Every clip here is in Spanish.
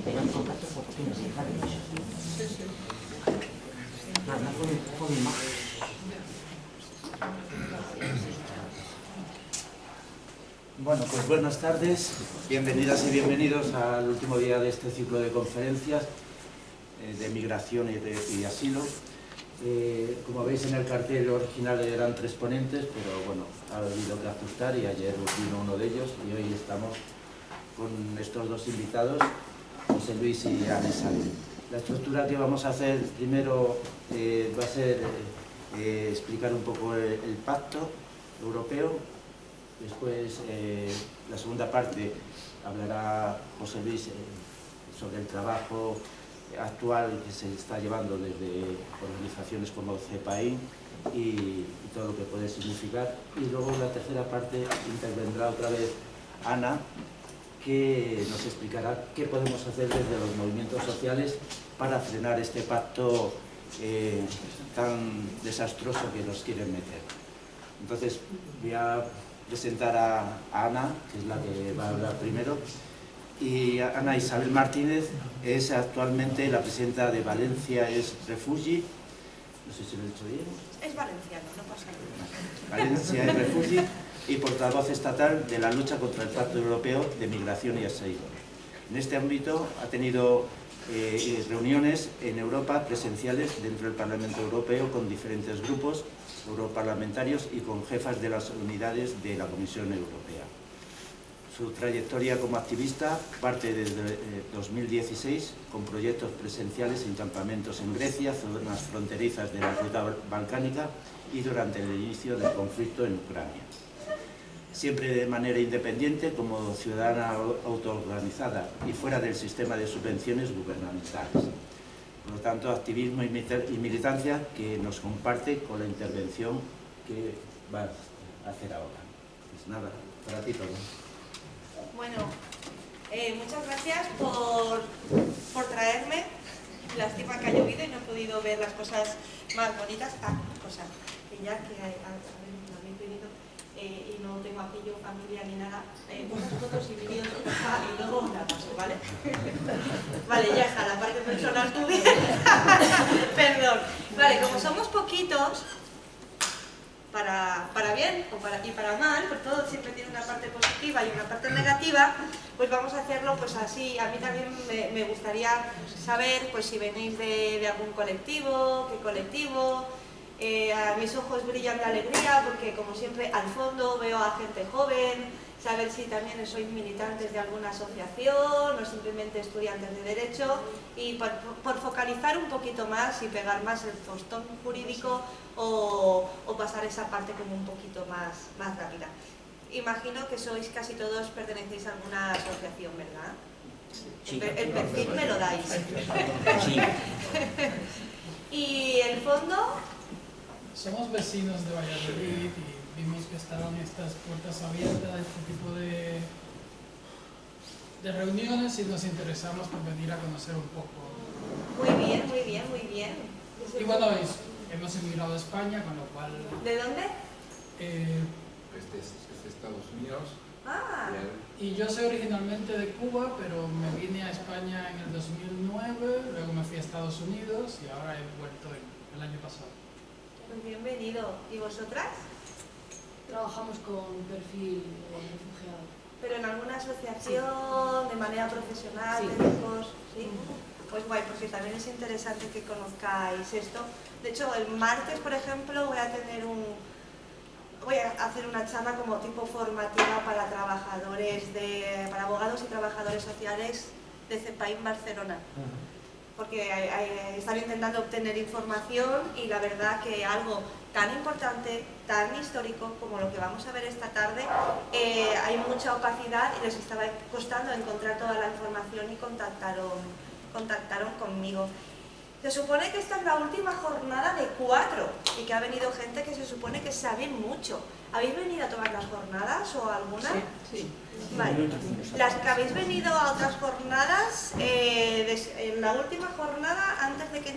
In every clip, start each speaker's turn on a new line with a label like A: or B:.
A: tengan contacto con quienes se saben eso. Nada, fue mi más.
B: Bueno, pues buenas tardes, bienvenidas y bienvenidos al último día de este ciclo de conferencias de migración y asilo. Como veis en el cartel original eran 3 ponentes, pero bueno, ha habido que ajustar y ayer vino uno de ellos y hoy estamos con estos 2 invitados, José Luis y Ana Isabel. La estructura que vamos a hacer primero va a ser explicar un poco el pacto europeo. Después, la segunda parte, hablará José Luis sobre el trabajo actual que se está llevando desde organizaciones como CEPAIN y todo lo que puede significar. Y luego, la tercera parte, intervendrá otra vez Ana, que nos explicará qué podemos hacer desde los movimientos sociales para frenar este pacto tan desastroso que nos quieren meter. Entonces, voy a presentar a Ana, que es la que va a hablar primero. Y Ana Isabel Martínez es actualmente la presidenta de Valencia es Refugi. No sé si lo he dicho bien.
C: Es valenciano, no pasa nada.
B: Valencia es Refugi y portavoz estatal de la lucha contra el Pacto Europeo de Migración y Asilo. En este ámbito ha tenido reuniones en Europa presenciales dentro del Parlamento Europeo con diferentes grupos europarlamentarios y con jefas de las unidades de la Comisión Europea. Su trayectoria como activista parte desde 2016 con proyectos presenciales en campamentos en Grecia, zonas fronterizas de la ruta balcánica y durante el inicio del conflicto en Ucrania. Siempre de manera independiente como ciudadana autoorganizada y fuera del sistema de subvenciones gubernamentales. Por lo tanto, activismo y militancia que nos comparte con la intervención que va a hacer ahora. Pues nada, para ti todo.
C: Bueno, muchas gracias por traerme. Lástima que ha llovido y no he podido ver las cosas más bonitas. Ah, cosas que ya que habéis venido y no tengo aquí yo familia ni nada. Muchas fotos y vídeos y luego la paso, ¿vale? Vale, ya está, la parte personal tuve. Perdón. Vale, como somos poquitos, para bien y para mal, pues todo siempre tiene una parte positiva y una parte negativa, pues vamos a hacerlo pues así. A mí también me gustaría saber pues si venís de algún colectivo, qué colectivo. A mis ojos brillan de alegría porque como siempre al fondo veo a gente joven, saber si también sois militantes de alguna asociación o simplemente estudiantes de Derecho y por focalizar un poquito más y pegar más el tostón jurídico o pasar esa parte como un poquito más rápida. Imagino que sois casi todos, pertenecéis a alguna asociación, ¿verdad?
A: Sí.
C: El perfil me lo dais.
A: Sí.
C: ¿Y el fondo?
D: Somos vecinos de Valladolid y vimos que estaban estas puertas abiertas a este tipo de reuniones y nos interesamos por venir a conocer un poco.
C: Muy bien, muy bien, muy bien.
D: Y bueno, hemos emigrado a España, con lo cual...
C: ¿De dónde?
E: Desde Estados Unidos.
C: Ah.
D: Y yo soy originalmente de Cuba, pero me vine a España en el 2009, luego me fui a Estados Unidos y ahora he vuelto el año pasado.
C: Pues bienvenido. ¿Y vosotras?
F: Trabajamos con perfil refugiado.
C: ¿Pero en alguna asociación, de manera profesional,
F: Sí.
C: médicos? ¿Sí? Pues guay, porque también es interesante que conozcáis esto. De hecho, el martes, por ejemplo, voy a hacer una charla como tipo formativa para para abogados y trabajadores sociales de CEPAIN Barcelona. Porque están intentando obtener información y la verdad que algo tan importante, tan histórico como lo que vamos a ver esta tarde, hay mucha opacidad y les estaba costando encontrar toda la información y contactaron conmigo. Se supone que esta es la última jornada de 4 y que ha venido gente que se supone que sabe mucho. ¿Habéis venido a todas las jornadas o alguna?
F: Sí.
C: Vale. Las que habéis venido a otras jornadas, en la última jornada, antes de que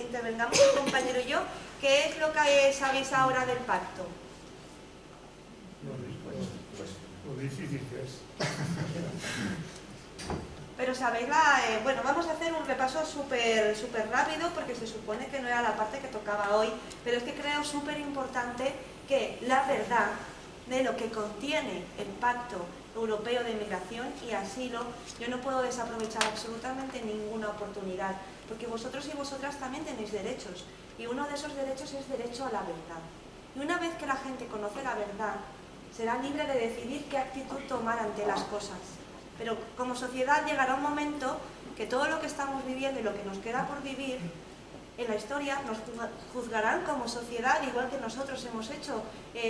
C: intervengamos el compañero y yo, ¿qué es lo que sabéis ahora del pacto?
G: Pues lo difícil que es.
C: pero sabéis bueno, vamos a hacer un repaso súper rápido porque se supone que no era la parte que tocaba hoy, pero es que creo súper importante que la verdad de lo que contiene el Pacto Europeo de Migración y Asilo, yo no puedo desaprovechar absolutamente ninguna oportunidad, porque vosotros y vosotras también tenéis derechos, y uno de esos derechos es derecho a la verdad. Y una vez que la gente conoce la verdad, será libre de decidir qué actitud tomar ante las cosas. Pero como sociedad llegará un momento que todo lo que estamos viviendo y lo que nos queda por vivir en la historia nos juzgarán como sociedad, igual que nosotros hemos hecho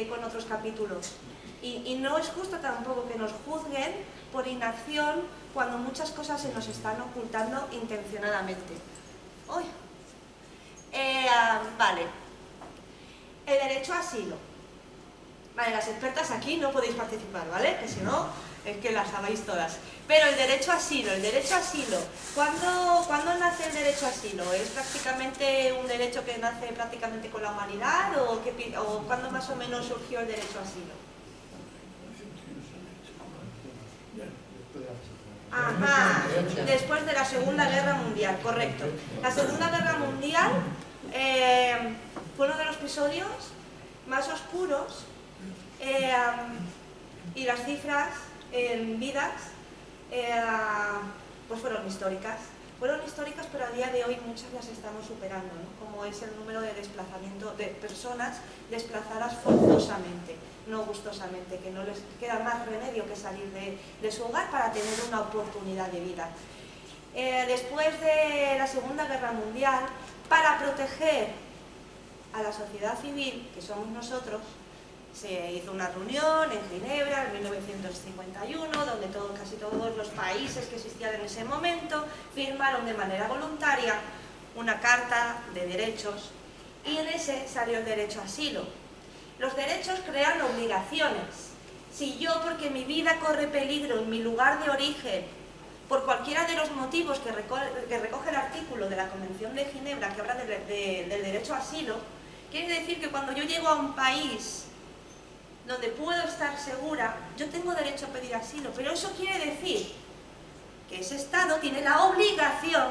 C: con otros capítulos. Y no es justo tampoco que nos juzguen por inacción cuando muchas cosas se nos están ocultando intencionadamente. Uy. Vale. El derecho a asilo. Vale, las expertas aquí no podéis participar, ¿vale? Que si no, es que las sabéis todas. Pero el derecho a asilo, ¿cuándo nace el derecho a asilo? ¿Es prácticamente un derecho que nace prácticamente con la humanidad o cuándo más o menos surgió el derecho a asilo? Ajá, después de la Segunda Guerra Mundial, correcto. La Segunda Guerra Mundial fue uno de los episodios más oscuros y las cifras en vidas pues fueron históricas. Fueron históricas, pero a día de hoy muchas las estamos superando, ¿no? Como es el número de desplazamiento de personas desplazadas forzosamente, no gustosamente, que no les queda más remedio que salir de su hogar para tener una oportunidad de vida. Después de la Segunda Guerra Mundial, para proteger a la sociedad civil, que somos nosotros, se hizo una reunión en Ginebra en 1951, donde casi todos los países que existían en ese momento firmaron de manera voluntaria una carta de derechos y en ese salió el derecho a asilo. Los derechos crean obligaciones. Si yo, porque mi vida corre peligro en mi lugar de origen, por cualquiera de los motivos que recoge el artículo de la Convención de Ginebra que habla del derecho a asilo, quiere decir que cuando yo llego a un país donde puedo estar segura, yo tengo derecho a pedir asilo, pero eso quiere decir que ese Estado tiene la obligación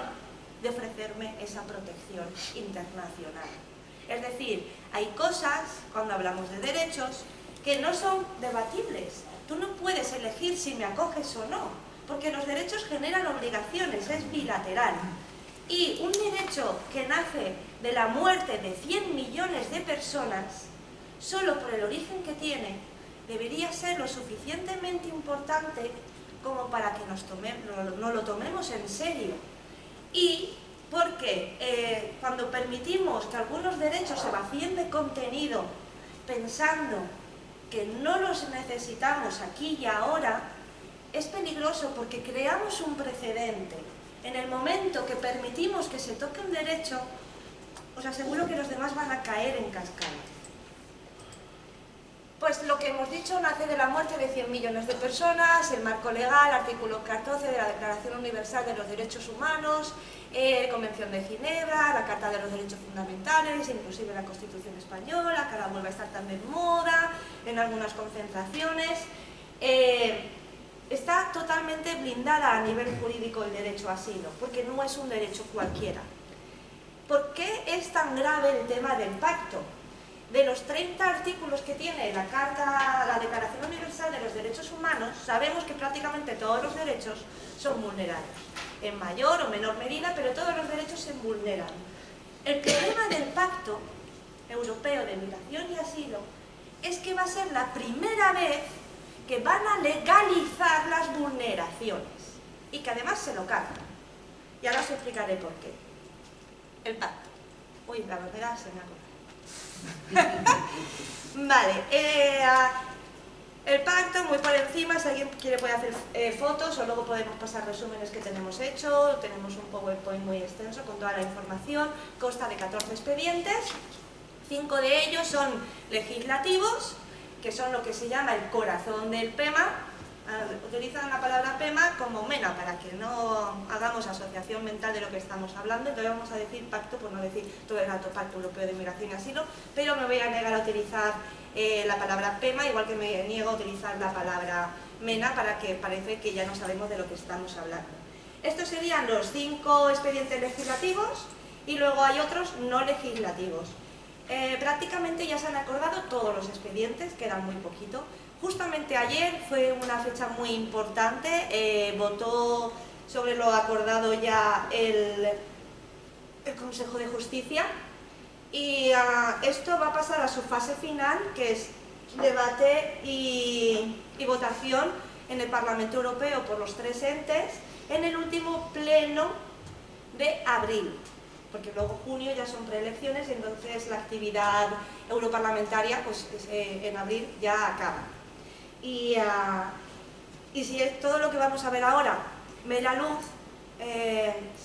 C: de ofrecerme esa protección internacional. Es decir, hay cosas, cuando hablamos de derechos, que no son debatibles. Tú no puedes elegir si me acoges o no, porque los derechos generan obligaciones, es bilateral. Y un derecho que nace de la muerte de 100 millones de personas, solo por el origen que tiene, debería ser lo suficientemente importante como para que no lo tomemos en serio. Y porque cuando permitimos que algunos derechos se vacíen de contenido, pensando que no los necesitamos aquí y ahora, es peligroso porque creamos un precedente. En el momento que permitimos que se toque un derecho, os aseguro que los demás van a caer en cascada. Pues lo que hemos dicho nace de la muerte de 100 millones de personas, el marco legal, artículo 14 de la Declaración Universal de los Derechos Humanos, Convención de Ginebra, la Carta de los Derechos Fundamentales, inclusive la Constitución Española, que ahora vuelve a estar también de moda en algunas concentraciones. Está totalmente blindada a nivel jurídico el derecho a asilo, porque no es un derecho cualquiera. ¿Por qué es tan grave el tema del pacto? De los 30 artículos que tiene la Declaración Universal de los Derechos Humanos, sabemos que prácticamente todos los derechos son vulnerados, en mayor o menor medida, pero todos los derechos se vulneran. El problema del Pacto Europeo de Migración y Asilo es que va a ser la primera vez que van a legalizar las vulneraciones y que además se lo cargan. Y ahora os explicaré por qué. El pacto. Uy, la bandera se me ha cortado. Vale, el pacto muy por encima, si alguien quiere puede hacer fotos o luego podemos pasar resúmenes que tenemos hecho, tenemos un PowerPoint muy extenso con toda la información, consta de 14 expedientes, 5 de ellos son legislativos, que son lo que se llama el corazón del PEMA. Utilizan la palabra PEMA como MENA para que no hagamos asociación mental de lo que estamos hablando, entonces vamos a decir pacto por no decir todo el rato Pacto Europeo de Migración y Asilo, pero me voy a negar a utilizar la palabra PEMA, igual que me niego a utilizar la palabra MENA para que parece que ya no sabemos de lo que estamos hablando. Estos serían los 5 expedientes legislativos y luego hay otros no legislativos. Prácticamente ya se han acordado todos los expedientes, quedan muy poquito. Justamente ayer fue una fecha muy importante, votó sobre lo acordado ya el Consejo de Justicia y esto va a pasar a su fase final, que es debate y votación en el Parlamento Europeo por los 3 entes en el último pleno de abril, porque luego junio ya son preelecciones y entonces la actividad europarlamentaria pues, en abril ya acaba. Y si es todo lo que vamos a ver ahora ve la luz,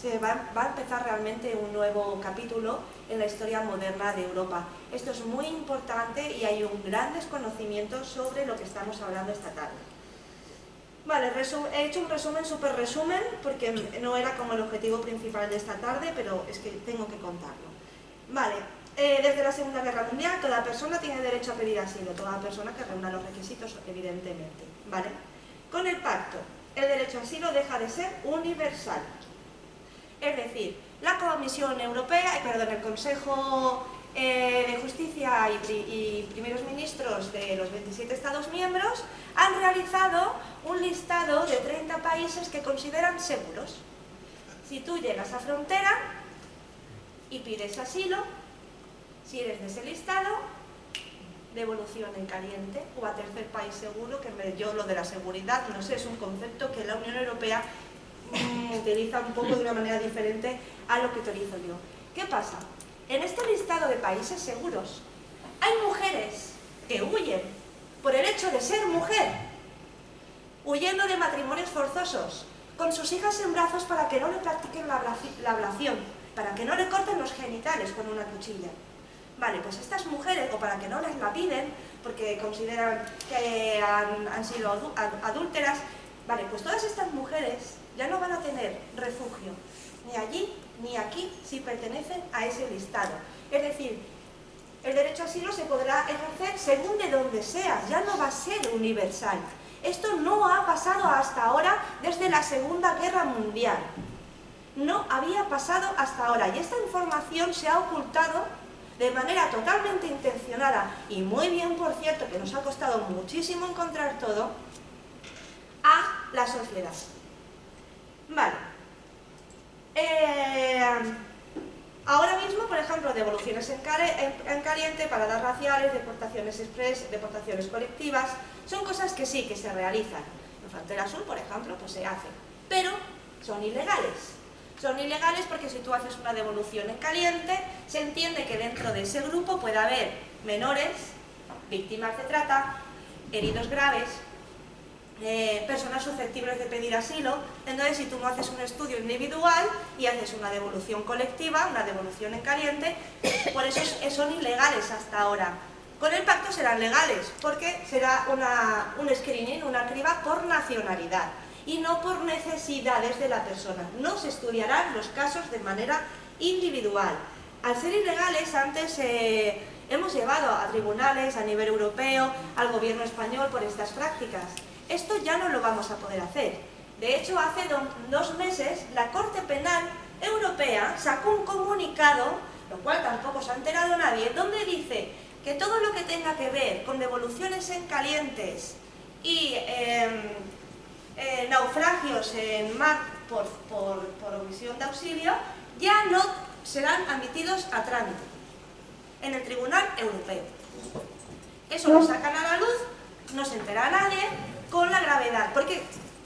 C: se va a empezar realmente un nuevo capítulo en la historia moderna de Europa. Esto es muy importante y hay un gran desconocimiento sobre lo que estamos hablando esta tarde. Vale, he hecho un resumen, súper resumen, porque no era como el objetivo principal de esta tarde, pero es que tengo que contarlo. Vale, desde la Segunda Guerra Mundial toda persona tiene derecho a pedir asilo, toda persona que reúna los requisitos, evidentemente. Vale, con el pacto, el derecho a asilo deja de ser universal. Es decir, la Comisión Europea, el Consejo de Justicia y primeros ministros de los 27 Estados miembros han realizado un listado de 30 países que consideran seguros. Si tú llegas a frontera y pides asilo, si eres de ese listado, devolución en caliente o a tercer país seguro, que yo lo de la seguridad, no sé, es un concepto que la Unión Europea utiliza un poco de una manera diferente a lo que utilizo yo. ¿Qué pasa? En este listado de países seguros hay mujeres que huyen por el hecho de ser mujer, huyendo de matrimonios forzosos, con sus hijas en brazos para que no le practiquen la ablación, para que no le corten los genitales con una cuchilla. Vale, pues estas mujeres, o para que no les la piden, porque consideran que han sido adúlteras, vale, pues todas estas mujeres ya no van a tener refugio, ni allí ni aquí, si pertenecen a ese listado. Es decir, el derecho a asilo se podrá ejercer según de donde seas, ya no va a ser universal. Esto no ha pasado hasta ahora desde la Segunda Guerra Mundial. No había pasado hasta ahora y esta información se ha ocultado de manera totalmente intencionada y muy bien, por cierto, que nos ha costado muchísimo encontrar todo, a la sociedad. Vale. Ahora mismo, por ejemplo, devoluciones en caliente, paradas raciales, deportaciones express, deportaciones colectivas, son cosas que sí, que se realizan. En Frontera Sur, por ejemplo, pues se hacen, pero son ilegales. Son ilegales porque si tú haces una devolución en caliente, se entiende que dentro de ese grupo puede haber menores, víctimas de trata, heridos graves, personas susceptibles de pedir asilo. Entonces, si tú no haces un estudio individual y haces una devolución colectiva, una devolución en caliente, por eso son ilegales hasta ahora. Con el pacto serán legales, porque será un screening, una criba por nacionalidad y no por necesidades de la persona. No se estudiarán los casos de manera individual. Al ser ilegales, antes hemos llevado a tribunales a nivel europeo, al gobierno español por estas prácticas. Esto ya no lo vamos a poder hacer. De hecho, hace 2 meses la Corte Penal Europea sacó un comunicado, lo cual tampoco se ha enterado nadie, donde dice que todo lo que tenga que ver con devoluciones en calientes y naufragios en mar por omisión de auxilio ya no serán admitidos a trámite en el Tribunal Europeo. Eso lo sacan a la luz, no se entera nadie, con la gravedad, porque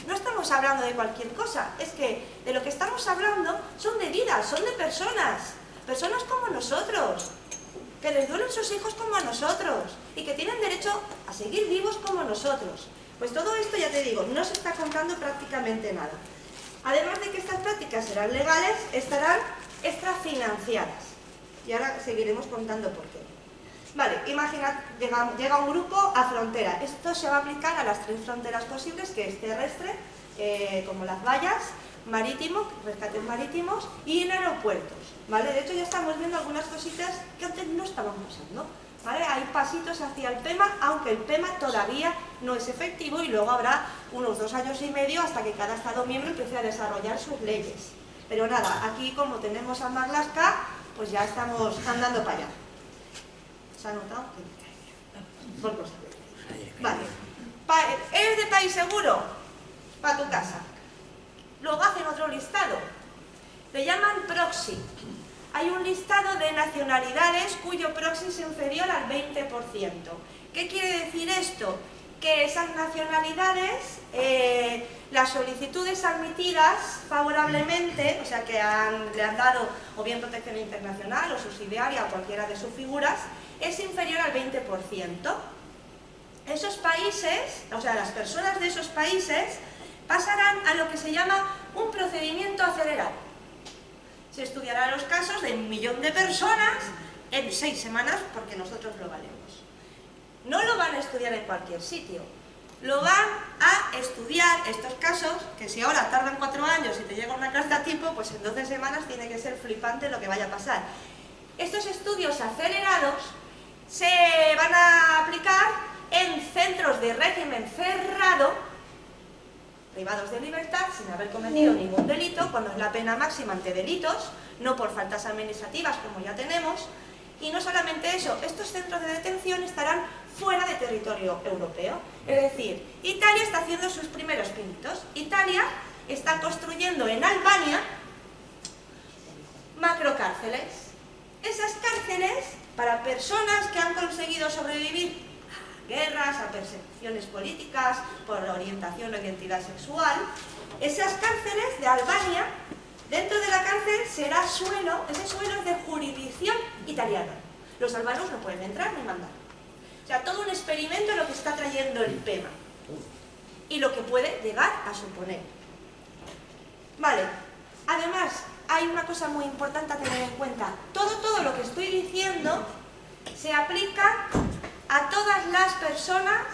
C: no estamos hablando de cualquier cosa, es que de lo que estamos hablando son de vidas, son de personas como nosotros, que les duelen sus hijos como a nosotros y que tienen derecho a seguir vivos como nosotros. Pues todo esto, ya te digo, no se está contando prácticamente nada. Además de que estas prácticas serán legales, estarán extrafinanciadas. Y ahora seguiremos contando por qué. Vale, imaginad, llega un grupo a frontera. Esto se va a aplicar a las 3 fronteras posibles, que es terrestre, como las vallas, marítimo, rescates marítimos y en aeropuertos. ¿Vale? De hecho, ya estamos viendo algunas cositas que antes no estaban pasando. ¿vale? Hay pasitos hacia el PEMA, aunque el PEMA todavía no es efectivo y luego habrá unos 2 años y medio hasta que cada Estado miembro empiece a desarrollar sus leyes. Pero nada, aquí como tenemos a Marlaska, pues ya estamos andando para allá. ¿Se ha notado? Por cosa. Vale. ¿Eres de país seguro? Para tu casa. Luego hacen otro listado. Le llaman proxy. Hay un listado de nacionalidades cuyo proxy es inferior al 20%. ¿Qué quiere decir esto? Que esas nacionalidades, las solicitudes admitidas favorablemente, o sea que le han dado o bien protección internacional o subsidiaria o cualquiera de sus figuras, es inferior al 20%. Esos países, o sea, las personas de esos países pasarán a lo que se llama un procedimiento acelerado. Se estudiarán los casos de 1 millón de personas en 6 semanas porque nosotros lo valemos. No lo van a estudiar en cualquier sitio. Lo van a estudiar estos casos, que si ahora tardan 4 años y te llega una carta tipo, pues en 12 semanas tiene que ser flipante lo que vaya a pasar. Estos estudios acelerados se van a aplicar en centros de régimen cerrado, privados de libertad, sin haber cometido ningún delito, cuando es la pena máxima ante delitos, no por faltas administrativas como ya tenemos. Y no solamente eso, estos centros de detención estarán fuera de territorio europeo. Es decir, Italia está haciendo sus primeros pinitos. Italia está construyendo en Albania macrocárceles. Esas cárceles, para personas que han conseguido sobrevivir a guerras, a persecuciones políticas, por orientación o identidad sexual, esas cárceles de Albania, dentro de la cárcel será suelo, ese suelo es de jurisdicción italiana. Los albanos no pueden entrar ni mandar. O sea, todo un experimento lo que está trayendo el PEMA y lo que puede llegar a suponer. Vale, además hay una cosa muy importante a tener en cuenta. Todo lo que estoy diciendo se aplica a todas las personas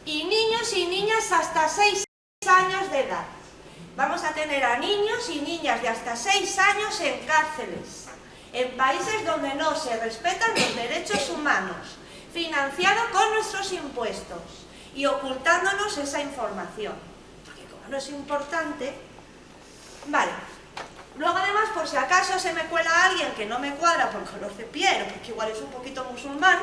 C: y niños y niñas hasta 6 años de edad. Vamos a tener a niños y niñas de hasta 6 años en cárceles, en países donde no se respetan los derechos humanos, financiado con nuestros impuestos y ocultándonos esa información. Porque como no es importante... Vale. Luego además, por si acaso se me cuela alguien que no me cuadra por color de piel, o porque igual es un poquito musulmán,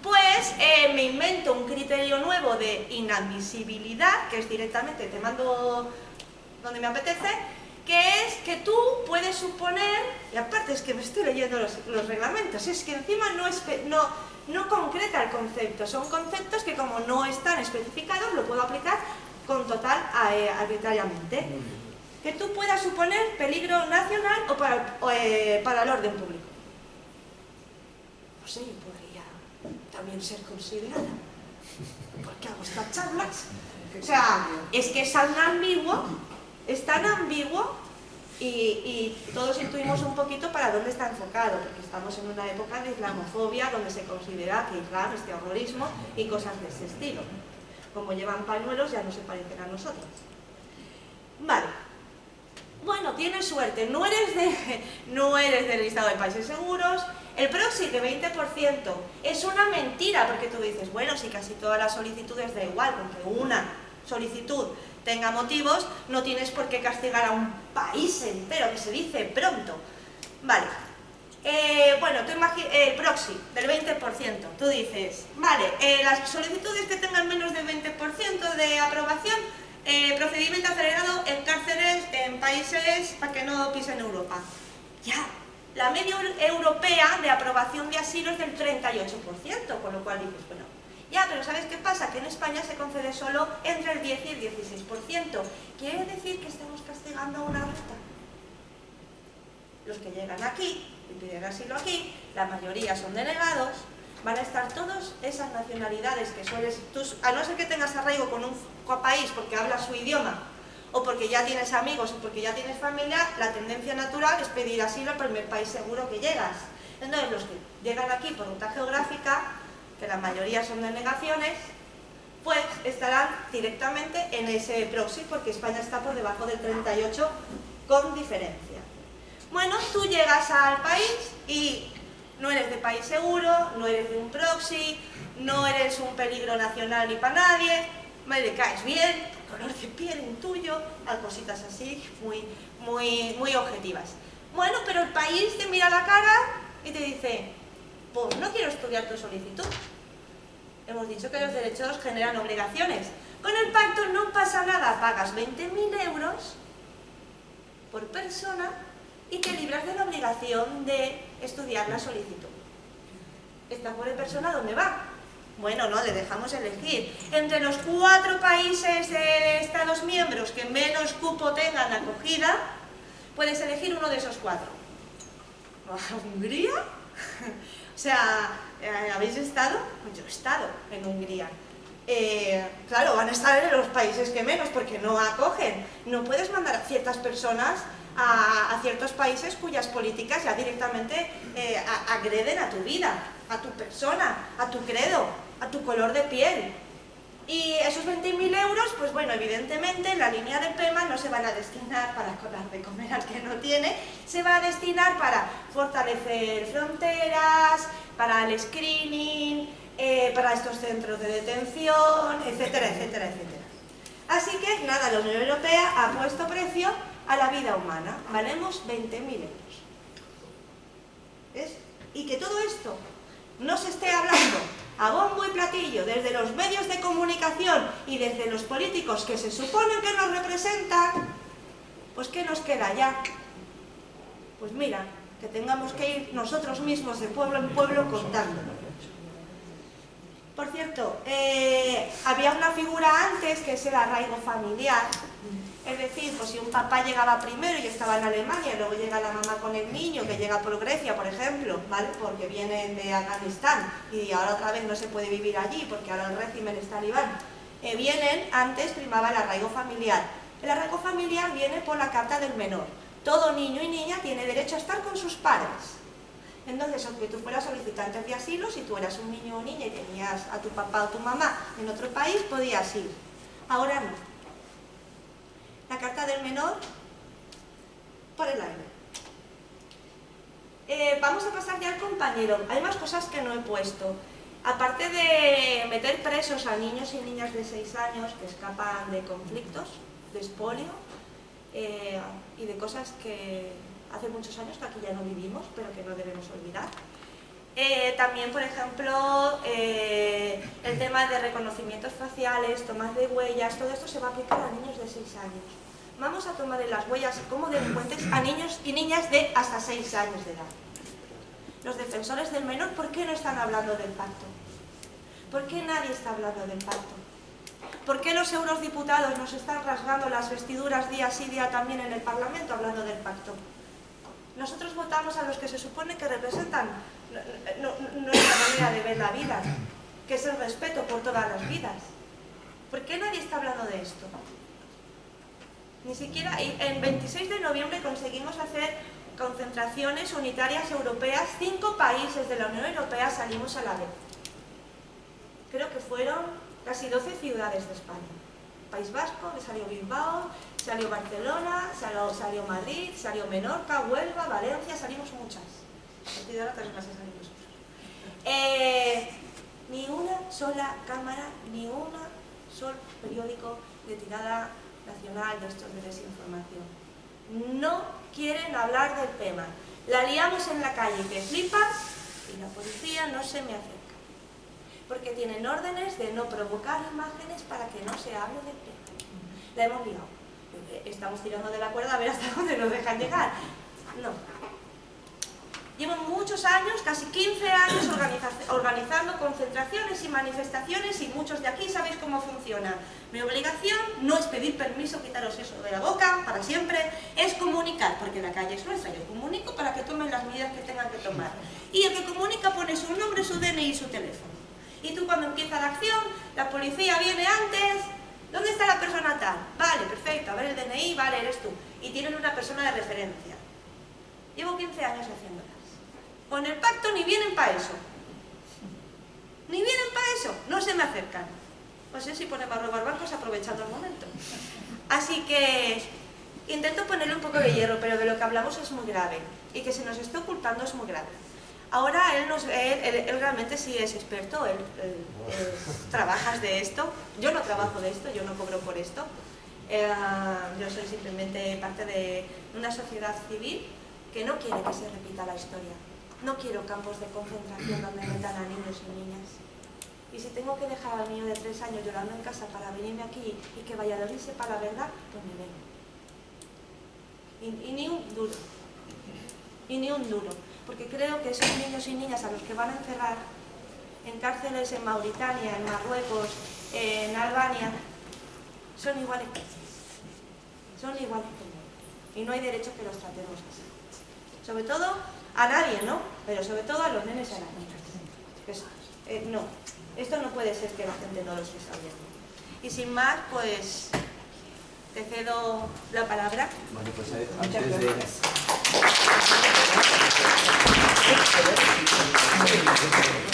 C: pues me invento un criterio nuevo de inadmisibilidad, que es directamente, te mando donde me apetece, que es que tú puedes suponer, y aparte es que me estoy leyendo los reglamentos, es que encima no concreta el concepto, son conceptos que como no están especificados lo puedo aplicar con total arbitrariamente. Que tú puedas suponer peligro nacional o para el orden público. No sé, podría también ser considerada. ¿Por qué hago estas charlas? O sea, es que es tan ambiguo y todos intuimos un poquito para dónde está enfocado, porque estamos en una época de islamofobia donde se considera que Islam es terrorismo y cosas de ese estilo. Como llevan pañuelos ya no se parecen a nosotros. Vale. Bueno, tienes suerte, no eres del listado de países seguros. El proxy de 20% es una mentira, porque tú dices, bueno, si casi todas las solicitudes da igual, porque una solicitud tenga motivos, no tienes por qué castigar a un país entero, que se dice pronto. Vale, bueno, tú el proxy del 20%, tú dices, vale, las solicitudes que tengan menos del 20% de aprobación, procedimiento acelerado en cárceles, en países para que no pisen Europa. Ya, la media europea de aprobación de asilo es del 38%, con lo cual dices, bueno, ya, pero ¿sabes qué pasa? Que en España se concede solo entre el 10 y el 16%. ¿Quiere decir que estamos castigando a una rata? Los que llegan aquí y piden asilo aquí, la mayoría son denegados, van a estar todas esas nacionalidades que sueles, a no ser que tengas arraigo con un país porque hablas su idioma, o porque ya tienes amigos, o porque ya tienes familia, la tendencia natural es pedir asilo al primer país seguro que llegas. Entonces los que llegan aquí por ruta geográfica, que la mayoría son denegaciones, pues estarán directamente en ese proxy, porque España está por debajo del 38 con diferencia. Bueno, tú llegas al país y No eres de país seguro, no eres de un proxy, no eres un peligro nacional ni para nadie, le caes bien, color de piel intuyo, cositas así muy objetivas. Bueno, pero el país te mira la cara y te dice, pues no quiero estudiar tu solicitud. Hemos dicho que los derechos generan obligaciones. Con el pacto no pasa nada, pagas 20.000 euros por persona y te libras de la obligación de estudiar la solicitud. ¿Esta pobre persona dónde va? Bueno, no, le dejamos elegir. Entre los 4 países de Estados miembros que menos cupo tengan acogida, puedes elegir uno de esos 4. ¿Hungría? O sea, ¿habéis estado? Yo he estado en Hungría. Claro, van a estar en los países que menos porque no acogen. No puedes mandar a ciertas personas a ciertos países cuyas políticas ya directamente agreden a tu vida, a tu persona, a tu credo, a tu color de piel. Y esos 20.000 euros, pues bueno, evidentemente en la línea del PEMA no se van a destinar para dar de comer al que no tiene, se va a destinar para fortalecer fronteras, para el screening, para estos centros de detención, etcétera, etcétera, etcétera. Así que nada, la Unión Europea ha puesto precio a la vida humana, valemos 20.000 euros. ¿Ves? Y que todo esto no se esté hablando a bombo y platillo desde los medios de comunicación y desde los políticos que se supone que nos representan, pues ¿qué nos queda ya? Pues mira, que tengamos que ir nosotros mismos de pueblo en pueblo contándolo. Por cierto, había una figura antes que es el arraigo familiar. Es decir, pues si un papá llegaba primero y estaba en Alemania y luego llega la mamá con el niño que llega por Grecia, por ejemplo, ¿vale? Porque vienen de Afganistán y ahora otra vez no se puede vivir allí porque ahora el régimen es talibán. Vienen, antes primaba el arraigo familiar. El arraigo familiar viene por la Carta del Menor. Todo niño y niña tiene derecho a estar con sus padres. Entonces, aunque tú fueras solicitante de asilo, si tú eras un niño o niña y tenías a tu papá o tu mamá en otro país, podías ir. Ahora no. La Carta del Menor por el aire. Vamos a pasar ya al compañero. Hay más cosas que no he puesto. Aparte de meter presos a niños y niñas de 6 años que escapan de conflictos, de expolio y de cosas que hace muchos años que aquí ya no vivimos, pero que no debemos olvidar. También, por ejemplo, el tema de reconocimientos faciales, tomas de huellas, todo esto se va a aplicar a niños de 6 años. Vamos a tomarle las huellas como delincuentes a niños y niñas de hasta 6 años de edad. Los defensores del menor, ¿por qué no están hablando del pacto? ¿Por qué nadie está hablando del pacto? ¿Por qué los eurodiputados nos están rasgando las vestiduras día sí día también en el Parlamento hablando del pacto? Nosotros votamos a los que se supone que representan nuestra manera de ver la vida, que es el respeto por todas las vidas. ¿Por qué nadie está hablando de esto? Ni siquiera, el 26 de noviembre conseguimos hacer concentraciones unitarias europeas, 5 países de la Unión Europea salimos a la vez. Creo que fueron casi 12 ciudades de España. País Vasco, salió Bilbao, salió Barcelona, salió Madrid, salió Menorca, Huelva, Valencia, salimos muchas. A partir de ahora también vas a salir vosotros. Ni una sola cámara, ni un solo periódico de tirada nacional de estos de desinformación. No quieren hablar del tema. La liamos en la calle que flipas y la policía no se me acerca. Porque tienen órdenes de no provocar imágenes para que no se hable del tema. La hemos liado. Estamos tirando de la cuerda a ver hasta dónde nos dejan llegar. No. Llevo muchos años, casi 15 años, organizando concentraciones y manifestaciones y muchos de aquí sabéis cómo funciona. Mi obligación no es pedir permiso, quitaros eso de la boca para siempre, es comunicar, porque la calle es nuestra, yo comunico para que tomen las medidas que tengan que tomar. Y el que comunica pone su nombre, su DNI y su teléfono. Y tú cuando empieza la acción, la policía viene antes, ¿dónde está la persona tal? Vale, perfecto, a ver el DNI, vale, eres tú. Y tienen una persona de referencia. Llevo 15 años haciéndolas. Con el pacto ni vienen para eso. Ni vienen para eso, no se me acercan. No sé si ponen para robar bancos aprovechando el momento. Así que intento ponerle un poco de hierro, pero de lo que hablamos es muy grave. Y que se nos esté ocultando es muy grave. Ahora él realmente sí es experto, él trabajas de esto. Yo no trabajo de esto, yo no cobro por esto. Yo soy simplemente parte de una sociedad civil que no quiere que se repita la historia. No quiero campos de concentración donde metan a niños y niñas. Y si tengo que dejar al niño de 3 años llorando en casa para venirme aquí y que Valladolid sepa la verdad, pues me vengo. Y ni un duro. Y ni un duro. Porque creo que esos niños y niñas a los que van a encerrar en cárceles en Mauritania, en Marruecos, en Albania, son iguales que son iguales que yo. Y no hay derecho que los tratemos así. Sobre todo a nadie, ¿no? Pero sobre todo a los nenes y a las niñas. No, esto no puede ser que la gente no lo esté sabiendo. Y sin más, pues te cedo la palabra.
B: Bueno, pues
C: Muchas
B: antes de...
C: gracias.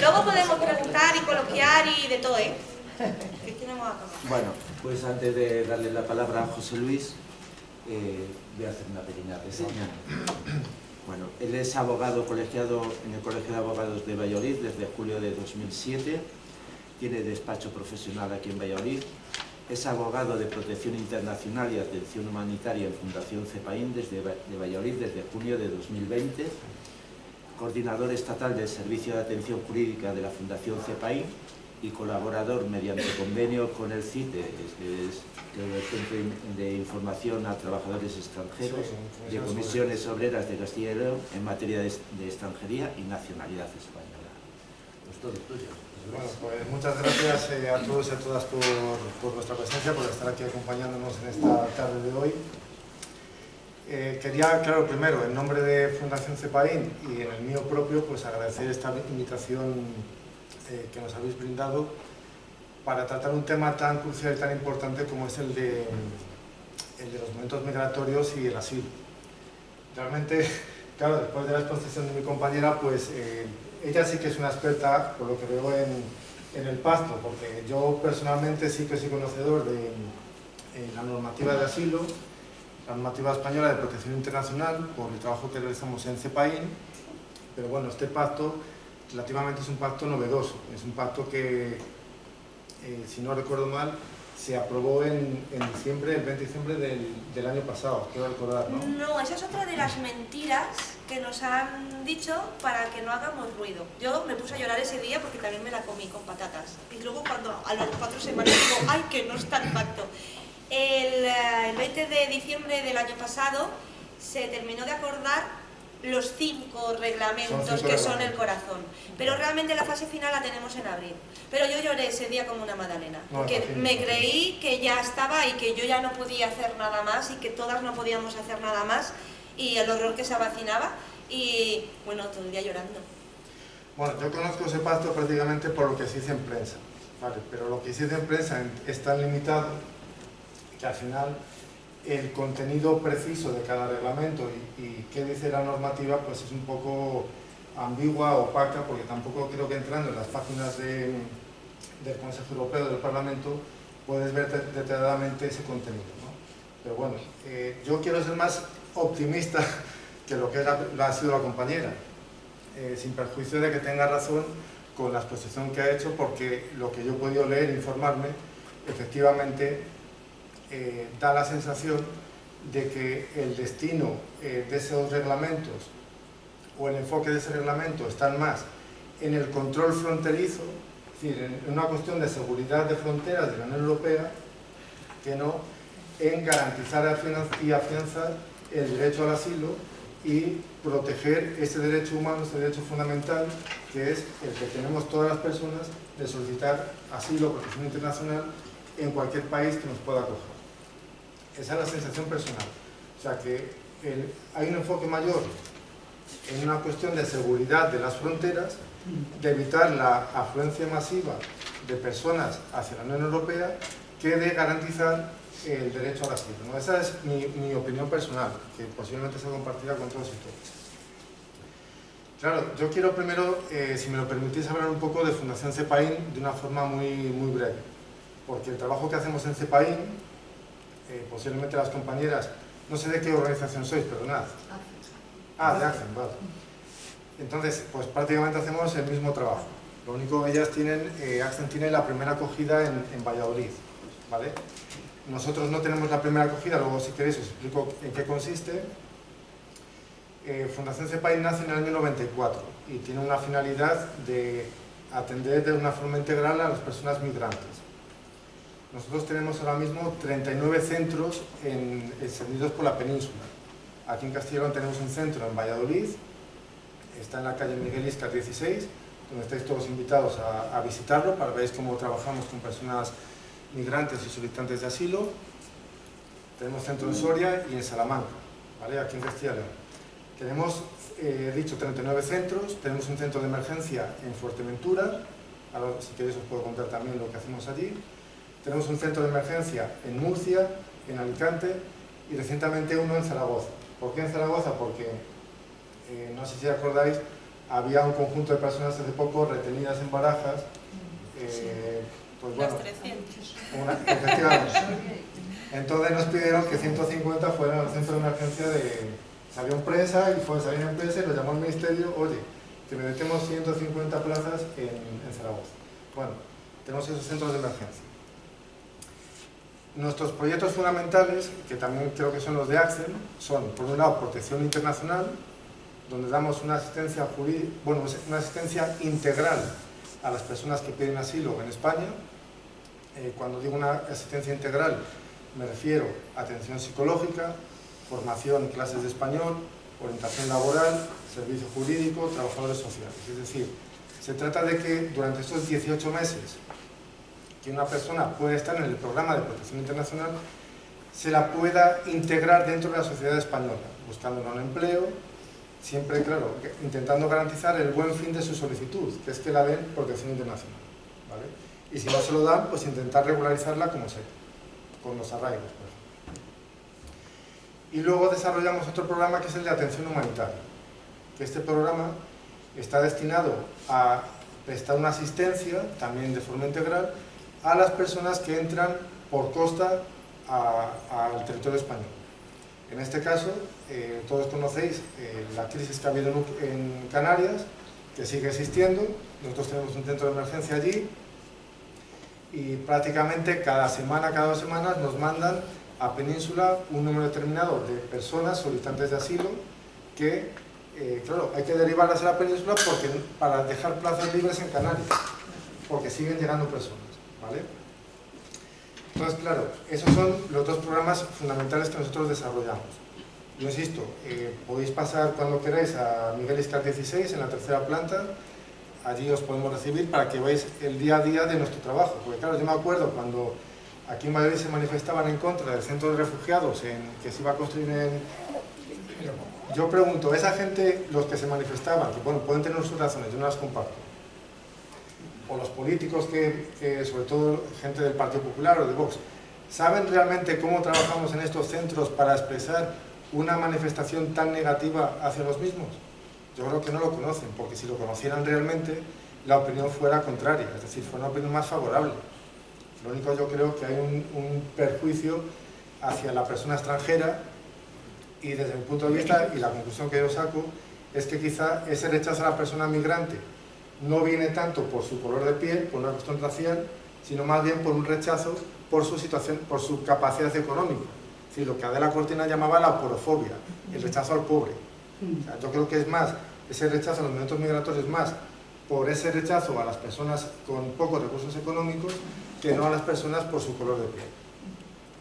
C: Luego podemos preguntar y coloquiar y de todo, ¿eh? Que tenemos a acabar.
B: Bueno, pues antes de darle la palabra a José Luis, voy a hacer una pequeña reseña. Bueno, él es abogado colegiado en el Colegio de Abogados de Valladolid desde julio de 2007, tiene despacho profesional aquí en Valladolid, es abogado de protección internacional y atención humanitaria en Fundación CEPAIN de Valladolid desde junio de 2020, coordinador estatal del Servicio de Atención Jurídica de la Fundación CEPAIN y colaborador mediante convenio con el CITE, que es el Centro de Información a Trabajadores Extranjeros, de Comisiones Obreras de Castilla y León en materia de extranjería y nacionalidad española. Pues todo tuyo.
E: Bueno, pues muchas gracias a todos y a todas por vuestra presencia, por estar aquí acompañándonos en esta tarde de hoy. Quería, claro, primero, en nombre de Fundación CEPAIN y en el mío propio, pues agradecer esta invitación que nos habéis brindado para tratar un tema tan crucial y tan importante como es el de los movimientos migratorios y el asilo. Realmente, claro, después de la exposición de mi compañera, pues ella sí que es una experta, por lo que veo en el pasto, porque yo personalmente sí que soy conocedor de la normativa de asilo, la normativa española de protección internacional, por el trabajo que realizamos en CEPAIN, pero bueno, este pacto relativamente es un pacto novedoso, es un pacto que, si no recuerdo mal, se aprobó el 20 de diciembre del año pasado, quiero recordar, ¿no?
C: No, esa es otra de las mentiras que nos han dicho para que no hagamos ruido. Yo me puse a llorar ese día porque también me la comí con patatas. Y luego cuando a las 4 semanas digo, ¡ay, que no está el pacto! El 20 de diciembre del año pasado se terminó de acordar los 5 reglamentos que son el corazón. Pero realmente la fase final la tenemos en abril. Pero yo lloré ese día como una magdalena, porque me creí que ya estaba y que yo ya no podía hacer nada más y que todas no podíamos hacer nada más y el horror que se avecinaba y bueno, todo el día llorando.
E: Bueno, yo conozco ese pacto prácticamente por lo que se dice en prensa, ¿vale? Pero lo que se dice en prensa es tan limitado que al final el contenido preciso de cada reglamento y qué dice la normativa pues es un poco ambigua, opaca, porque tampoco creo que entrando en las páginas del Consejo Europeo, del Parlamento, puedes ver detalladamente ese contenido, ¿no? Pero bueno, yo quiero ser más optimista que lo que ha sido la compañera, sin perjuicio de que tenga razón con la exposición que ha hecho, porque lo que yo he podido leer e informarme, efectivamente, da la sensación de que el destino de esos reglamentos o el enfoque de ese reglamento están más en el control fronterizo, es decir, en una cuestión de seguridad de fronteras de la Unión Europea, que no en garantizar y afianzar el derecho al asilo y proteger ese derecho humano, ese derecho fundamental, que es el que tenemos todas las personas de solicitar asilo o protección internacional en cualquier país que nos pueda acoger. Esa es la sensación personal. O sea que hay un enfoque mayor en una cuestión de seguridad de las fronteras, de evitar la afluencia masiva de personas hacia la Unión Europea, que de garantizar el derecho al asilo, ¿no? Esa es mi opinión personal, que posiblemente sea compartida con todos y todas. Claro, yo quiero primero, si me lo permitís, hablar un poco de Fundación CEPAIN de una forma muy breve, porque el trabajo que hacemos en CEPAIN, posiblemente las compañeras, no sé de qué organización sois, perdonad. Ah, de ACCEN, vale. Entonces, pues prácticamente hacemos el mismo trabajo. Lo único que ellas tienen, Accent tiene la primera acogida en Valladolid, ¿vale? Nosotros no tenemos la primera acogida, luego si queréis os explico en qué consiste. Fundación CEPAIN nace en el año 94 y tiene una finalidad de atender de una forma integral a las personas migrantes. Nosotros tenemos ahora mismo 39 centros extendidos por la península. Aquí en Castilla y León tenemos un centro en Valladolid, está en la calle Miguel Iscar 16, donde estáis todos invitados a visitarlo para ver cómo trabajamos con personas migrantes y solicitantes de asilo. Tenemos centro en Soria y en Salamanca, ¿vale? Aquí en Castilla y León. Tenemos, he dicho, 39 centros, tenemos un centro de emergencia en Fuerteventura, ahora si queréis os puedo contar también lo que hacemos allí. Tenemos un centro de emergencia en Murcia, en Alicante y recientemente uno en Zaragoza. ¿Por qué en Zaragoza? Porque, no sé si acordáis, había un conjunto de personas hace poco retenidas en Barajas, pues bueno,
C: Las 300.
E: efectivamente. Entonces nos pidieron que 150 fueran al centro de emergencia de... Salió en prensa y salieron en prensa y lo llamó el ministerio, oye, que metemos 150 plazas en Zaragoza. Bueno, tenemos esos centros de emergencia. Nuestros proyectos fundamentales, que también creo que son los de Accent, son, por un lado, protección internacional, donde damos una asistencia una asistencia integral a las personas que piden asilo en España. Cuando digo una asistencia integral, me refiero a atención psicológica, formación, clases de español, orientación laboral, servicio jurídico, trabajadores sociales. Es decir, se trata de que durante estos 18 meses que una persona puede estar en el programa de protección internacional, se la pueda integrar dentro de la sociedad española, buscando un empleo, siempre, claro, intentando garantizar el buen fin de su solicitud, que es que la den protección internacional, ¿vale? Y si no se lo dan, pues intentar regularizarla como sea, con los arraigos, por ejemplo. Y luego desarrollamos otro programa que es el de atención humanitaria, que este programa está destinado a prestar una asistencia, también de forma integral, a las personas que entran por costa al territorio español. En este caso, todos conocéis la crisis que ha habido en Canarias, que sigue existiendo. Nosotros tenemos un centro de emergencia allí y prácticamente cada semana, cada 2 semanas nos mandan a Península un número determinado de personas solicitantes de asilo que, claro, hay que derivarlas a la Península para dejar plazas libres en Canarias, porque siguen llegando personas, ¿vale? Entonces, claro, esos son los 2 programas fundamentales que nosotros desarrollamos. Yo insisto, podéis pasar cuando queráis a Miguel Iscar 16, en la 3ª planta, allí os podemos recibir para que veáis el día a día de nuestro trabajo, porque claro, yo me acuerdo cuando aquí en Madrid se manifestaban en contra del centro de refugiados que se iba a construir Yo pregunto, esa gente, los que se manifestaban, que bueno, pueden tener sus razones, yo no las comparto, o los políticos que sobre todo gente del Partido Popular o de Vox, ¿saben realmente cómo trabajamos en estos centros para expresar una manifestación tan negativa hacia los mismos? Yo creo que no lo conocen, porque si lo conocieran realmente, la opinión fuera contraria, es decir, fuera una opinión más favorable. Lo único, yo creo que hay un perjuicio hacia la persona extranjera, y desde mi punto de vista, y la conclusión que yo saco, es que quizá ese rechazo a la persona migrante no viene tanto por su color de piel, por una cuestión racial, sino más bien por un rechazo por su situación, por su capacidad económica. Es decir, lo que Adela Cortina llamaba la aporofobia, el rechazo al pobre. O sea, yo creo que es más, ese rechazo a los movimientos migratorios es más por ese rechazo a las personas con pocos recursos económicos que no a las personas por su color de piel.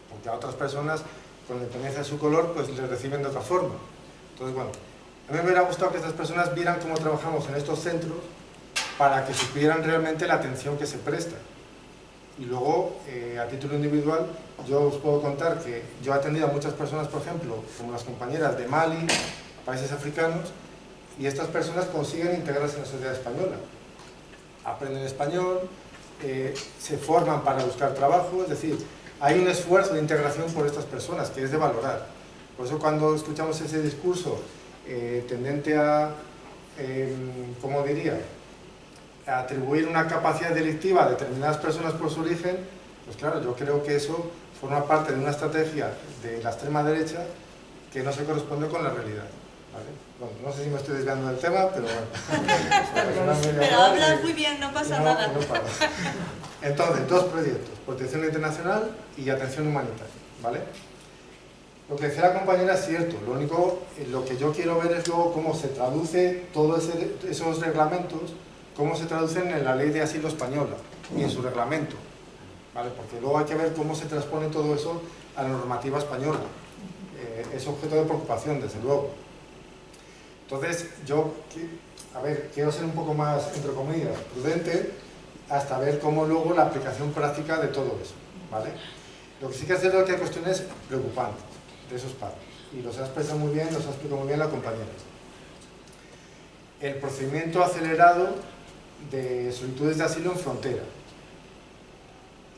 E: Porque a otras personas, con independencia de su color, pues les reciben de otra forma. Entonces, bueno, a mí me hubiera gustado que estas personas vieran cómo trabajamos en estos centros para que supieran realmente la atención que se presta. Y luego, a título individual, yo os puedo contar que yo he atendido a muchas personas, por ejemplo, como las compañeras de Mali, países africanos, y estas personas consiguen integrarse en la sociedad española. Aprenden español, se forman para buscar trabajo, es decir, hay un esfuerzo de integración por estas personas que es de valorar. Por eso cuando escuchamos ese discurso tendente a, ¿cómo diría?, a atribuir una capacidad delictiva a determinadas personas por su origen, pues claro, yo creo que eso forma parte de una estrategia de la extrema derecha que no se corresponde con la realidad, ¿vale? Bueno, no sé si me estoy desviando del tema, pero bueno.
C: Pero hablas muy bien, no pasa nada.
E: No paro. Entonces, dos proyectos, protección internacional y atención humanitaria, ¿vale? Lo que decía la compañera es cierto, lo único, lo que yo quiero ver es luego cómo se traduce todos esos reglamentos, cómo se traducen en la ley de asilo española y en su reglamento, ¿vale? Porque luego hay que ver cómo se transpone todo eso a la normativa española. Es objeto de preocupación, desde luego. Entonces, yo, a ver, quiero ser un poco más, entre comillas, prudente, hasta ver cómo luego la aplicación práctica de todo eso, ¿vale? Lo que sí que es cierto es que hay cuestiones preocupantes de esos padres, y los ha expresado muy bien, los ha explicado muy bien la compañera. El procedimiento acelerado de solicitudes de asilo en frontera,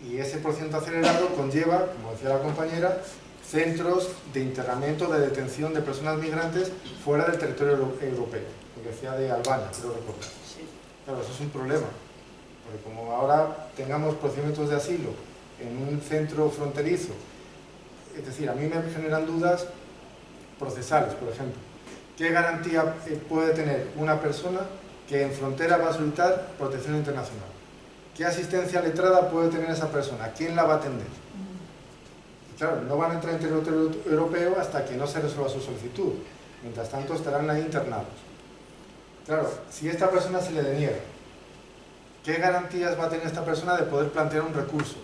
E: y ese procedimiento acelerado conlleva, como decía la compañera, centros de internamiento, de detención de personas migrantes fuera del territorio europeo, lo que decía de Albania, quiero recordar. Claro, eso es un problema, porque como ahora tengamos procedimientos de asilo en un centro fronterizo, es decir, a mí me generan dudas procesales, por ejemplo. ¿Qué garantía puede tener una persona que en frontera va a solicitar protección internacional? ¿Qué asistencia letrada puede tener esa persona? ¿Quién la va a atender? Y claro, no van a entrar en territorio europeo hasta que no se resuelva su solicitud. Mientras tanto estarán ahí internados. Claro, si a esta persona se le deniega, ¿qué garantías va a tener esta persona de poder plantear un recurso?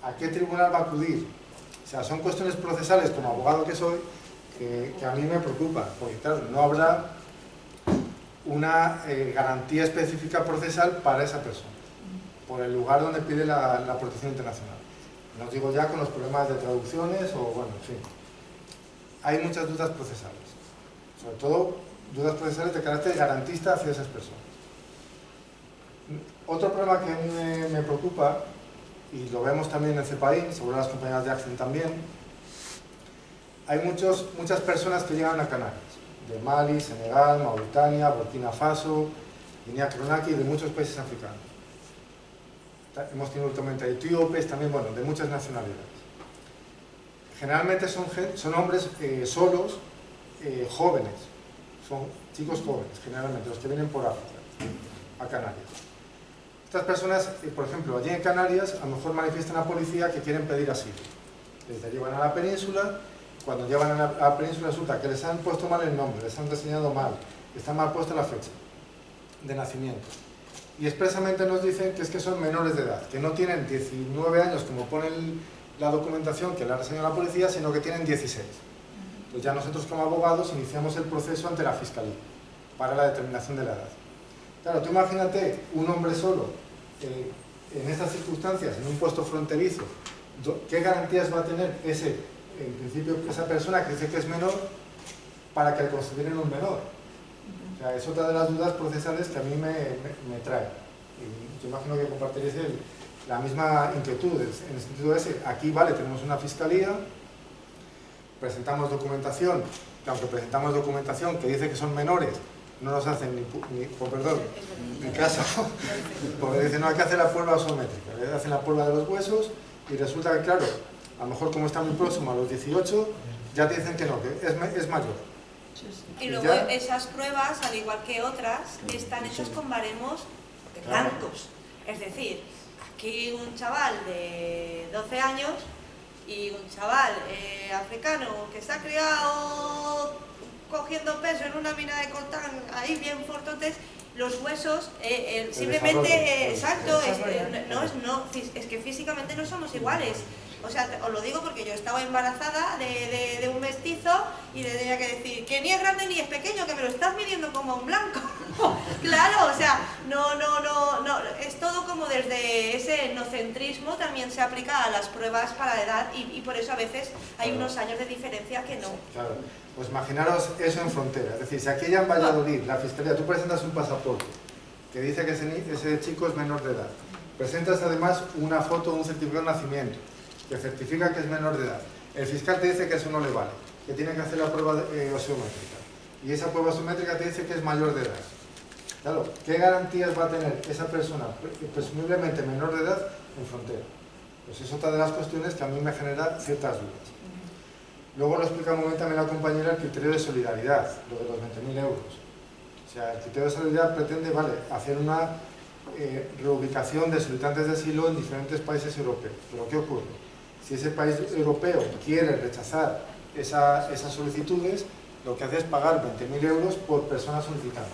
E: ¿A qué tribunal va a acudir? O sea, son cuestiones procesales, como abogado que soy, que a mí me preocupan, porque claro, no habrá una garantía específica procesal para esa persona, por el lugar donde pide la protección internacional. No os digo ya con los problemas de traducciones o, bueno, en fin. Hay muchas dudas procesales, sobre todo dudas procesales de carácter garantista hacia esas personas. Otro problema que a mí me preocupa, y lo vemos también en CEPAIN, seguro las compañeras de Accent también, hay muchas personas que llegan a Canarias, de Mali, Senegal, Mauritania, Burkina Faso, Guinea-Conakry y de muchos países africanos. Hemos tenido últimamente etíopes, también, bueno, de muchas nacionalidades. Generalmente son hombres solos, jóvenes, son chicos jóvenes, generalmente, los que vienen por África, a Canarias. Estas personas, por ejemplo, allí en Canarias, a lo mejor manifiestan a la policía que quieren pedir asilo. Les llevan a la península, cuando llevan a la península resulta que les han puesto mal el nombre, les han reseñado mal, está mal puesta la fecha de nacimiento. Y expresamente nos dicen que es que son menores de edad, que no tienen 19 años como pone la documentación que le ha reseñado la policía, sino que tienen 16. Pues ya nosotros como abogados iniciamos el proceso ante la Fiscalía para la determinación de la edad. Claro, tú imagínate un hombre solo en estas circunstancias, en un puesto fronterizo, ¿qué garantías va a tener en principio, esa persona que dice que es menor para que le consideren un menor? O sea, es otra de las dudas procesales que a mí me trae. Y yo imagino que compartiréis la misma inquietud, en el sentido ese. Aquí, vale, tenemos una fiscalía, presentamos documentación, que aunque presentamos documentación que dice que son menores, no nos hacen ni caso, porque dicen, no, hay que hacer la prueba osométrica, le hacen la prueba de los huesos y resulta que, claro, a lo mejor como está muy próximo a los 18, ya te dicen que no, que es mayor.
C: Y luego esas pruebas, al igual que otras, están hechas con baremos blancos. Es decir, aquí un chaval de 12 años y un chaval africano que se ha criado cogiendo peso en una mina de coltán, ahí bien fortotes, los huesos, simplemente, exacto, es que físicamente no somos iguales. O sea, os lo digo porque yo estaba embarazada de un mestizo y le tenía que decir que ni es grande ni es pequeño, que me lo estás midiendo como un blanco. Claro, o sea, no, es todo como desde ese etnocentrismo también se aplica a las pruebas para la edad y por eso a veces hay unos años de diferencia que no.
E: Claro, pues imaginaros eso en frontera, es decir, si aquí ya en Valladolid, la Fiscalía, tú presentas un pasaporte que dice que ese chico es menor de edad, presentas además una foto o un certificado de nacimiento que certifica que es menor de edad. El fiscal te dice que eso no le vale, que tiene que hacer la prueba osiométrica. Y esa prueba osiométrica te dice que es mayor de edad. Claro, ¿qué garantías va a tener esa persona, presumiblemente menor de edad, en frontera? Pues es otra de las cuestiones que a mí me genera ciertas dudas. Luego lo explica muy bien también la compañera, el criterio de solidaridad, lo de los 20.000 euros. O sea, el criterio de solidaridad pretende, vale, hacer una reubicación de solicitantes de asilo en diferentes países europeos. Pero ¿qué ocurre? Si ese país europeo quiere rechazar esas solicitudes, lo que hace es pagar 20.000 euros por persona solicitante.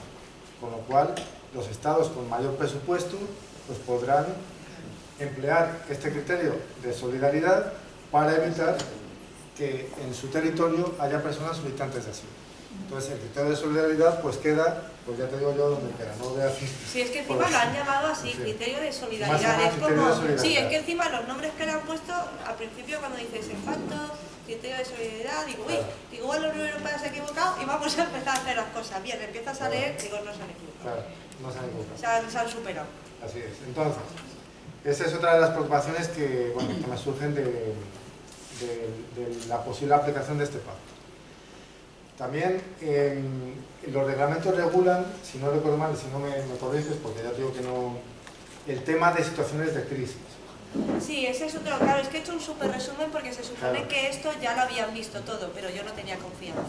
E: Con lo cual, los estados con mayor presupuesto pues podrán emplear este criterio de solidaridad para evitar que en su territorio haya personas solicitantes de asilo. Entonces el criterio de solidaridad pues queda, pues ya te digo yo dónde queda, no lo voy a decir.
C: Sí, es que encima lo han llamado así,
E: Sí.
C: criterio de
E: Más
C: solidaridad.
E: o menos
C: Es
E: criterio
C: como,
E: de solidaridad.
C: sí, es que encima los nombres que le han puesto, al principio cuando dices impacto, criterio de solidaridad, digo, uy,
E: Claro.
C: digo, igual la Unión Europea se ha equivocado y vamos a empezar a hacer las cosas bien. Empiezas a
E: Claro.
C: leer, digo, no se han equivocado.
E: Claro, no se han equivocado.
C: Se han superado.
E: Así es. Entonces, esa es otra de las preocupaciones que, bueno, que me surgen de la posible aplicación de este pacto. También los reglamentos regulan, si no recuerdo mal, si no me corriges, porque ya te digo que no, el tema de situaciones de crisis.
C: Sí, ese es otro, claro, es que he hecho un súper resumen porque se supone
E: Claro.
C: que esto ya lo habían visto todo, pero yo no tenía confianza.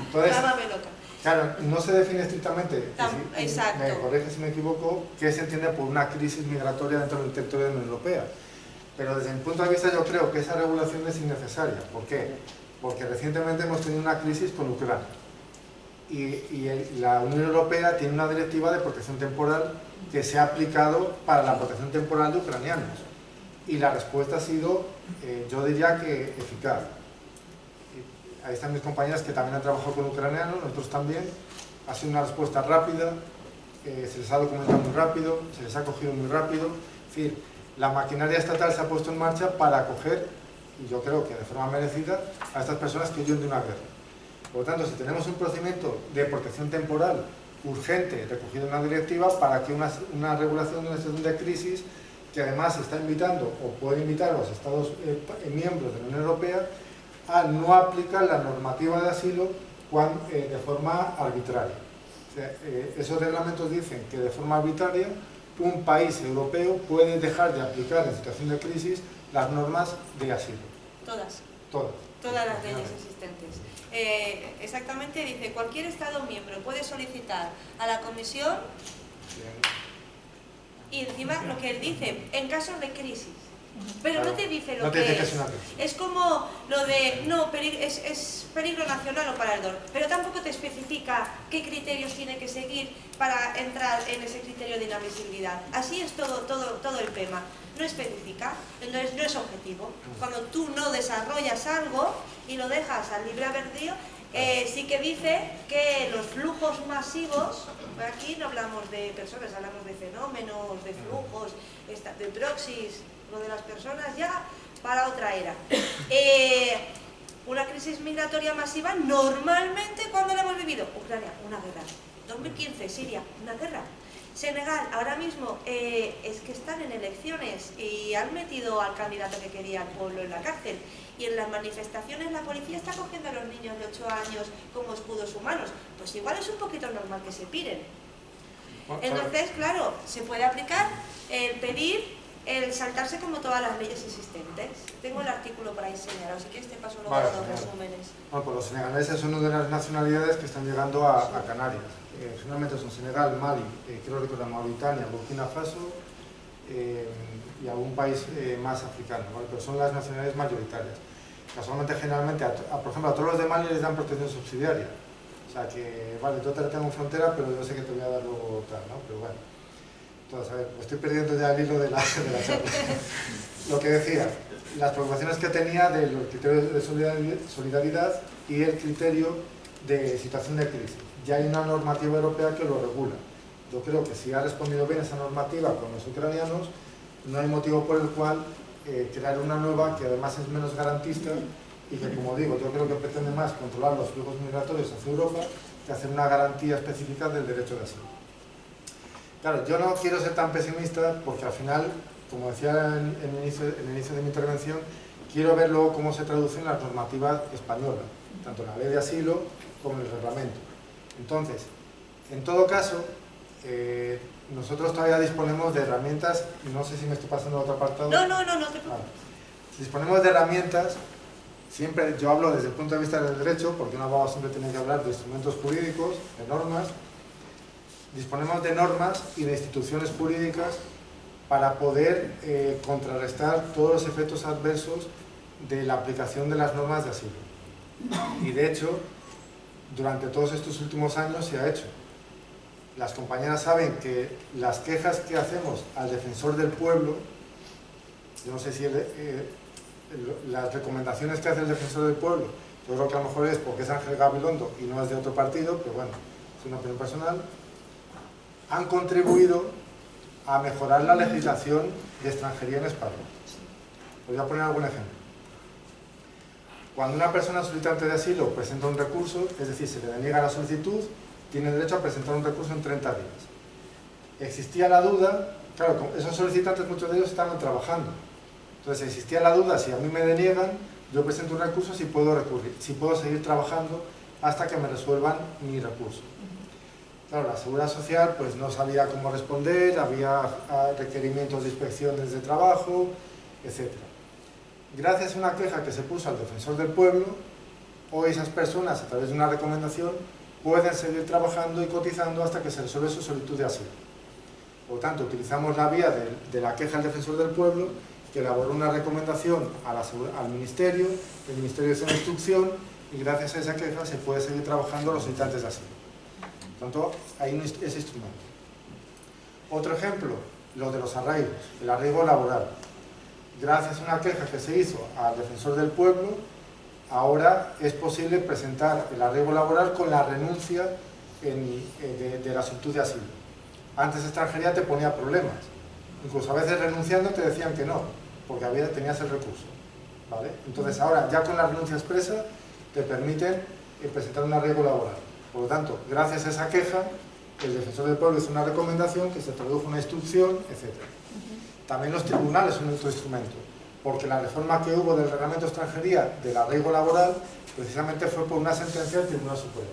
E: Entonces,
C: Llámame loca.
E: claro, no se define estrictamente, y
C: Exacto.
E: me corriges si me equivoco, qué se entiende por una crisis migratoria dentro del territorio de la Unión Europea. Pero desde mi punto de vista yo creo que esa regulación es innecesaria. ¿Por qué? Porque recientemente hemos tenido una crisis con Ucrania. Y la Unión Europea tiene una directiva de protección temporal que se ha aplicado para la protección temporal de ucranianos. Y la respuesta ha sido, yo diría que eficaz. Ahí están mis compañeras que también han trabajado con ucranianos, nosotros también. Ha sido una respuesta rápida, se les ha documentado muy rápido, se les ha acogido muy rápido. Es decir, la maquinaria estatal se ha puesto en marcha para acoger, y yo creo que de forma merecida, a estas personas que huyen de una guerra. Por lo tanto, si tenemos un procedimiento de protección temporal urgente recogido en una directiva para que una regulación de una situación de crisis, que además está invitando o puede invitar a los Estados miembros de la Unión Europea a no aplicar la normativa de asilo de forma arbitraria. O sea, esos reglamentos dicen que de forma arbitraria un país europeo puede dejar de aplicar en situación de crisis las normas de asilo.
C: Todas.
E: Todas.
C: Todas las leyes existentes. Exactamente dice, cualquier Estado miembro puede solicitar a la Comisión, y encima lo que él dice, en casos de crisis. Pero no te dice lo
E: no te
C: que
E: dice
C: es.
E: que es una crisis.
C: Es como lo de, no, es peligro nacional o parador, pero tampoco te especifica qué criterios tiene que seguir para entrar en ese criterio de inadmisibilidad. Así es todo el tema. No especifica, entonces no es objetivo. Cuando tú no desarrollas algo y lo dejas al libre albedrío, sí que dice que los flujos masivos, aquí no hablamos de personas, hablamos de fenómenos, de flujos, de proxies, lo de las personas ya para otra era. Una crisis migratoria masiva normalmente, ¿cuándo la hemos vivido? Ucrania, una guerra. 2015, Siria, una guerra. Senegal, ahora mismo es que están en elecciones y han metido al candidato que quería el pueblo en la cárcel. Y en las manifestaciones la policía está cogiendo a los niños de 8 años como escudos humanos. Pues igual es un poquito normal que se piren. Entonces, claro, se puede aplicar el pedir, el saltarse como todas las leyes existentes. Tengo el artículo por ahí señalado, si quieres te paso luego
E: Vale,
C: los
E: genial.
C: resúmenes.
E: Bueno, pues los senegaleses son una de las nacionalidades que están llegando a Canarias. Generalmente son Senegal, Mali, creo recordar Mauritania, Burkina Faso y algún país más africano, ¿vale? Pero son las nacionalidades mayoritarias. Casualmente, generalmente, por ejemplo, a todos los de Mali les dan protección subsidiaria. O sea que, vale, yo te la tengo en frontera, pero yo sé que te voy a dar luego tal, ¿no? Pero bueno. Entonces, a ver, estoy perdiendo ya el hilo de la charla. Lo que decía, las preocupaciones que tenía de los criterios de solidaridad y el criterio de situación de crisis. Ya hay una normativa europea que lo regula. Yo creo que si ha respondido bien esa normativa con los ucranianos, no hay motivo por el cual crear una nueva que además es menos garantista y que, como digo, yo creo que pretende más controlar los flujos migratorios hacia Europa que hacer una garantía específica del derecho de asilo. Claro, yo no quiero ser tan pesimista porque al final, como decía en el inicio de mi intervención, quiero ver luego cómo se traduce en la normativa española, tanto en la ley de asilo como en el reglamento. Entonces, en todo caso, nosotros todavía disponemos de herramientas, no sé si me estoy pasando a otro apartado.
C: No te preocupes.
E: Disponemos de herramientas siempre yo hablo desde el punto de vista del derecho, porque un abogado siempre tiene que hablar de instrumentos jurídicos, de normas. Disponemos de normas y de instituciones jurídicas para poder contrarrestar todos los efectos adversos de la aplicación de las normas de asilo. Y de hecho, durante todos estos últimos años se ha hecho. Las compañeras saben que las quejas que hacemos al defensor del pueblo, yo no sé si las recomendaciones que hace el defensor del pueblo, yo creo que a lo mejor es porque es Ángel Gabilondo y no es de otro partido, pero bueno, es una opinión personal, han contribuido a mejorar la legislación de extranjería en España. Os voy a poner algún ejemplo. Cuando una persona solicitante de asilo presenta un recurso, es decir, se le deniega la solicitud, tiene derecho a presentar un recurso en 30 días. Existía la duda, claro, esos solicitantes, muchos de ellos estaban trabajando. Entonces existía la duda, si a mí me deniegan, yo presento un recurso, si puedo recurrir, si puedo seguir trabajando hasta que me resuelvan mi recurso. Claro, la Seguridad Social pues no sabía cómo responder, había requerimientos de inspecciones de trabajo, etc. Gracias a una queja que se puso al defensor del pueblo, hoy esas personas, a través de una recomendación, pueden seguir trabajando y cotizando hasta que se resuelve su solicitud de asilo. Por lo tanto, utilizamos la vía de la queja al defensor del pueblo, que elaboró una recomendación al Ministerio, el Ministerio hizo una instrucción y gracias a esa queja se puede seguir trabajando los solicitantes de asilo. Por tanto, hay ese instrumento. Otro ejemplo, lo de los arraigos, el arraigo laboral. Gracias a una queja que se hizo al defensor del pueblo, ahora es posible presentar el arraigo laboral con la renuncia de la solicitud de asilo. Antes extranjería te ponía problemas, incluso a veces renunciando te decían que no, porque tenías el recurso, ¿vale? Entonces ahora ya con la renuncia expresa te permiten presentar un arraigo laboral. Por lo tanto, gracias a esa queja, el defensor del pueblo hizo una recomendación que se tradujo en una instrucción, etc. También los tribunales son otro instrumento, porque la reforma que hubo del reglamento de extranjería del arraigo laboral precisamente fue por una sentencia del Tribunal Supremo,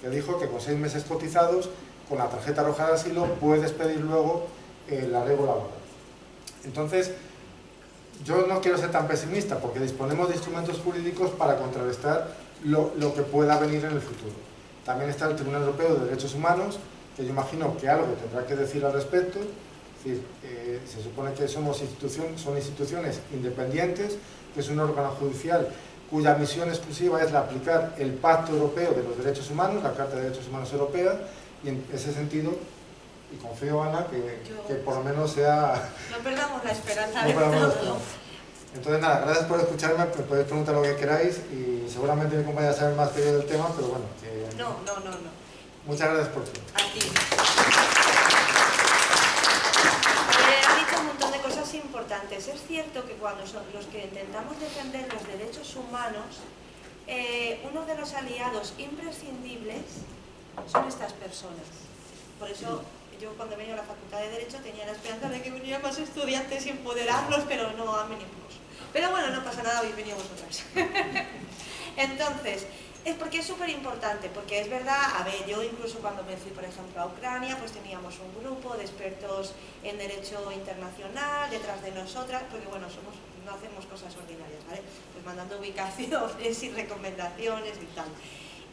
E: que dijo que con 6 meses cotizados, con la tarjeta roja de asilo, puedes pedir luego el arraigo laboral. Entonces, yo no quiero ser tan pesimista, porque disponemos de instrumentos jurídicos para contrarrestar lo que pueda venir en el futuro. También está el Tribunal Europeo de Derechos Humanos, que yo imagino que algo tendrá que decir al respecto. Es decir, se supone que son instituciones independientes, que es un órgano judicial cuya misión exclusiva es la aplicar el Pacto Europeo de los Derechos Humanos, la Carta de Derechos Humanos Europea, y en ese sentido, y confío, Ana, que por lo menos sea...
C: No perdamos la esperanza
E: no
C: de
E: perdamos la
C: todo.
E: esperanza. Entonces nada, gracias por escucharme, me podéis preguntar lo que queráis y seguramente mi compañera sabe más que yo del tema, pero bueno, que...
C: No.
E: Muchas gracias por todo.
C: A ti. Ha dicho un montón de cosas importantes. Es cierto que cuando son los que intentamos defender los derechos humanos, uno de los aliados imprescindibles son estas personas. Por eso yo cuando venía a la Facultad de Derecho tenía la esperanza de que vinieran más estudiantes y empoderarlos, pero no han venido pocos. Pero bueno, no pasa nada, habéis venido vosotras. Entonces, es porque es súper importante, porque es verdad, a ver, yo incluso cuando me fui, por ejemplo, a Ucrania, pues teníamos un grupo de expertos en derecho internacional detrás de nosotras, porque bueno, no hacemos cosas ordinarias, ¿vale? Pues mandando ubicaciones y recomendaciones y tal.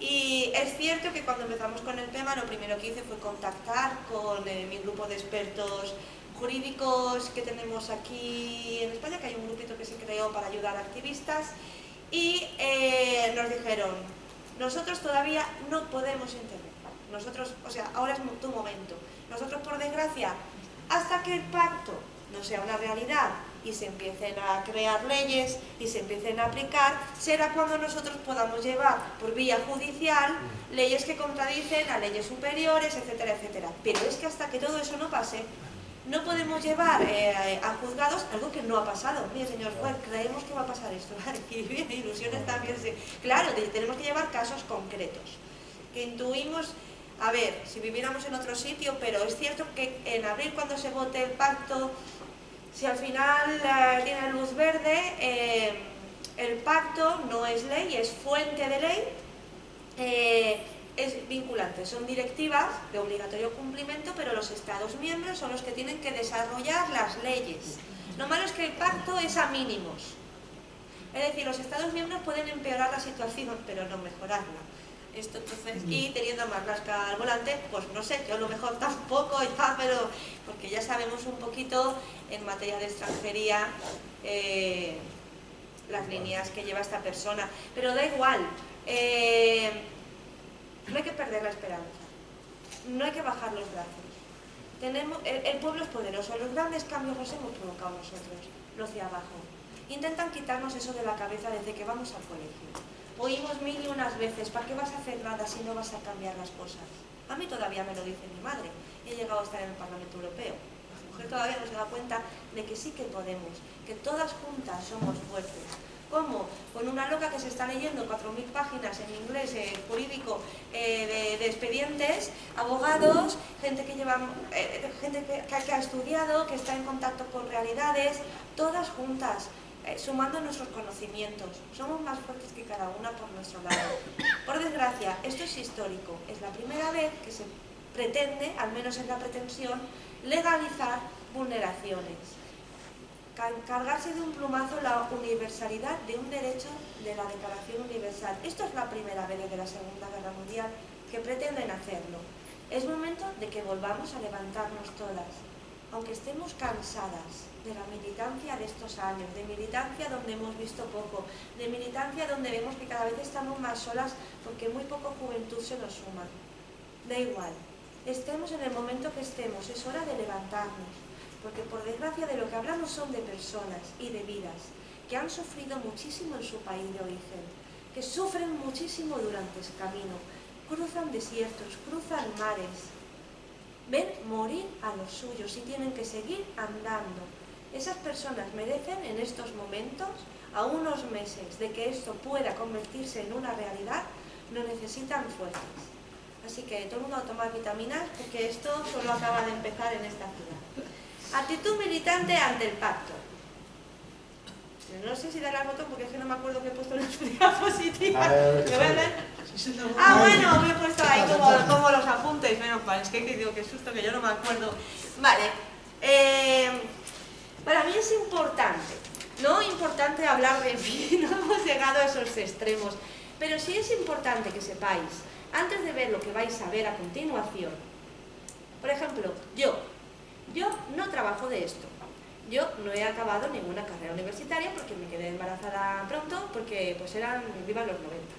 C: Y es cierto que cuando empezamos con el tema, lo primero que hice fue contactar con mi grupo de expertos jurídicos que tenemos aquí en España, que hay un grupito que se creó para ayudar a activistas, y nos dijeron, nosotros todavía no podemos intervenir, nosotros, o sea, ahora es tu momento, nosotros por desgracia, hasta que el pacto no sea una realidad y se empiecen a crear leyes y se empiecen a aplicar, será cuando nosotros podamos llevar por vía judicial leyes que contradicen a leyes superiores, etcétera, etcétera. Pero es que hasta que todo eso no pase, no podemos llevar a juzgados algo que no ha pasado. Mire, señor juez, creemos que va a pasar esto. Y bien, ilusiones también. Sí. Claro, tenemos que llevar casos concretos. Que intuimos, a ver, si viviéramos en otro sitio, pero es cierto que en abril, cuando se vote el pacto, si al final tiene luz verde, el pacto no es ley, es fuente de ley. Es vinculante, son directivas de obligatorio cumplimiento, pero los Estados miembros son los que tienen que desarrollar las leyes. Lo malo es que el pacto es a mínimos. Es decir, los Estados miembros pueden empeorar la situación, pero no mejorarla. Esto entonces, y teniendo a Marlaska al volante, pues no sé, yo a lo mejor tampoco ya, pero porque ya sabemos un poquito en materia de extranjería las líneas que lleva esta persona, pero da igual, no hay que perder la esperanza, no hay que bajar los brazos. El pueblo es poderoso, los grandes cambios los hemos provocado nosotros, los de abajo. Intentan quitarnos eso de la cabeza desde que vamos al colegio. Oímos mil y unas veces, ¿para qué vas a hacer nada si no vas a cambiar las cosas? A mí todavía me lo dice mi madre, y he llegado a estar en el Parlamento Europeo. La mujer todavía no se da cuenta de que sí que podemos, que todas juntas somos fuertes. ¿Cómo? Con una loca que se está leyendo 4.000 páginas en inglés jurídico de expedientes, abogados, gente que lleva, gente que ha estudiado, que está en contacto con realidades, todas juntas, sumando nuestros conocimientos. Somos más fuertes que cada una por nuestro lado. Por desgracia, esto es histórico. Es la primera vez que se pretende, al menos es la pretensión, legalizar vulneraciones. Cargarse de un plumazo la universalidad de un derecho de la Declaración Universal. Esto es la primera vez desde la Segunda Guerra Mundial que pretenden hacerlo. Es momento de que volvamos a levantarnos todas, aunque estemos cansadas de la militancia de estos años, de militancia donde hemos visto poco, de militancia donde vemos que cada vez estamos más solas porque muy poca juventud se nos suma. Da igual, estemos en el momento que estemos, es hora de levantarnos. Porque por desgracia de lo que hablamos son de personas y de vidas que han sufrido muchísimo en su país de origen, que sufren muchísimo durante ese camino, cruzan desiertos, cruzan mares, ven morir a los suyos y tienen que seguir andando. Esas personas merecen en estos momentos, a unos meses de que esto pueda convertirse en una realidad, lo necesitan fuertes. Así que todo el mundo a tomar vitaminas porque esto solo acaba de empezar en esta ciudad. Actitud militante ante el pacto. No sé si daré al botón porque es que no me acuerdo que he puesto en las diapositivas. ¿Me voy a ver? Ah, bueno, me he puesto ahí como los apuntes. Menos mal, es que digo, qué susto que yo no me acuerdo. Vale. Para mí es importante, no importante hablar de mí, no hemos llegado a esos extremos, pero sí es importante que sepáis, antes de ver lo que vais a ver a continuación, por ejemplo, yo no trabajo de esto. Yo no he acabado ninguna carrera universitaria porque me quedé embarazada pronto, porque pues vivan los 90.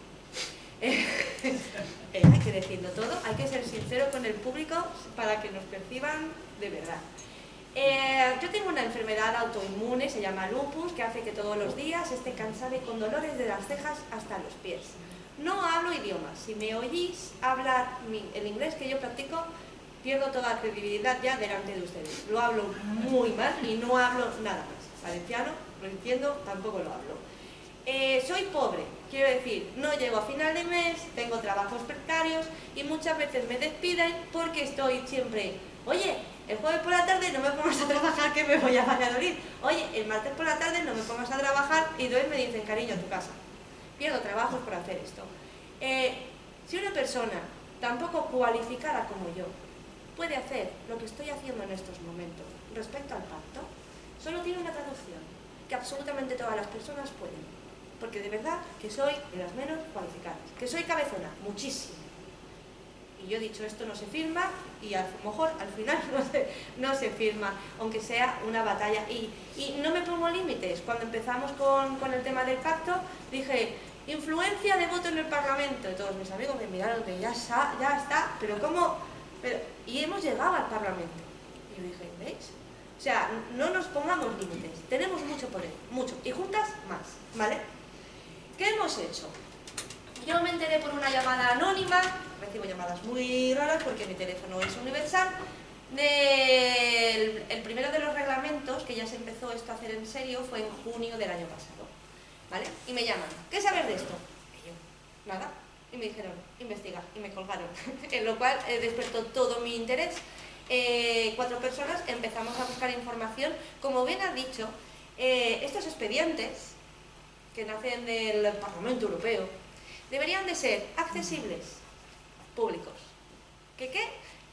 C: Hay que decirlo todo, hay que ser sincero con el público para que nos perciban de verdad. Yo tengo una enfermedad autoinmune, se llama lupus, que hace que todos los días esté cansada y con dolores de las cejas hasta los pies. No hablo idiomas. Si me oís hablar el inglés que yo practico, pierdo toda credibilidad ya delante de ustedes. Lo hablo muy mal y no hablo nada más. Valenciano, lo entiendo, tampoco lo hablo. Soy pobre, quiero decir, no llego a final de mes, tengo trabajos precarios y muchas veces me despiden porque estoy siempre, oye, el jueves por la tarde no me pongas a trabajar que me voy a Valladolid. Oye, el martes por la tarde no me pongas a trabajar y entonces me dicen, cariño, a tu casa. Pierdo trabajos por hacer esto. Si una persona tan poco cualificada como yo puede hacer lo que estoy haciendo en estos momentos respecto al pacto, solo tiene una traducción, que absolutamente todas las personas pueden, porque de verdad que soy de las menos cualificadas, que soy cabezona, muchísimo. Y yo he dicho, esto no se firma, y a lo mejor al final no se firma, aunque sea una batalla. Y no me pongo límites. Cuando empezamos con el tema del pacto, dije, influencia de voto en el Parlamento. Y todos mis amigos me miraron que ya está, pero ¿cómo? Y hemos llegado al Parlamento. Y yo dije, ¿veis? O sea, no nos pongamos límites. Tenemos mucho poder, mucho. Y juntas, más, ¿vale? ¿Qué hemos hecho? Yo me enteré por una llamada anónima, recibo llamadas muy raras porque mi teléfono es universal, el primero de los reglamentos, que ya se empezó esto a hacer en serio, fue en junio del año pasado, ¿vale? Y me llaman, ¿qué sabes de esto? Y yo, nada, y me dijeron, investiga, y me colgaron, en lo cual despertó todo mi interés. 4 personas empezamos a buscar información, como bien has dicho, estos expedientes que nacen del Parlamento Europeo, deberían de ser accesibles, públicos. ¿Qué?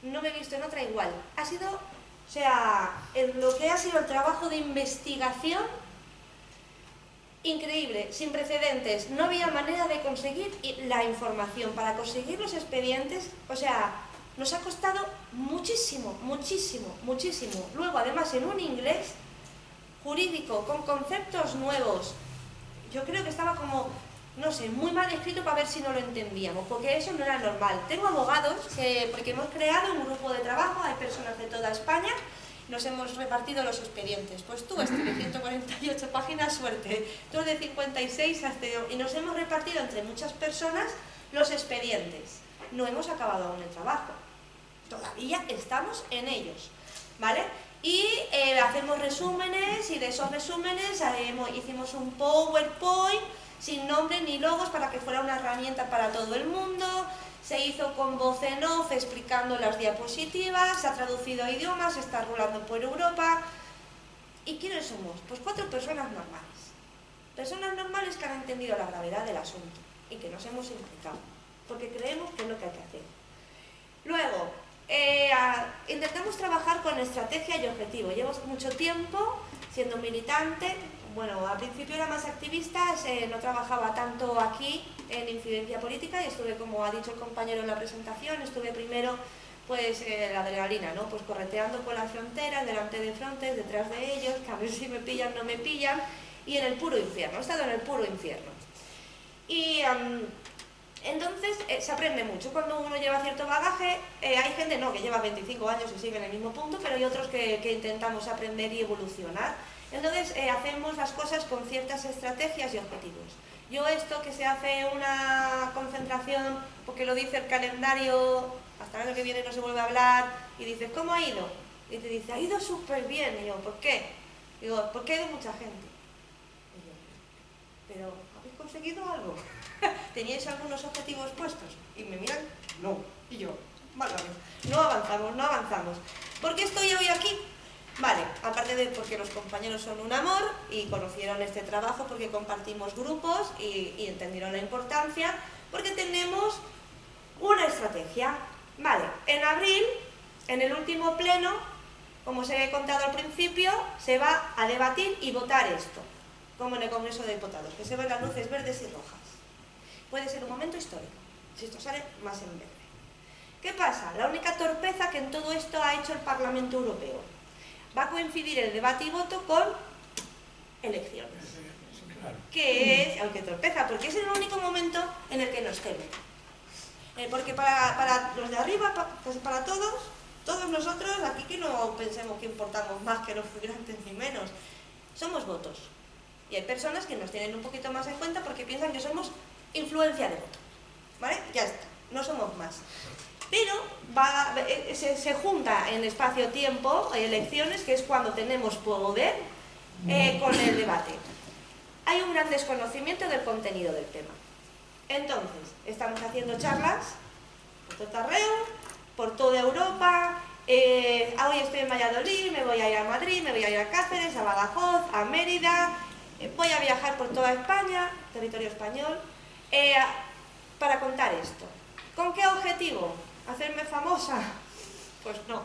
C: No me he visto en otra igual. Ha sido, o sea, en lo que ha sido el trabajo de investigación increíble, sin precedentes, no había manera de conseguir la información, para conseguir los expedientes, o sea, nos ha costado muchísimo, muchísimo, muchísimo. Luego, además, en un inglés jurídico, con conceptos nuevos, yo creo que estaba como, no sé, muy mal escrito para ver si no lo entendíamos, porque eso no era normal. Tengo abogados, porque hemos creado un grupo de trabajo, hay personas de toda España, nos hemos repartido los expedientes. Pues tú, de 148 páginas, suerte. Tú de 56, y nos hemos repartido entre muchas personas los expedientes. No hemos acabado aún el trabajo. Todavía estamos en ellos, ¿vale? Y hacemos resúmenes, y de esos resúmenes hicimos un PowerPoint sin nombre ni logos para que fuera una herramienta para todo el mundo. Se hizo con voz en off explicando las diapositivas, se ha traducido a idiomas, se está rolando por Europa. ¿Y quiénes somos? Pues 4 personas normales. Personas normales que han entendido la gravedad del asunto y que nos hemos implicado, porque creemos que es lo que hay que hacer. Luego, intentamos trabajar con estrategia y objetivo. Llevo mucho tiempo siendo militante. Bueno, al principio era más activista, no trabajaba tanto aquí en incidencia política y estuve, como ha dicho el compañero en la presentación, estuve primero, pues, la adrenalina, ¿no? Pues correteando por las fronteras, delante de Frontex, detrás de ellos, que a ver si me pillan, no me pillan, y en el puro infierno, he estado en el puro infierno. Y entonces se aprende mucho cuando uno lleva cierto bagaje. Hay gente que lleva 25 años y sigue en el mismo punto, pero hay otros que intentamos aprender y evolucionar. Entonces hacemos las cosas con ciertas estrategias y objetivos. Yo esto que se hace una concentración porque lo dice el calendario, hasta el año que viene no se vuelve a hablar, y dices, ¿cómo ha ido? Y te dice, ha ido súper bien. Y yo, ¿por qué? Digo, porque ha ido mucha gente. Y yo, ¿pero habéis conseguido algo? ¿Teníais algunos objetivos puestos? Y me miran, no. Y yo, válgame, no avanzamos, no avanzamos. ¿Por qué estoy hoy aquí? Vale, aparte de porque los compañeros son un amor y conocieron este trabajo porque compartimos grupos y entendieron la importancia, porque tenemos una estrategia. Vale, en abril, en el último pleno, como os he contado al principio, se va a debatir y votar esto, como en el Congreso de Diputados, que se ven las luces verdes y rojas. Puede ser un momento histórico, si esto sale más en verde. ¿Qué pasa? La única torpeza que en todo esto ha hecho el Parlamento Europeo. Va a coincidir el debate y voto con elecciones. Que es, aunque torpeza, porque es el único momento en el que nos temen. Porque para los de arriba, pues para todos nosotros, aquí que no pensemos que importamos más que los migrantes ni menos, somos votos. Y hay personas que nos tienen un poquito más en cuenta porque piensan que somos influencia de voto. ¿Vale? Ya está, no somos más. Pero se junta en espacio-tiempo, elecciones, que es cuando tenemos poder, con el debate. Hay un gran desconocimiento del contenido del tema. Entonces, estamos haciendo charlas, por Tortarreo, por toda Europa. Hoy estoy en Valladolid, me voy a ir a Madrid, me voy a ir a Cáceres, a Badajoz, a Mérida. Voy a viajar por toda España, territorio español, para contar esto. ¿Con qué objetivo? ¿Hacerme famosa? Pues no.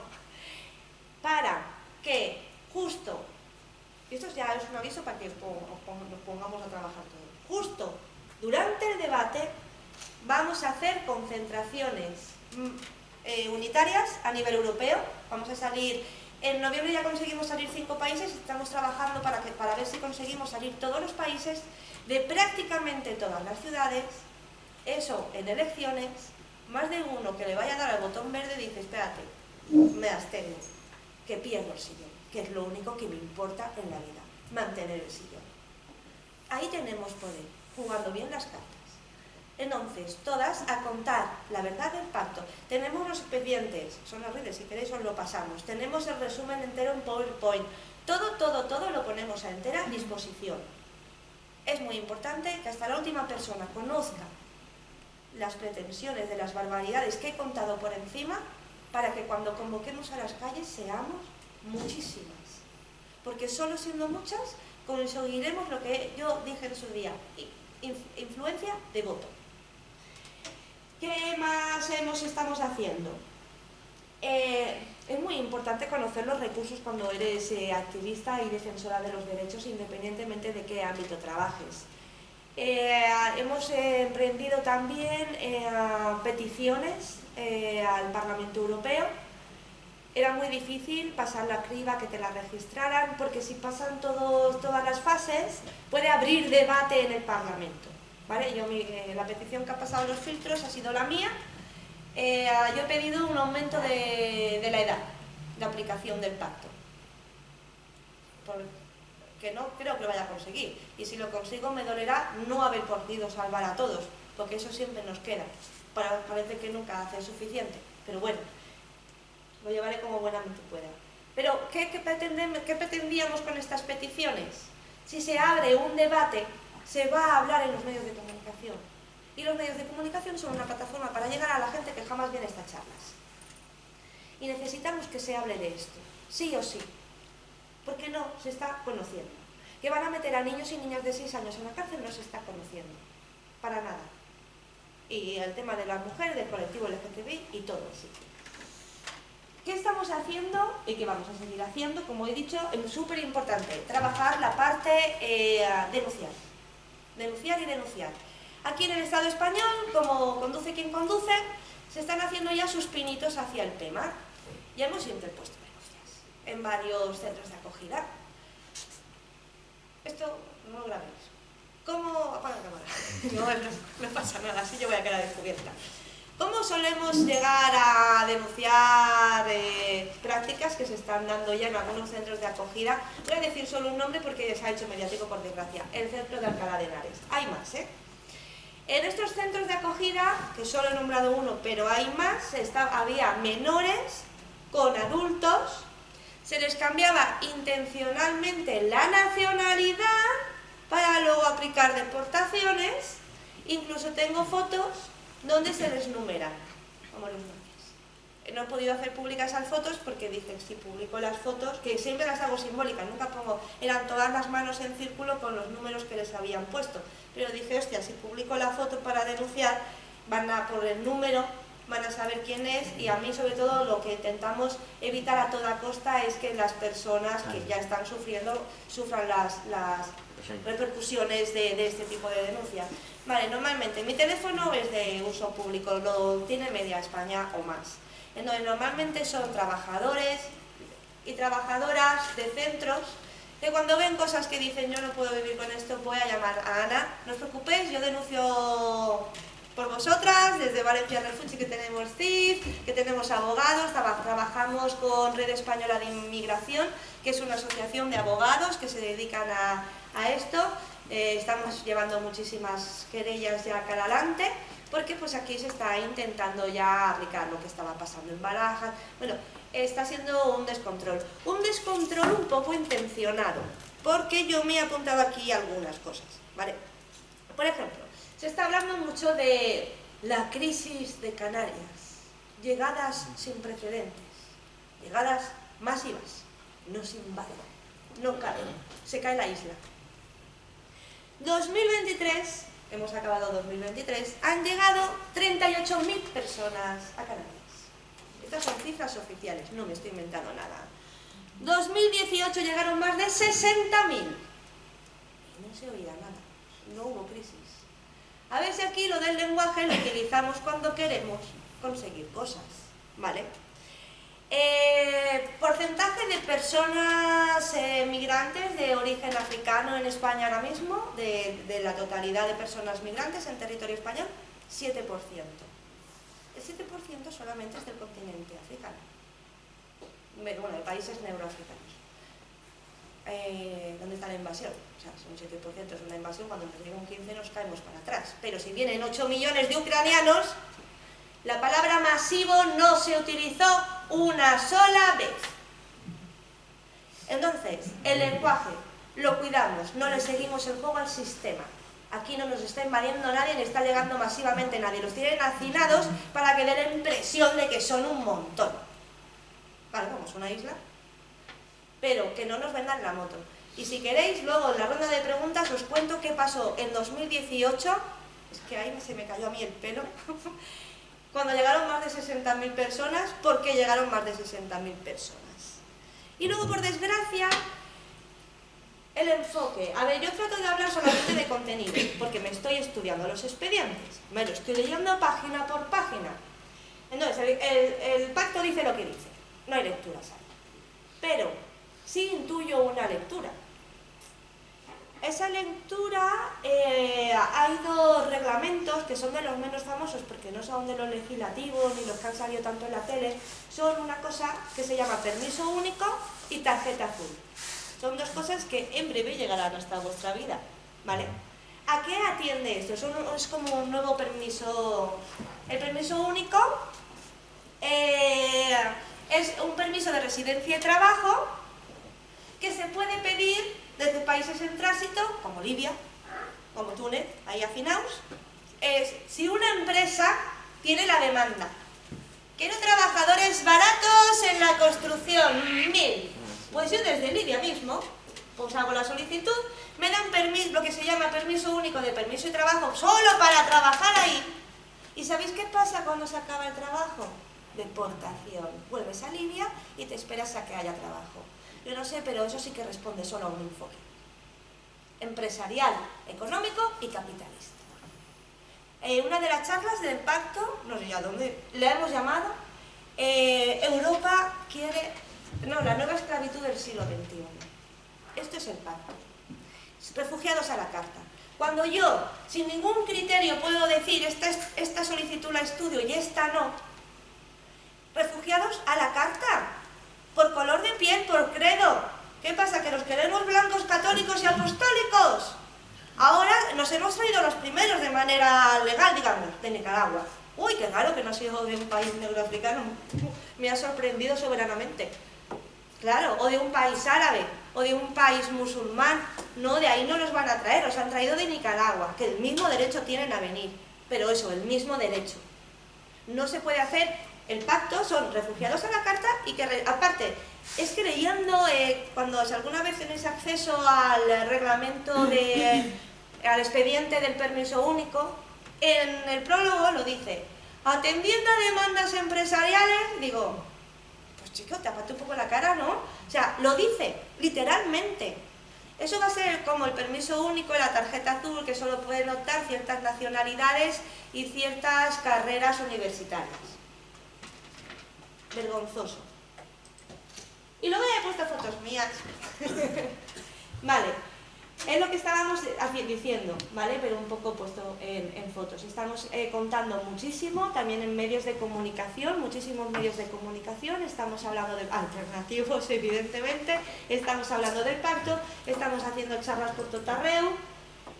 C: Para que justo, y esto ya es un aviso para que nos pongamos a trabajar todos, justo durante el debate vamos a hacer concentraciones unitarias a nivel europeo. Vamos a salir, en noviembre ya conseguimos salir 5 países, estamos trabajando para ver si conseguimos salir todos los países de prácticamente todas las ciudades. Eso en elecciones. Más de uno que le vaya a dar al botón verde dice, espérate, me abstengo, que pierdo el sillón, que es lo único que me importa en la vida, mantener el sillón. Ahí tenemos poder, jugando bien las cartas. Entonces, todas a contar la verdad del pacto. Tenemos los expedientes, son horribles, si queréis os lo pasamos. Tenemos el resumen entero en PowerPoint. Todo lo ponemos a entera disposición. Es muy importante que hasta la última persona conozca las pretensiones de las barbaridades que he contado por encima, para que cuando convoquemos a las calles seamos muchísimas. Porque solo siendo muchas conseguiremos lo que yo dije en su día, influencia de voto. ¿Qué más estamos haciendo? Es muy importante conocer los recursos cuando eres activista y defensora de los derechos, independientemente de qué ámbito trabajes. Hemos emprendido también peticiones al Parlamento Europeo. Era muy difícil pasar la criba, que te la registraran, porque si pasan todas las fases puede abrir debate en el Parlamento, ¿vale? La petición que ha pasado los filtros ha sido la mía. Yo he pedido un aumento de la edad de aplicación del pacto, que no creo que lo vaya a conseguir, y si lo consigo me dolerá no haber podido salvar a todos, porque eso siempre nos queda. Parece que nunca hace suficiente, pero bueno, lo llevaré como buenamente pueda. Pero, ¿qué pretendíamos con estas peticiones? Si se abre un debate, se va a hablar en los medios de comunicación. Y los medios de comunicación son una plataforma para llegar a la gente que jamás viene a estas charlas. Y necesitamos que se hable de esto, sí o sí. Porque no se está conociendo. Que van a meter a niños y niñas de 6 años en la cárcel no se está conociendo. Para nada. Y el tema de las mujeres, del colectivo LGTBI y todo así. ¿Qué estamos haciendo y qué vamos a seguir haciendo? Como he dicho, es súper importante trabajar la parte denunciar. Denunciar y denunciar. Aquí en el Estado español, como conduce quien conduce, se están haciendo ya sus pinitos hacia el PEMA. Ya hemos interpuesto denuncias en varios centros de acogida. Esto no lo grabéis. ¿Cómo? Apaga la cámara. No pasa nada, así yo voy a quedar descubierta. ¿Cómo solemos llegar a denunciar prácticas que se están dando ya en algunos centros de acogida? Voy a decir solo un nombre porque se ha hecho mediático, por desgracia. El centro de Alcalá de Henares. Hay más, ¿eh? En estos centros de acogida, que solo he nombrado uno, pero hay más, había menores con adultos, se les cambiaba intencionalmente la nacionalidad para luego aplicar deportaciones. Incluso tengo fotos donde se les numeran, como los nazis. No he podido hacer públicas esas fotos porque dije, si publico las fotos, que siempre las hago simbólicas, nunca pongo, eran todas las manos en círculo con los números que les habían puesto. Pero dije, hostia, si publico la foto para denunciar, van a por el número, van a saber quién es, y a mí sobre todo lo que intentamos evitar a toda costa es que las personas que ya están sufriendo sufran las repercusiones de este tipo de denuncias. Vale, normalmente mi teléfono es de uso público, lo tiene media España o más. Entonces normalmente son trabajadores y trabajadoras de centros que cuando ven cosas que dicen yo no puedo vivir con esto, voy a llamar a Ana, no os preocupéis, yo denuncio por vosotras, desde Valencia Refugi que tenemos CIF, que tenemos abogados, trabajamos con Red Española de Inmigración, que es una asociación de abogados que se dedican a esto. Estamos llevando muchísimas querellas ya cara adelante, porque pues aquí se está intentando ya aplicar lo que estaba pasando en Barajas. Bueno, está siendo un descontrol un poco intencionado, porque yo me he apuntado aquí algunas cosas, ¿vale? Por ejemplo, se está hablando mucho de la crisis de Canarias, llegadas sin precedentes, llegadas masivas, nos invaden, no caben, se cae la isla. 2023, hemos acabado 2023, han llegado 38.000 personas a Canarias. Estas son cifras oficiales, no me estoy inventando nada. 2018 llegaron más de 60.000. Y no se oía nada, no hubo crisis. A ver si aquí lo del lenguaje lo utilizamos cuando queremos conseguir cosas, ¿vale? Porcentaje de personas migrantes de origen africano en España ahora mismo, de la totalidad de personas migrantes en territorio español, 7%. El 7% solamente es del continente africano. Bueno, de países neuroafricanos. ¿Dónde está la invasión? O sea, si un 7% es una invasión, cuando nos llega un 15% nos caemos para atrás. Pero si vienen 8 millones de ucranianos, la palabra masivo no se utilizó una sola vez. Entonces, el lenguaje lo cuidamos, no le seguimos el juego al sistema. Aquí no nos está invadiendo nadie ni está llegando masivamente nadie. Los tienen hacinados para que den la impresión de que son un montón. Vale, vamos, una isla. Pero que no nos vendan la moto. Y si queréis, luego en la ronda de preguntas os cuento qué pasó en 2018. Es que ahí se me cayó a mí el pelo. Cuando llegaron más de 60.000 personas, ¿por qué llegaron más de 60.000 personas? Y luego, por desgracia, el enfoque. A ver, yo trato de hablar solamente de contenido, porque me estoy estudiando los expedientes, me lo estoy leyendo página por página. Entonces, el pacto dice lo que dice, no hay lecturas ahí. Pero sí intuyo una lectura. Esa lectura, hay dos reglamentos que son de los menos famosos porque no son de los legislativos ni los que han salido tanto en la tele, son una cosa que se llama permiso único y tarjeta azul. Son dos cosas que en breve llegarán hasta vuestra vida, ¿vale? ¿A qué atiende esto? Es como un nuevo permiso. El permiso único es un permiso de residencia y trabajo que se puede pedir desde países en tránsito, como Libia, como Túnez, ahí afinaos. Si una empresa tiene la demanda, quiero trabajadores baratos en la construcción, 1000. Pues yo desde Libia mismo, pues hago la solicitud, me dan permiso, lo que se llama permiso único de permiso y trabajo, solo para trabajar ahí. ¿Y sabéis qué pasa cuando se acaba el trabajo? Deportación. Vuelves a Libia y te esperas a que haya trabajo. Yo no sé, pero eso sí que responde solo a un enfoque empresarial, económico y capitalista. Una de las charlas del pacto, no sé ya dónde, le hemos llamado Europa quiere... No, la nueva esclavitud del siglo XXI. Esto es el pacto. Refugiados a la carta. Cuando yo, sin ningún criterio, puedo decir esta solicitud la estudio y esta no, refugiados a la carta, por color de piel, por credo. ¿Qué pasa? ¿Que los queremos blancos, católicos y apostólicos? Ahora nos hemos traído los primeros de manera legal, digamos, de Nicaragua. Uy, qué raro que no ha sido de un país neuroafricano. Me ha sorprendido soberanamente. Claro, o de un país árabe, o de un país musulmán. No, de ahí no los van a traer, los han traído de Nicaragua, que el mismo derecho tienen a venir. Pero eso, el mismo derecho. No se puede hacer, el pacto son refugiados a la carta y que, aparte, es que leyendo, cuando si alguna vez tenéis acceso al reglamento, al expediente del permiso único, en el prólogo lo dice, atendiendo a demandas empresariales, digo... Chico, tápate un poco la cara, ¿no? O sea, lo dice, literalmente. Eso va a ser como el permiso único y la tarjeta azul, que solo pueden optar ciertas nacionalidades y ciertas carreras universitarias. Vergonzoso. Y luego he puesto fotos mías. Vale. Es lo que estábamos diciendo, ¿vale? Pero un poco puesto en fotos. Estamos contando muchísimo, también en medios de comunicación, muchísimos medios de comunicación. Estamos hablando de alternativos, evidentemente. Estamos hablando del pacto. Estamos haciendo charlas por Totarreu.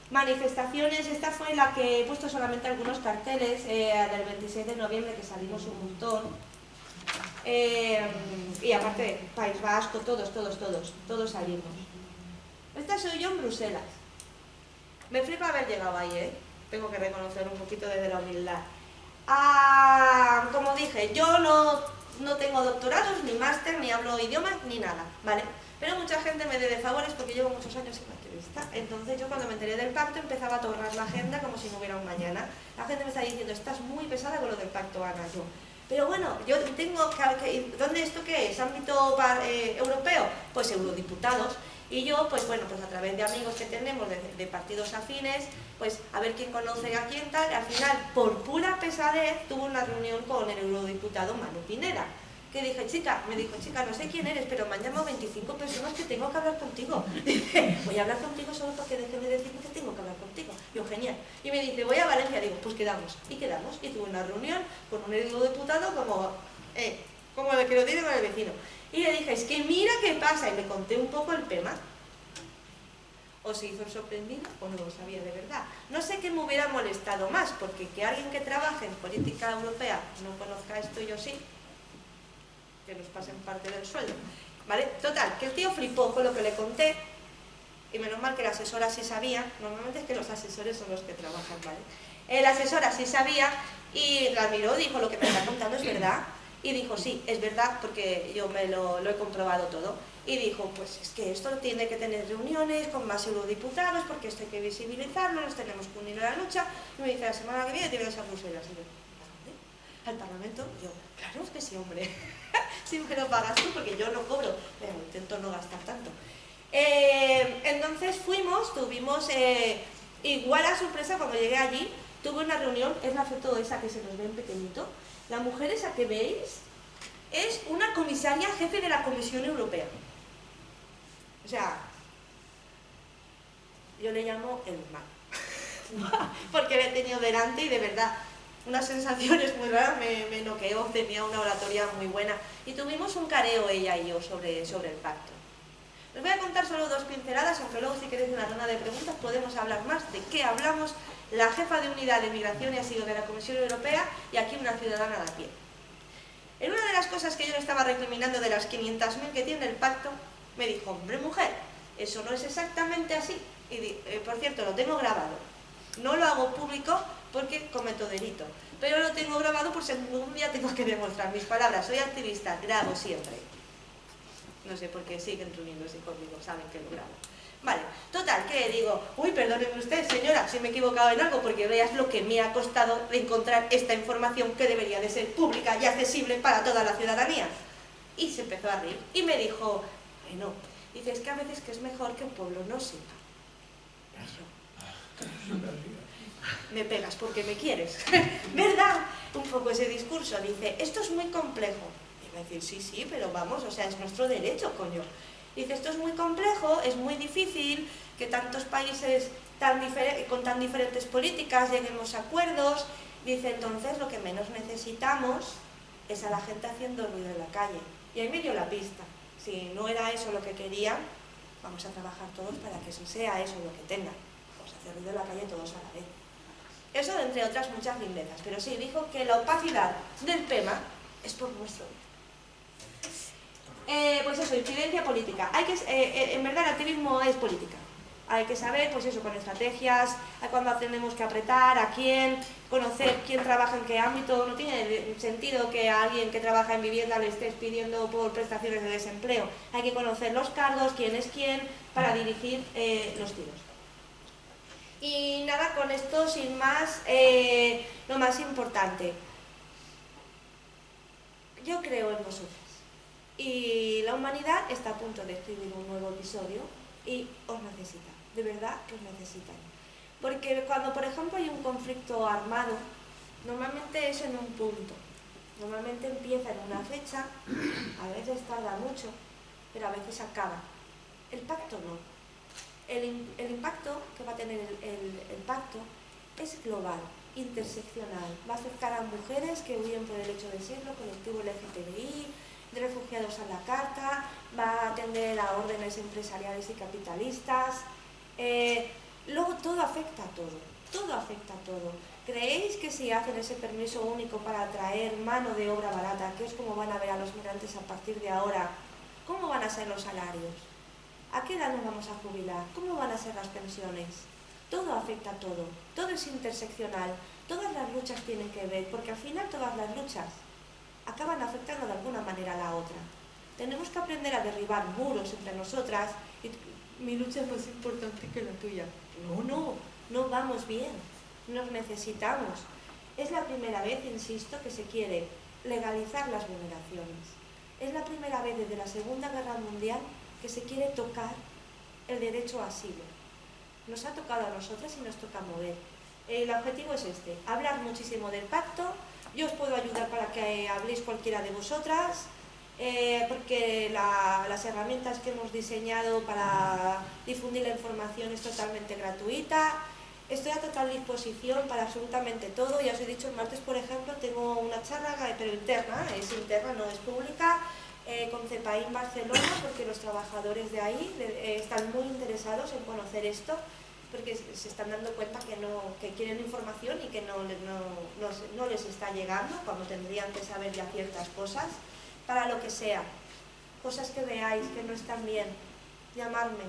C: Manifestaciones. Esta fue la que he puesto solamente algunos carteles del 26 de noviembre, que salimos un montón. Y aparte, País Vasco, todos salimos. Esta soy yo en Bruselas. Me flipa haber llegado ahí, ¿eh? Tengo que reconocer un poquito desde la humildad. Como dije, yo no tengo doctorados, ni máster, ni hablo idiomas, ni nada, ¿vale? Pero mucha gente me debe favores porque llevo muchos años en la entrevista. Entonces yo cuando me enteré del pacto empezaba a torrar la agenda como si no hubiera un mañana. La gente me está diciendo, estás muy pesada con lo del pacto, Ana. Yo, pero bueno, yo tengo ¿dónde esto qué es? ¿Ámbito europeo? Pues eurodiputados. Y yo, pues bueno, pues a través de amigos que tenemos de partidos afines, pues a ver quién conoce a quién tal. Al final, por pura pesadez, tuve una reunión con el eurodiputado Manu Pineda, que dije, me dijo, chica, no sé quién eres, pero me han llamado 25 personas que tengo que hablar contigo. Dice, voy a hablar contigo solo para que dejen de decirme que tengo que hablar contigo. Yo, genial. Y me dice, voy a Valencia. Digo, pues quedamos. Y quedamos. Y tuve una reunión con un eurodiputado como el que lo tiene con el vecino. Y le dije, es que mira qué pasa. Y le conté un poco el tema. O se hizo sorprendido o no lo sabía de verdad. No sé qué me hubiera molestado más, porque que alguien que trabaje en política europea no conozca esto, yo sí, que nos pasen parte del sueldo. ¿Vale? Total, que el tío flipó con lo que le conté, y menos mal que la asesora sí sabía. Normalmente es que los asesores son los que trabajan, ¿vale? La asesora sí sabía y la miró, dijo, lo que me está contando es verdad. Y dijo, sí, es verdad, porque yo lo he comprobado todo. Y dijo, pues es que esto tiene que tener reuniones con más eurodiputados, porque esto hay que visibilizarlo, nos tenemos que unir a la lucha. Y me dice, la semana que viene tienes a Bruselas. Y yo, ¿a dónde? al Parlamento? Yo, claro que sí, hombre. Si me lo pagas tú, porque yo no cobro, pero intento no gastar tanto. Entonces fuimos, tuvimos, igual a sorpresa cuando llegué allí, tuve una reunión, es la foto esa que se nos ve en pequeñito. La mujer esa que veis es una comisaria jefe de la Comisión Europea. O sea, yo le llamo el mal. Porque le he tenido delante y de verdad, unas sensaciones muy raras, me noqueó, tenía una oratoria muy buena. Y tuvimos un careo ella y yo sobre el pacto. Les voy a contar solo 2 pinceladas, aunque luego si queréis una ronda de preguntas podemos hablar más de qué hablamos la jefa de unidad de migración y asilo de la Comisión Europea y aquí una ciudadana de a pie. En una de las cosas que yo le estaba recriminando de las 500.000 que tiene el pacto, me dijo, hombre, mujer, eso no es exactamente así. Y por cierto, lo tengo grabado. No lo hago público porque cometo delito, pero lo tengo grabado por si algún día tengo que demostrar mis palabras. Soy activista, grabo siempre. No sé por qué siguen reuniéndose conmigo, saben que lo grabo. Vale, total, que digo, uy, perdónenme usted, señora, si me he equivocado en algo, porque veas lo que me ha costado encontrar esta información que debería de ser pública y accesible para toda la ciudadanía. Y se empezó a reír y me dijo, bueno, dice, es que a veces que es mejor que un pueblo no sepa. Me pegas porque me quieres. ¿Verdad? Un poco ese discurso. Dice, esto es muy complejo. Y va a decir, sí, sí, pero vamos, o sea, es nuestro derecho, coño. Dice, esto es muy complejo, es muy difícil que tantos países con tan diferentes políticas lleguemos a acuerdos. Dice, entonces lo que menos necesitamos es a la gente haciendo ruido en la calle. Y ahí me dio la pista. Si no era eso lo que querían, vamos a trabajar todos para que eso sea eso lo que tengan. Vamos a hacer ruido en la calle todos a la vez. Eso entre otras muchas lindezas. Pero sí, dijo que la opacidad del PEMA es por nuestro bien. Pues eso, incidencia política. En verdad el activismo es política. Hay que saber, pues eso, con estrategias, a cuándo tenemos que apretar, a quién, conocer quién trabaja en qué ámbito. No tiene sentido que a alguien que trabaja en vivienda le estés pidiendo por prestaciones de desempleo. Hay que conocer los cargos, quién es quién, para dirigir los tiros. Y nada, con esto, sin más, lo más importante. Yo creo en vosotros. Y la humanidad está a punto de escribir un nuevo episodio y os necesita, de verdad que os necesitan. Porque cuando, por ejemplo, hay un conflicto armado, normalmente es en un punto. Normalmente empieza en una fecha, a veces tarda mucho, pero a veces acaba. El pacto no. El impacto que va a tener el pacto es global, interseccional. Va a afectar a mujeres que huyen por el hecho de serlo, colectivo LGTBI, de refugiados a la carta, va a atender a órdenes empresariales y capitalistas. Luego todo afecta a todo afecta a todo. ¿Creéis que si hacen ese permiso único para atraer mano de obra barata, que es como van a ver a los migrantes a partir de ahora, cómo van a ser los salarios? ¿A qué edad nos vamos a jubilar? ¿Cómo van a ser las pensiones? Todo afecta a todo es interseccional, todas las luchas tienen que ver, porque al final todas las luchas acaban afectando de alguna manera a la otra. Tenemos que aprender a derribar muros entre nosotras y mi lucha es más importante que la tuya. No vamos bien, nos necesitamos. Es la primera vez, insisto, que se quiere legalizar las vulneraciones. Es la primera vez desde la Segunda Guerra Mundial que se quiere tocar el derecho a asilo. Nos ha tocado a nosotras y nos toca mover. El objetivo es este, hablar muchísimo del pacto. Yo os puedo ayudar para que habléis cualquiera de vosotras, porque las herramientas que hemos diseñado para difundir la información es totalmente gratuita. Estoy a total disposición para absolutamente todo. Ya os he dicho, el martes, por ejemplo, tengo una charla, pero interna, no es pública, con CEPAIN Barcelona, porque los trabajadores de ahí están muy interesados en conocer esto, porque se están dando cuenta que quieren información y que no les está llegando cuando tendrían que saber ya ciertas cosas, para lo que sea. Cosas que veáis que no están bien, llamadme.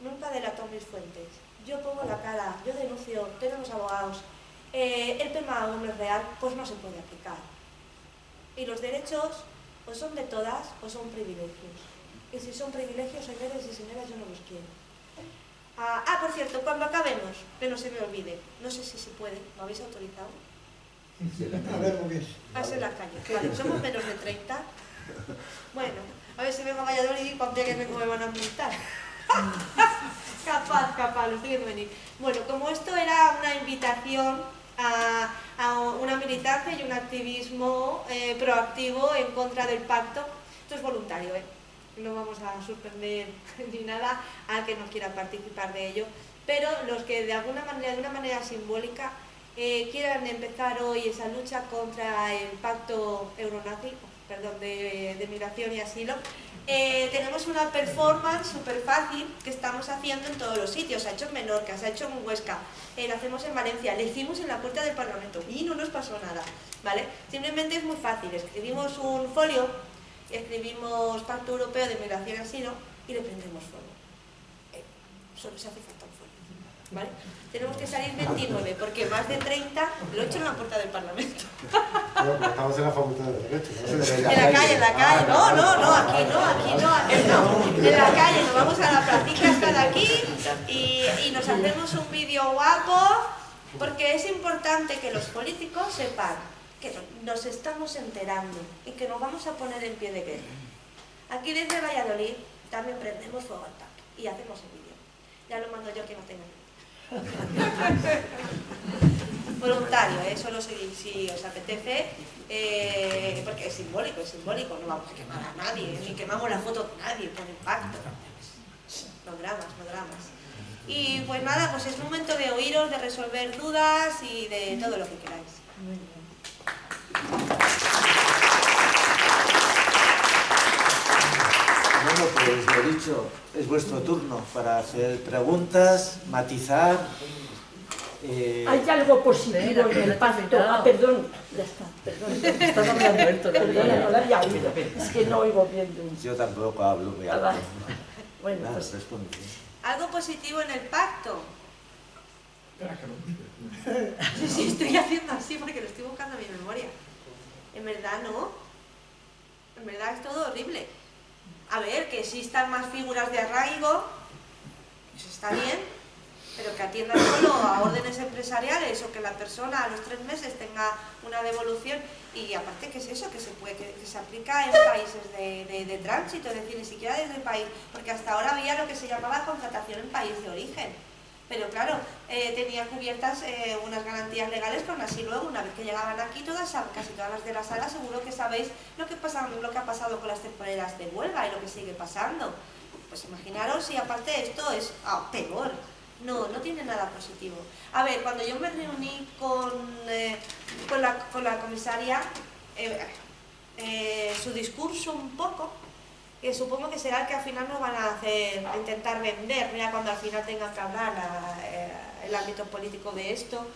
C: Nunca delato mis fuentes. Yo pongo la cara, yo denuncio, tenemos abogados. El tema aún no es real, pues no se puede aplicar. Y los derechos o son de todas o son privilegios. Y si son privilegios, señores y señoras, yo no los quiero. Por cierto, cuando acabemos, que no se me olvide, no sé si se puede, ¿lo habéis autorizado?
G: A ver, muy bien.
C: Va a ser la calle. Vale, somos menos de 30. Bueno, a ver si vengo a Valladolid y cuando que vengo me van a multar. Capaz, lo estoy viendo venir. Bueno, como esto era una invitación a una militancia y un activismo proactivo en contra del pacto, esto es voluntario, no vamos a suspender ni nada al que no quiera participar de ello, pero los que de una manera simbólica quieran empezar hoy esa lucha contra el pacto euronazi, de migración y asilo, tenemos una performance súper fácil que estamos haciendo en todos los sitios. Se ha hecho en Menorca, se ha hecho en Huesca, lo hacemos en Valencia, le hicimos en la puerta del Parlamento y no nos pasó nada, ¿vale? Simplemente es muy fácil, escribimos un folio, escribimos Pacto Europeo de Migración y Asilo y le prendemos fuego. Solo se hace falta un folio, ¿vale? Tenemos que salir 29, porque más de 30 lo he hecho en la puerta del Parlamento.
E: Bueno, estamos en la Facultad de Derecho.
C: En la calle, no, aquí no. En la calle, nos vamos a la placita esta de aquí y nos hacemos un vídeo guapo, porque es importante que los políticos sepan que nos estamos enterando y que nos vamos a poner en pie de guerra. Aquí desde Valladolid también prendemos fuego al pacto y hacemos el vídeo. Ya lo mando yo que no tenga. Voluntario, solo si os apetece, porque es simbólico, no vamos a quemar a nadie, ni quemamos la foto de nadie por el pacto. No dramas. Y pues nada, pues es momento de oíros, de resolver dudas y de todo lo que queráis.
B: Bueno, pues lo dicho, es vuestro turno para hacer preguntas, matizar.
H: ¿Hay algo positivo en el pacto? Perdón, ya está, perdón.
A: Estás hablando alto,
H: Perdona, no lo había oído. Es que no oigo bien.
B: Yo tampoco hablo muy alto.
H: Bueno,
B: Nada,
H: pues
B: responde.
C: ¿Algo positivo en el pacto?
D: Espera que lo...
C: Sí, estoy haciendo así porque lo estoy buscando en mi memoria. En verdad no. En verdad es todo horrible. A ver, que existan más figuras de arraigo, eso está bien, pero que atiendan solo a órdenes empresariales o que la persona a los 3 meses tenga una devolución. Y aparte, ¿qué es eso? Que se aplica en países de tránsito, es decir, ni siquiera desde el país, porque hasta ahora había lo que se llamaba contratación en país de origen. Pero claro, tenía cubiertas unas garantías legales, pero aún así luego, una vez que llegaban aquí, casi todas las de la sala, seguro que sabéis lo que ha pasado con las temporeras de Huelva y lo que sigue pasando. Pues imaginaros si aparte esto es peor. No tiene nada positivo. A ver, cuando yo me reuní con la comisaria, su discurso un poco, que supongo que será el que al final nos van a intentar vender, mira, cuando al final tengan que hablar el ámbito político de esto,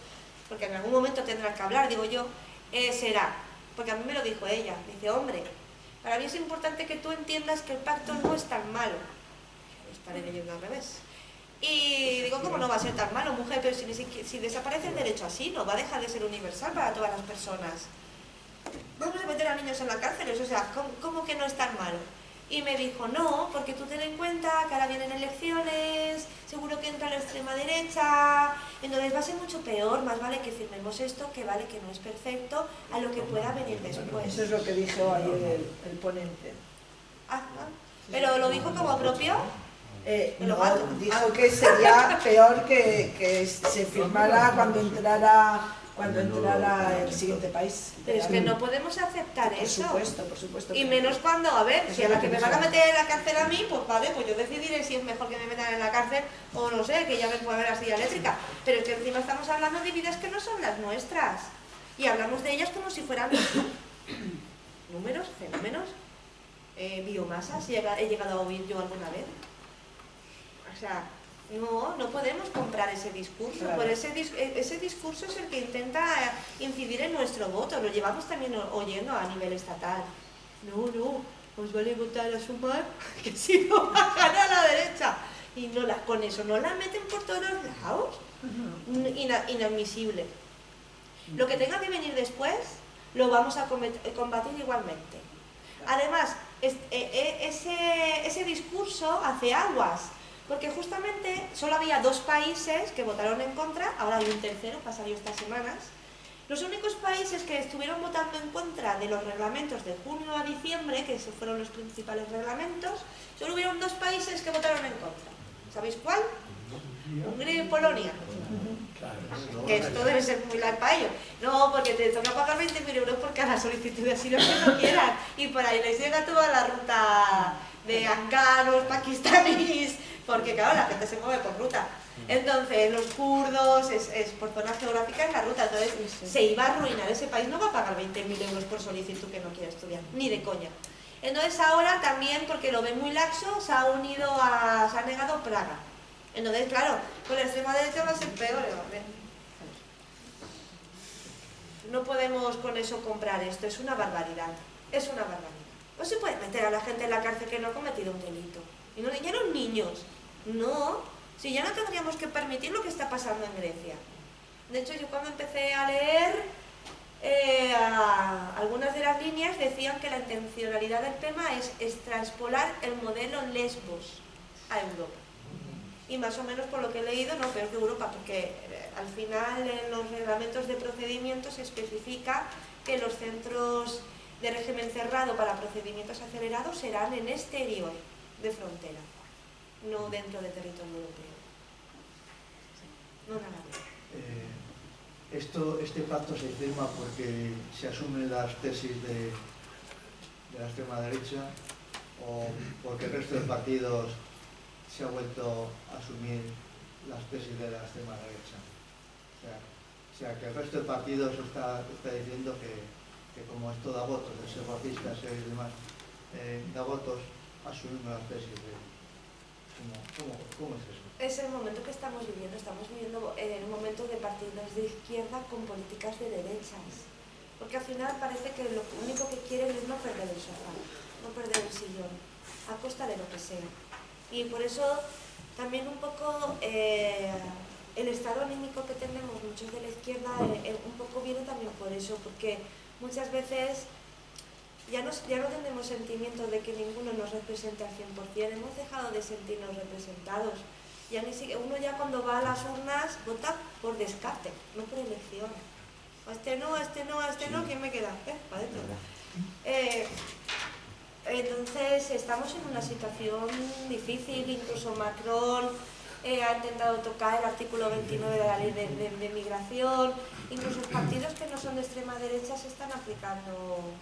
C: porque en algún momento tendrán que hablar, digo yo, será, porque a mí me lo dijo ella, dice, hombre, para mí es importante que tú entiendas que el pacto no es tan malo. Estaré leyendo al revés. Y digo, ¿cómo no va a ser tan malo, mujer? Pero si desaparece el derecho a asilo, va a dejar de ser universal para todas las personas. Vamos a meter a niños en la cárcel, o sea, ¿cómo que no es tan malo? Y me dijo, no, porque tú ten en cuenta que ahora vienen elecciones, seguro que entra la extrema derecha, entonces va a ser mucho peor, más vale que firmemos esto, que vale que no es perfecto, a lo que pueda venir después.
G: Eso es lo que dijo ayer el ponente.
C: ¿Pero lo dijo como propio?
G: No, dijo que sería peor que se firmara cuando entrara el siguiente país.
C: Pero es que no podemos aceptar eso.
G: Por supuesto.
C: Y menos cuando, a ver, si a la que me van a meter en la cárcel a mí, pues vale, pues yo decidiré si es mejor que me metan en la cárcel o no sé, que ya me pueda ver la silla eléctrica. Pero es que encima estamos hablando de vidas que no son las nuestras. Y hablamos de ellas como si fueran números, fenómenos, biomasas, si he llegado a oír yo alguna vez. O sea, no podemos comprar ese discurso,
G: claro.
C: Por ese discurso es el que intenta incidir en nuestro voto, lo llevamos también oyendo a nivel estatal. No, os vale votar a Sumar, que si no bajan a la derecha. Y con eso no la meten por todos los lados. Inadmisible. Lo que tenga que venir después, lo vamos a combatir igualmente. Además, ese discurso hace aguas. Porque justamente solo había 2 países que votaron en contra, ahora hay un tercero, ha salido estas semanas. Los únicos países que estuvieron votando en contra de los reglamentos de junio a diciembre, que esos fueron los principales reglamentos, solo hubieron 2 países que votaron en contra. ¿Sabéis cuál? Hungría y Polonia. Que esto debe ser muy largo para ellos. No, porque te toca pagar 20.000 euros por cada solicitud de asilo que no quieran. Y por ahí les llega toda la ruta de afganos, pakistaníes, porque claro, la gente se mueve por ruta. Entonces, los kurdos, es por zona geográfica en la ruta, entonces se iba a arruinar. Ese país no va a pagar 20.000 euros por solicitud que no quiere estudiar, ni de coña. Entonces ahora también, porque lo ven muy laxo, se ha negado Praga. Entonces, claro, con la extrema derecha va a ser peor, ¿vale? No podemos con eso comprar esto, es una barbaridad, es una barbaridad. No se puede meter a la gente en la cárcel que no ha cometido un delito. Y no, ya los niños, no. Si ya no tendríamos que permitir lo que está pasando en Grecia. De hecho, yo cuando empecé a leer, algunas de las líneas decían que la intencionalidad del tema es transpolar el modelo Lesbos a Europa. Y más o menos por lo que he leído, no, peor que Europa, porque al final en los reglamentos de procedimiento se especifica que los centros de régimen cerrado para procedimientos acelerados serán en exterior de frontera, no dentro del territorio europeo. No, nada.
I: Este pacto se firma porque se asumen las tesis de la extrema derecha o porque el resto de partidos se ha vuelto a asumir las tesis de la extrema derecha. O sea que el resto de partidos está diciendo que como esto da votos de separatistas y demás, da votos, asumimos las tesis de... ¿Cómo es eso?
C: Es el momento que estamos viviendo un momento de partidos de izquierda con políticas de derechas. Porque al final parece que lo único que quieren es no perder el sofá, no perder el sillón, a costa de lo que sea. Y por eso también un poco el estado anímico que tenemos muchos de la izquierda un poco viene también por eso, porque muchas veces ya no tenemos sentimiento de que ninguno nos represente al 100%, hemos dejado de sentirnos representados. Ya ni siquiera, uno ya cuando va a las urnas vota por descarte, no por elección. A este no, ¿quién me queda? Para adentro. Entonces estamos en una situación difícil, incluso Macron ha intentado tocar el artículo 29 de la ley de migración, incluso partidos que no son de extrema derecha se están aplicando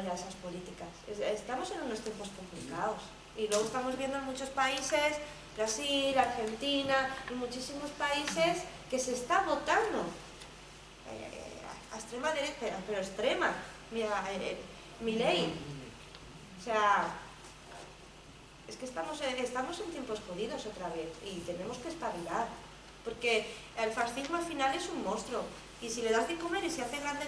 C: ya esas políticas. Estamos en unos tiempos complicados y luego estamos viendo en muchos países, Brasil, Argentina, en muchísimos países que se está votando a extrema derecha, pero extrema. Mira, Milei. O sea, es que estamos en tiempos jodidos otra vez y tenemos que espabilar, porque el fascismo al final es un monstruo y si le das de comer y se hace grande,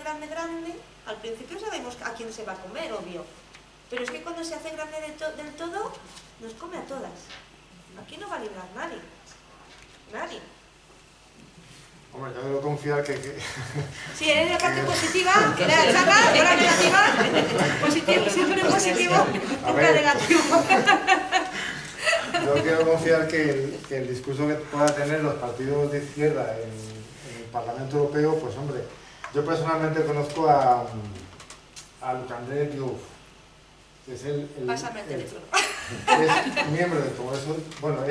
C: al principio sabemos a quién se va a comer, obvio, pero es que cuando se hace grande del todo, nos come a todas. Aquí no va a librar nadie. Nadie.
E: Hombre, yo debo confiar que...
C: Si eres la parte positiva, que la charla, de la negativa, positivo, siempre positivo, nunca negativo.
E: Yo quiero confiar que el discurso que puedan tener los partidos de izquierda en el Parlamento Europeo, pues hombre, yo personalmente conozco a Luc-André Diouf, que es
C: Pásame el teléfono.
E: Es miembro del Congreso, bueno,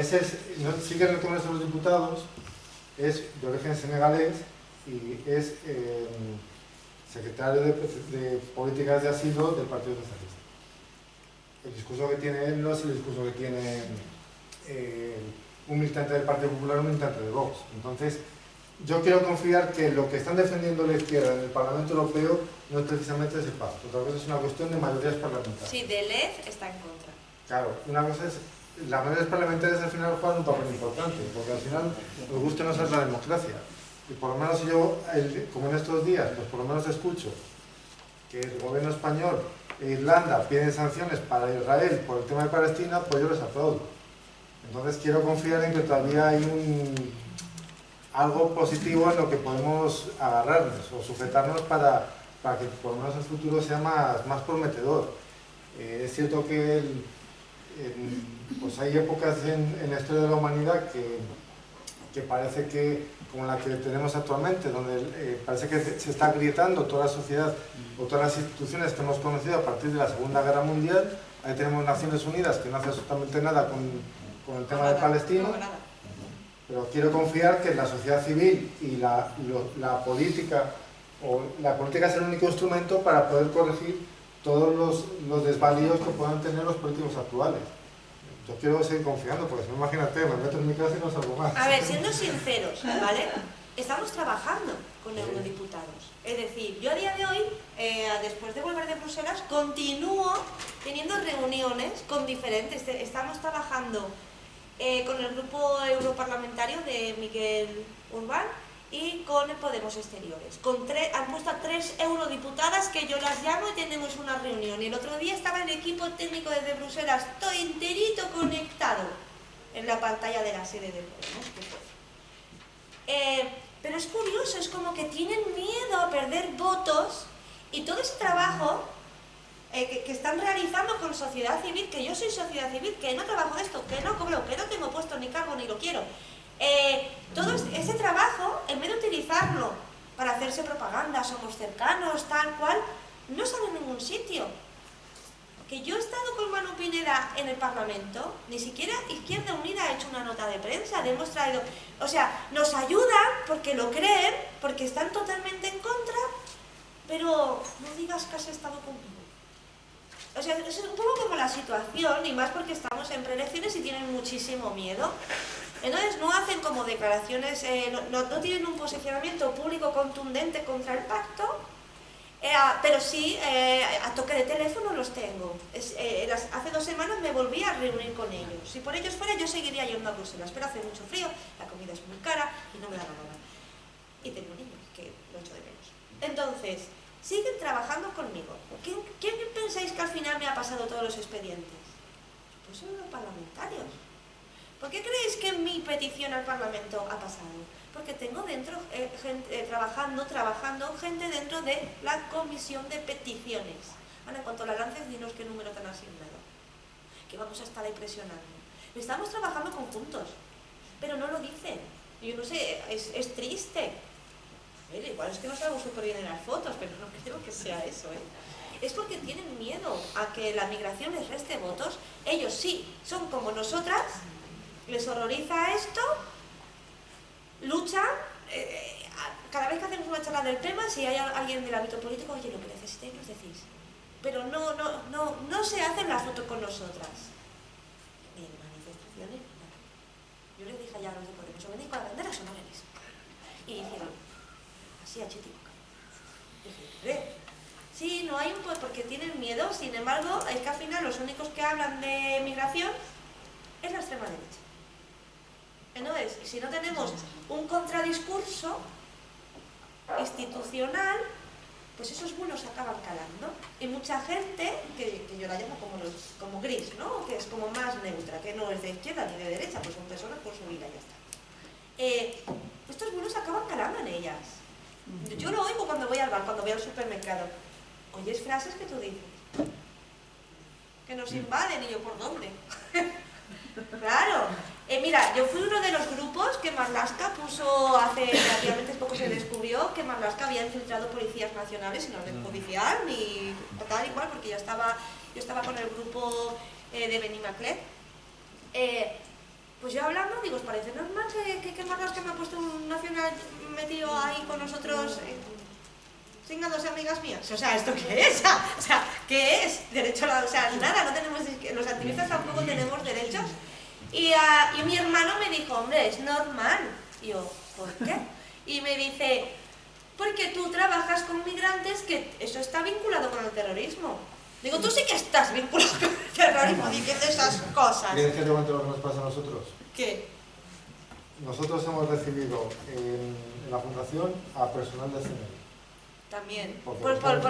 E: sigue en el Congreso de los Diputados, es de origen senegalés y es secretario de Políticas de Asilo del Partido Socialista. El discurso que tiene él no es el discurso que tiene un militante del Partido Popular o un militante de Vox. Entonces, yo quiero confiar que lo que están defendiendo la izquierda en el Parlamento Europeo no es precisamente ese pacto. Otra cosa es una cuestión de mayorías parlamentarias.
C: Sí, Deleuze está en contra.
E: Claro, una cosa es, las mayorías parlamentarias al final juegan un papel importante, porque al final nos gusta no ser la democracia. Y por lo menos yo, como en estos días, pues por lo menos escucho que el gobierno español e Irlanda piden sanciones para Israel por el tema de Palestina, pues yo les aplaudo. Entonces quiero confiar en que todavía hay algo positivo en lo que podemos agarrarnos o sujetarnos para que por lo menos el futuro sea más prometedor. Es cierto que pues hay épocas en la historia de la humanidad que parece que, como la que tenemos actualmente, donde parece que se está agrietando toda la sociedad o todas las instituciones que hemos conocido a partir de la Segunda Guerra Mundial. Ahí tenemos Naciones Unidas, que no hace absolutamente nada con el tema de Palestina. Pero quiero confiar que la sociedad civil y la política, o la política es el único instrumento para poder corregir todos los desvaríos que puedan tener los políticos actuales. Yo quiero seguir confiando, porque si no, imagínate, me meto en mi casa y no salgo más.
C: A ver, siendo sinceros, ¿vale? Estamos trabajando con eurodiputados. Es decir, yo a día de hoy, después de volver de Bruselas, continúo teniendo reuniones con diferentes. Estamos trabajando con el grupo europarlamentario de Miguel Urbán y con el Podemos Exteriores. Han puesto a 3 eurodiputadas que yo las llamo y tenemos una reunión. Y el otro día estaba el equipo técnico desde Bruselas, todo enterito conectado en la pantalla de la sede de Podemos. Pero es curioso, es como que tienen miedo a perder votos y todo ese trabajo que están realizando con sociedad civil, que yo soy sociedad civil, que no trabajo de esto, que no cobro, que no tengo puesto ni cargo ni lo quiero. Todo ese trabajo, en vez de utilizarlo para hacerse propaganda, somos cercanos, tal cual, no sale en ningún sitio. Que yo he estado con Manu Pineda en el Parlamento, ni siquiera Izquierda Unida ha hecho una nota de prensa, hemos traído, o sea, nos ayudan porque lo creen, porque están totalmente en contra, pero no digas que has estado conmigo. O sea, es un poco como la situación, y más porque estamos en preelecciones y tienen muchísimo miedo. Entonces no hacen como declaraciones, no tienen un posicionamiento público contundente contra el pacto, pero sí, a toque de teléfono los tengo. Hace 2 semanas me volví a reunir con ellos. Si por ellos fuera, yo seguiría yendo a Bruselas, pero hace mucho frío, la comida es muy cara y no me da la gana. Y tengo niños, que lo echo de menos. Entonces, siguen trabajando conmigo. ¿Quién pensáis que al final me ha pasado todos los expedientes? Pues son los parlamentarios. ¿Por qué creéis que mi petición al Parlamento ha pasado? Porque tengo dentro, trabajando gente dentro de la comisión de peticiones. Ana, en cuanto la lances, dinos qué número te han asignado. Que vamos a estar ahí presionando. Estamos trabajando conjuntos, pero no lo dicen. Yo no sé, es triste. Igual es que no sabemos súper bien en las fotos, pero no creo que sea eso, Es porque tienen miedo a que la migración les reste votos. Ellos sí, son como nosotras, les horroriza esto, luchan, cada vez que hacemos una charla del tema, si hay alguien del ámbito político, oye, lo que necesitéis nos decís. Pero no se hacen la foto con nosotras. Ni en manifestaciones, ni nada. Yo les dije ya a los de Podemos, ¿o venís con las banderas o no venís? Y hicieron así a chitiboca. Dije, sí, no hay un poco, porque tienen miedo, sin embargo, es que al final los únicos que hablan de migración es la extrema derecha. Entonces, si no tenemos un contradiscurso institucional, pues esos bulos acaban calando. Y mucha gente, que yo la llamo como gris, ¿no? Que es como más neutra, que no es de izquierda ni de derecha, pues son personas por su vida y ya está. Estos bulos acaban calando en ellas. Yo lo oigo cuando voy al bar, cuando voy al supermercado. Oyes frases que tú dices, que nos invaden, y yo, ¿por dónde? Claro. Mira, yo fui uno de los grupos que Marlaska puso hace relativamente poco, se descubrió que Marlaska había infiltrado policías nacionales en orden judicial, ni tal igual, porque yo estaba con el grupo de Benimaclet. Pues yo hablando, digo, ¿os parece normal que Marlaska me ha puesto un nacional metido ahí con nosotros? Tenga 2 amigas mías. O sea, ¿esto qué es? O sea, ¿qué es? Derecho a o sea, nada, no tenemos, los activistas tampoco tenemos derechos. Y mi hermano me dijo, hombre, es normal. Y yo, ¿por qué? Y me dice, porque tú trabajas con migrantes, que eso está vinculado con el terrorismo. Digo, tú sí que estás vinculado con el terrorismo diciendo esas cosas.
E: ¿Quieres que te cuente lo que nos pasa a nosotros?
C: ¿Qué?
E: Nosotros hemos recibido en la fundación a personal del CNI.
C: También, por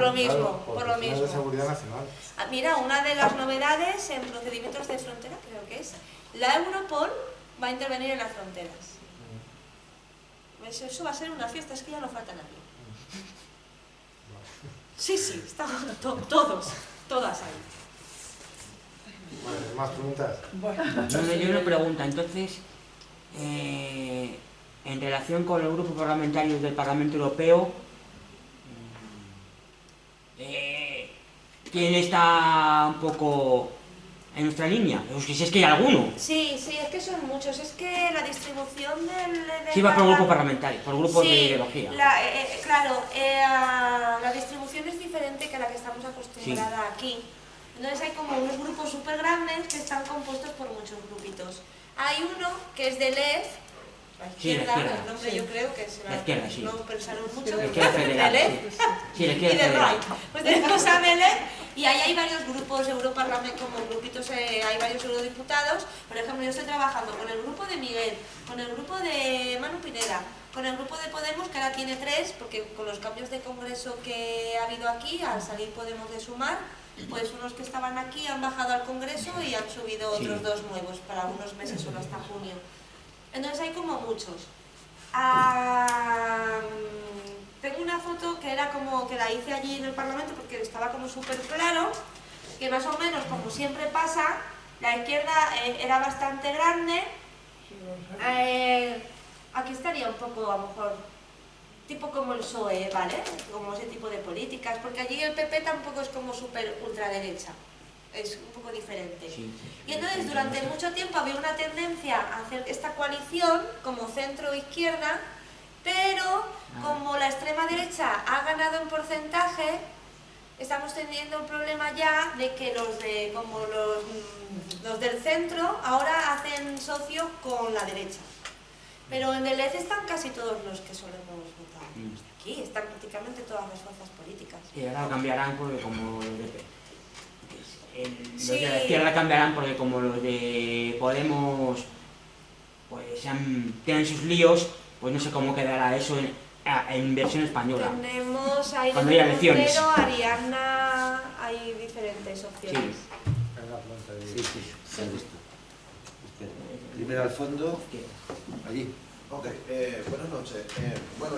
C: lo mismo, por lo mismo.
E: De seguridad nacional.
C: Mira, una de las novedades en procedimientos de frontera, creo que es, la Europol va a intervenir en las fronteras. Eso va a ser una fiesta, es que ya no falta nadie. Sí, estamos todas ahí.
E: Bueno, ¿más preguntas?
A: Yo una pregunta, entonces, En relación con el grupo parlamentario del Parlamento Europeo, ¿quién está un poco en nuestra línea? Si es que hay alguno.
C: Sí, es que son muchos. Es que la distribución del
A: Sí, va por grupo parlamentario, por grupo de ideología.
C: Claro, la distribución es diferente que la que estamos acostumbrada aquí. Entonces hay como unos grupos súper grandes que están compuestos por muchos grupitos. Hay uno que es de LED, la izquierda, el nombre yo creo que será,
A: la izquierda, sí.
C: no pensaron mucho,
A: La izquierda federal,
C: de LED,
A: sí, la
C: y
A: izquierda
C: de
A: federal.
C: right. Pues tenemos a de LED y ahí hay varios grupos, Europarlamento, como grupitos, hay varios eurodiputados. Por ejemplo, yo estoy trabajando con el grupo de Miguel, con el grupo de Manu Pineda, con el grupo de Podemos, que ahora tiene 3, porque con los cambios de congreso que ha habido aquí, al salir Podemos de Sumar, pues unos que estaban aquí han bajado al congreso y han subido otros 2 nuevos para unos meses, solo hasta junio. Entonces hay como muchos. Tengo una foto que era como que la hice allí en el Parlamento porque estaba como súper claro, que más o menos, como siempre pasa, la izquierda era bastante grande. Aquí estaría un poco, a lo mejor, tipo como el PSOE, ¿vale? Como ese tipo de políticas, porque allí el PP tampoco es como súper ultraderecha, es un poco diferente.
A: Sí.
C: Y entonces durante mucho tiempo había una tendencia a hacer esta coalición como centro-izquierda, pero como la extrema derecha ha ganado en porcentaje, estamos teniendo un problema ya de que los del centro ahora hacen socio con la derecha. Pero en el EZ están casi todos los que solemos votar. Aquí están prácticamente todas las fuerzas políticas.
A: Y ahora lo cambiarán porque como los de la izquierda cambiarán porque como los de Podemos pues tienen sus líos, pues no sé cómo quedará eso en versión española.
C: Tenemos ahí
A: cuando haya elecciones.
C: Ariadna, hay diferentes opciones.
B: Sí, se han visto. Primero al fondo, allí.
J: Ok, buenas noches. Bueno,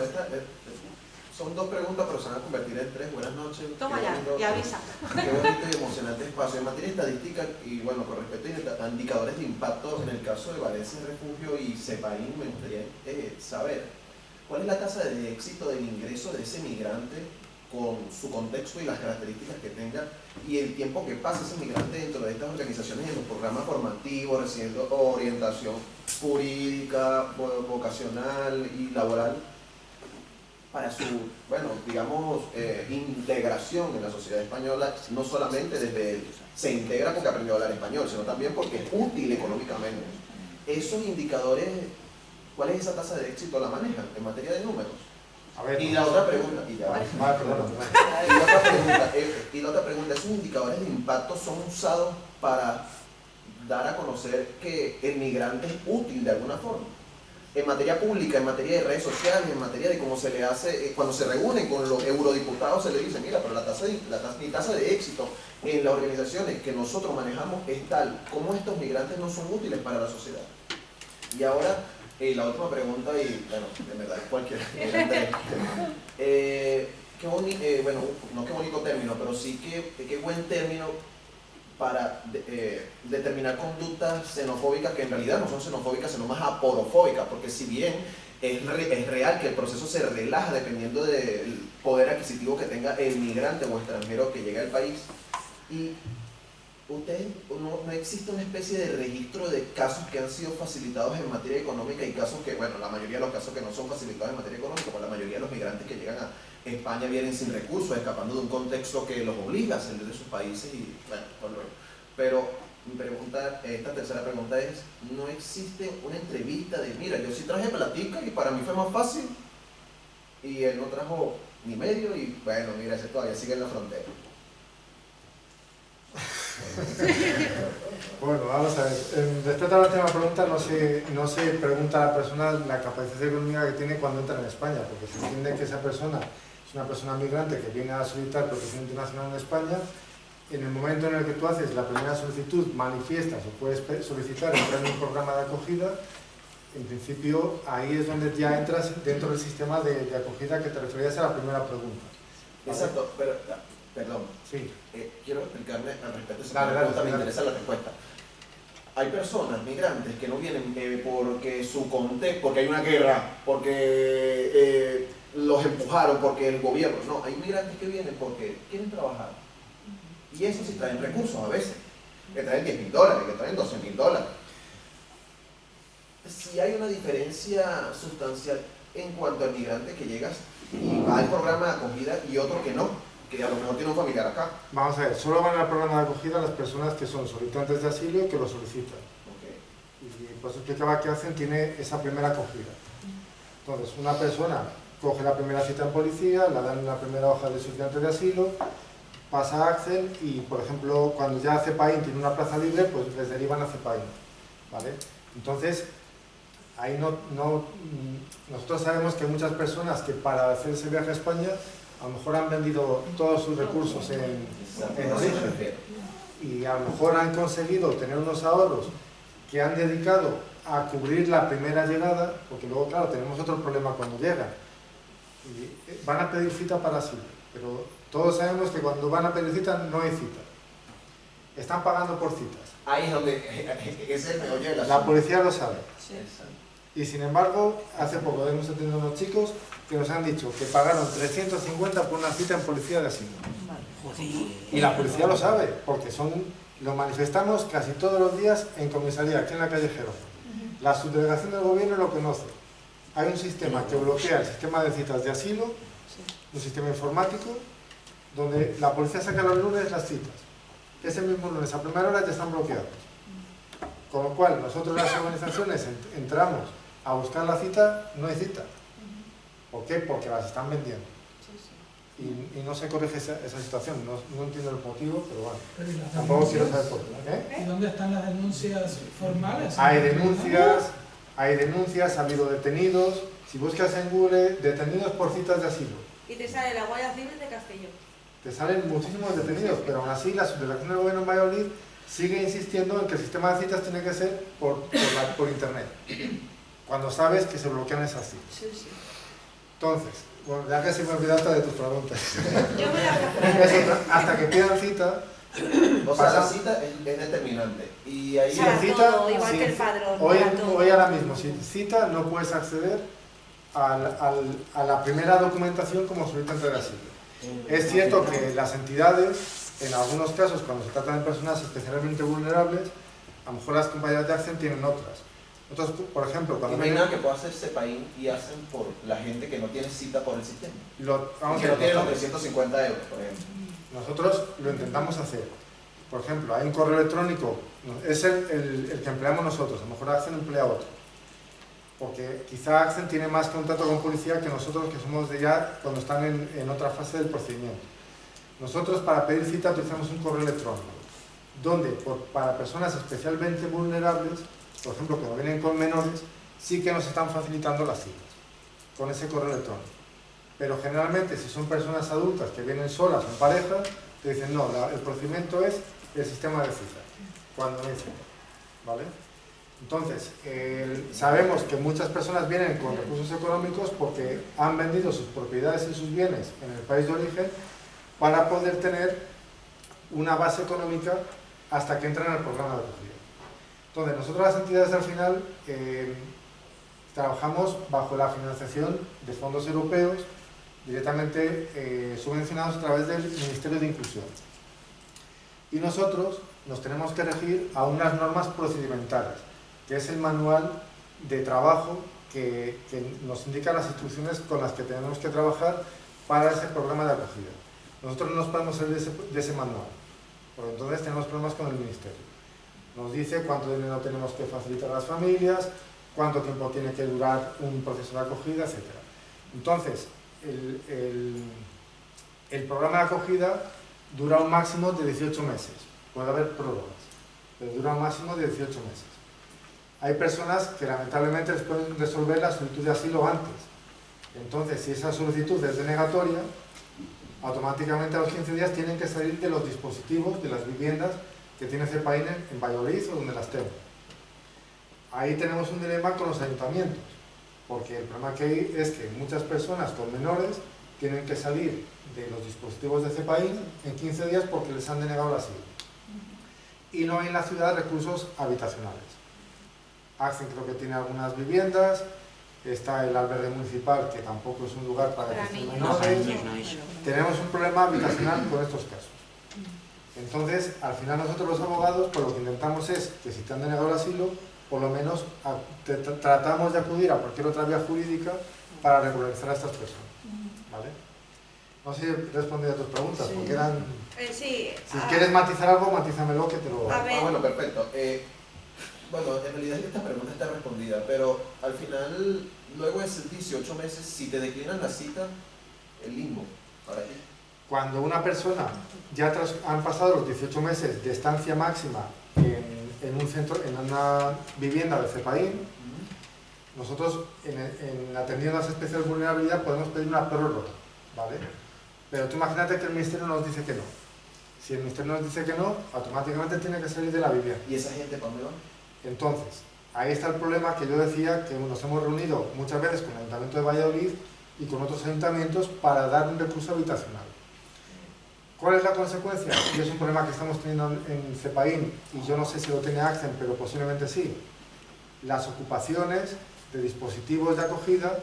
J: son 2 preguntas, pero se van a convertir en 3. Buenas noches.
C: Toma ya, y avisa.
J: Qué bonito y emocionante espacio. En materia estadística y bueno, con respecto a indicadores de impacto, en el caso de Valencia Refugio y Cepaín, me gustaría saber cuál es la tasa de éxito del ingreso de ese migrante con su contexto y las características que tenga y el tiempo que pasa ese migrante dentro de estas organizaciones en los programas formativos, recibiendo orientación jurídica, vocacional y laboral para su, bueno, digamos, integración en la sociedad española, no solamente desde se integra porque aprendió a hablar español, sino también porque es útil económicamente. Esos indicadores, ¿cuál es esa tasa de éxito? ¿La manejan en materia de números?
E: A ver,
J: y la otra pregunta, y la otra pregunta, ¿esos indicadores de impacto son usados para dar a conocer que el migrante es útil de alguna forma? En materia pública, en materia de redes sociales, en materia de cómo se le hace, cuando se reúnen con los eurodiputados se le dice, mira, pero mi tasa de éxito en las organizaciones que nosotros manejamos es tal, ¿cómo estos migrantes no son útiles para la sociedad? Y ahora, la última pregunta, y bueno, de verdad es cualquiera. Bueno, no qué bonito término, pero sí qué buen término para determinar conductas xenofóbicas que en realidad no son xenofóbicas, sino más aporofóbicas, porque si bien es real que el proceso se relaja dependiendo del poder adquisitivo que tenga el migrante o extranjero que llega al país, y no existe una especie de registro de casos que han sido facilitados en materia económica y casos que, bueno, la mayoría de los casos que no son facilitados en materia económica, pues la mayoría de los migrantes que llegan a España vienen sin recursos, escapando de un contexto que los obliga a salir de sus países y, bueno, pero mi pregunta, esta tercera pregunta es, ¿no existe una entrevista de, mira, yo sí traje platica y para mí fue más fácil y él no trajo ni medio y, bueno, mira, ese todavía sigue en la frontera?
E: Bueno, vamos a ver. Respecto a la última pregunta, no se pregunta a la persona la capacidad económica que tiene cuando entra en España, porque se entiende que esa persona es una persona migrante que viene a solicitar protección internacional en España. En el momento en el que tú haces la primera solicitud, manifiestas o puedes solicitar entrar en un programa de acogida, en principio ahí es donde ya entras dentro del sistema de acogida que te referías a la primera pregunta.
J: Exacto, pero, perdón,
E: sí.
J: Quiero explicarme al respecto de esa
E: pregunta,
J: me interesa la respuesta. hay personas, migrantes, que no vienen porque su contexto, porque hay una guerra, porque los empujaron, porque el gobierno, no, hay migrantes que vienen porque quieren trabajar. Y eso sí traen recursos a veces, que traen $10.000, que traen $12.000. Si hay una diferencia sustancial en cuanto al migrante que llega y va al programa de acogida y otro que no, que a lo mejor tiene un familiar acá.
E: Vamos a ver, solo van al programa de acogida las personas que son solicitantes de asilo y que lo solicitan.
J: Okay.
E: Y por eso explicaba que hacen, tiene esa primera acogida. Entonces, una persona coge la primera cita en policía, la dan en la primera hoja de solicitante de asilo, pasa a Accent y, por ejemplo, cuando ya CEPAIN tiene una plaza libre, pues les derivan a CEPAIN, ¿vale? Entonces, ahí nosotros sabemos que hay muchas personas que para hacer ese viaje a España a lo mejor han vendido todos sus recursos en origen y a lo mejor han conseguido tener unos ahorros que han dedicado a cubrir la primera llegada, porque luego, claro, tenemos otro problema cuando llegan. Y van a pedir cita para asilo, pero todos sabemos que cuando van a pedir cita no hay cita. Están pagando por citas.
J: Ahí es donde es el meollo de la
E: La policía lo sabe.
C: Sí.
E: Y sin embargo, hace poco hemos atendido a unos chicos que nos han dicho que pagaron 350 por una cita en policía de asilo. Y la policía lo sabe, porque lo manifestamos casi todos los días en comisaría, aquí en la calle Gerona. La subdelegación del gobierno lo conoce. Hay un sistema que bloquea el sistema de citas de asilo, un sistema informático, donde la policía saca los lunes las citas. Ese mismo lunes a primera hora ya están bloqueados. Con lo cual, nosotros las organizaciones entramos a buscar la cita, no hay cita. ¿Por qué? Porque las están vendiendo. Y no se corrige esa situación. No entiendo el motivo, pero bueno.
D: Pero
E: tampoco quiero saber por qué.
D: ¿Y dónde están las denuncias formales?
E: Hay denuncias, ha habido detenidos. Si buscas en Google, detenidos por citas de asilo.
C: Y te sale la Guardia Civil de Castellón.
E: Te salen muchísimos detenidos, pero aún así la subdelegación del gobierno en Valladolid sigue insistiendo en que el sistema de citas tiene que ser por internet, cuando sabes que se bloquean esas citas.
C: Sí, sí.
E: Entonces, bueno, ya que se me olvidaste de tus preguntas.
C: Yo me la
E: hasta que pidan cita.
J: O sea, la cita es determinante. Y ahí
C: Para
E: cita,
C: todo, igual que el padrón.
E: Hoy ahora mismo, sin cita, no puedes acceder a la primera documentación como solicitante de asilo. Es cierto que las entidades, en algunos casos, cuando se trata de personas especialmente vulnerables, a lo mejor las compañías de Accent tienen otras. Nosotros, por ejemplo, cuando...
J: Y no hay nada que pueda hacer CEPAIN y hacen por la gente que no tiene cita por el sistema. Que no tiene los 350 euros, por ejemplo.
E: Nosotros lo intentamos hacer. Por ejemplo, hay un correo electrónico, es el que empleamos nosotros, a lo mejor Accent emplea otro. Porque quizá Accent tiene más contacto con policía que nosotros, que somos de ya cuando están en otra fase del procedimiento. Nosotros para pedir cita utilizamos un correo electrónico, donde para personas especialmente vulnerables, por ejemplo que no vienen con menores, sí que nos están facilitando las citas, con ese correo electrónico. Pero generalmente si son personas adultas que vienen solas o en pareja, te dicen no, el procedimiento es el sistema de citas, cuando no hay cita, ¿vale? Entonces, sabemos que muchas personas vienen con recursos económicos porque han vendido sus propiedades y sus bienes en el país de origen para poder tener una base económica hasta que entran al programa de acogida. Entonces, nosotros las entidades al final trabajamos bajo la financiación de fondos europeos directamente subvencionados a través del Ministerio de Inclusión. Y nosotros nos tenemos que regir a unas normas procedimentales, que es el manual de trabajo que nos indica las instrucciones con las que tenemos que trabajar para ese programa de acogida. Nosotros no nos podemos salir de ese manual, porque entonces tenemos problemas con el Ministerio. Nos dice cuánto dinero tenemos que facilitar a las familias, cuánto tiempo tiene que durar un proceso de acogida, etc. Entonces, el programa de acogida dura un máximo de 18 meses. Puede haber prórrogas, pero dura un máximo de 18 meses. Hay personas que lamentablemente les pueden resolver la solicitud de asilo antes. Entonces, si esa solicitud es denegatoria, automáticamente a los 15 días tienen que salir de los dispositivos, de las viviendas que tiene CEPAIN en Valladolid o donde las tenga. Ahí tenemos un dilema con los ayuntamientos, porque el problema que hay es que muchas personas con menores tienen que salir de los dispositivos de CEPAIN en 15 días porque les han denegado el asilo. y no hay en la ciudad recursos habitacionales. Accent creo que tiene algunas viviendas, está el albergue municipal, que tampoco es un lugar para que estén menores. Tenemos un problema habitacional con estos casos. Entonces, al final nosotros los abogados, pues lo que intentamos es que si te han denegado el asilo, por lo menos tratamos de acudir a cualquier otra vía jurídica para regularizar a estas personas. ¿Vale? No sé si he respondido a tus preguntas, porque eran...
C: Sí.
E: Si quieres matizar algo, matízamelo que te lo...
J: Bueno, perfecto. Bueno, en realidad esta pregunta está respondida, pero al final, luego de esos 18 meses, si te declinan la cita, el limbo, ¿para qué?
E: Cuando una persona ya han pasado los 18 meses de estancia máxima en un centro, en una vivienda de CEPAIN, nosotros en atendiendo a esa especial vulnerabilidad podemos pedir una prórroga, ¿vale? Pero tú imagínate que el Ministerio nos dice que no. Si el Ministerio nos dice que no, automáticamente tiene que salir de la vivienda.
J: ¿Y esa gente para dónde va?
E: Entonces, ahí está el problema que yo decía, que nos hemos reunido muchas veces con el Ayuntamiento de Valladolid y con otros ayuntamientos para dar un recurso habitacional. ¿Cuál es la consecuencia? Y es un problema que estamos teniendo en CEPAIN, y yo no sé si lo tiene Accent, pero posiblemente sí. Las ocupaciones de dispositivos de acogida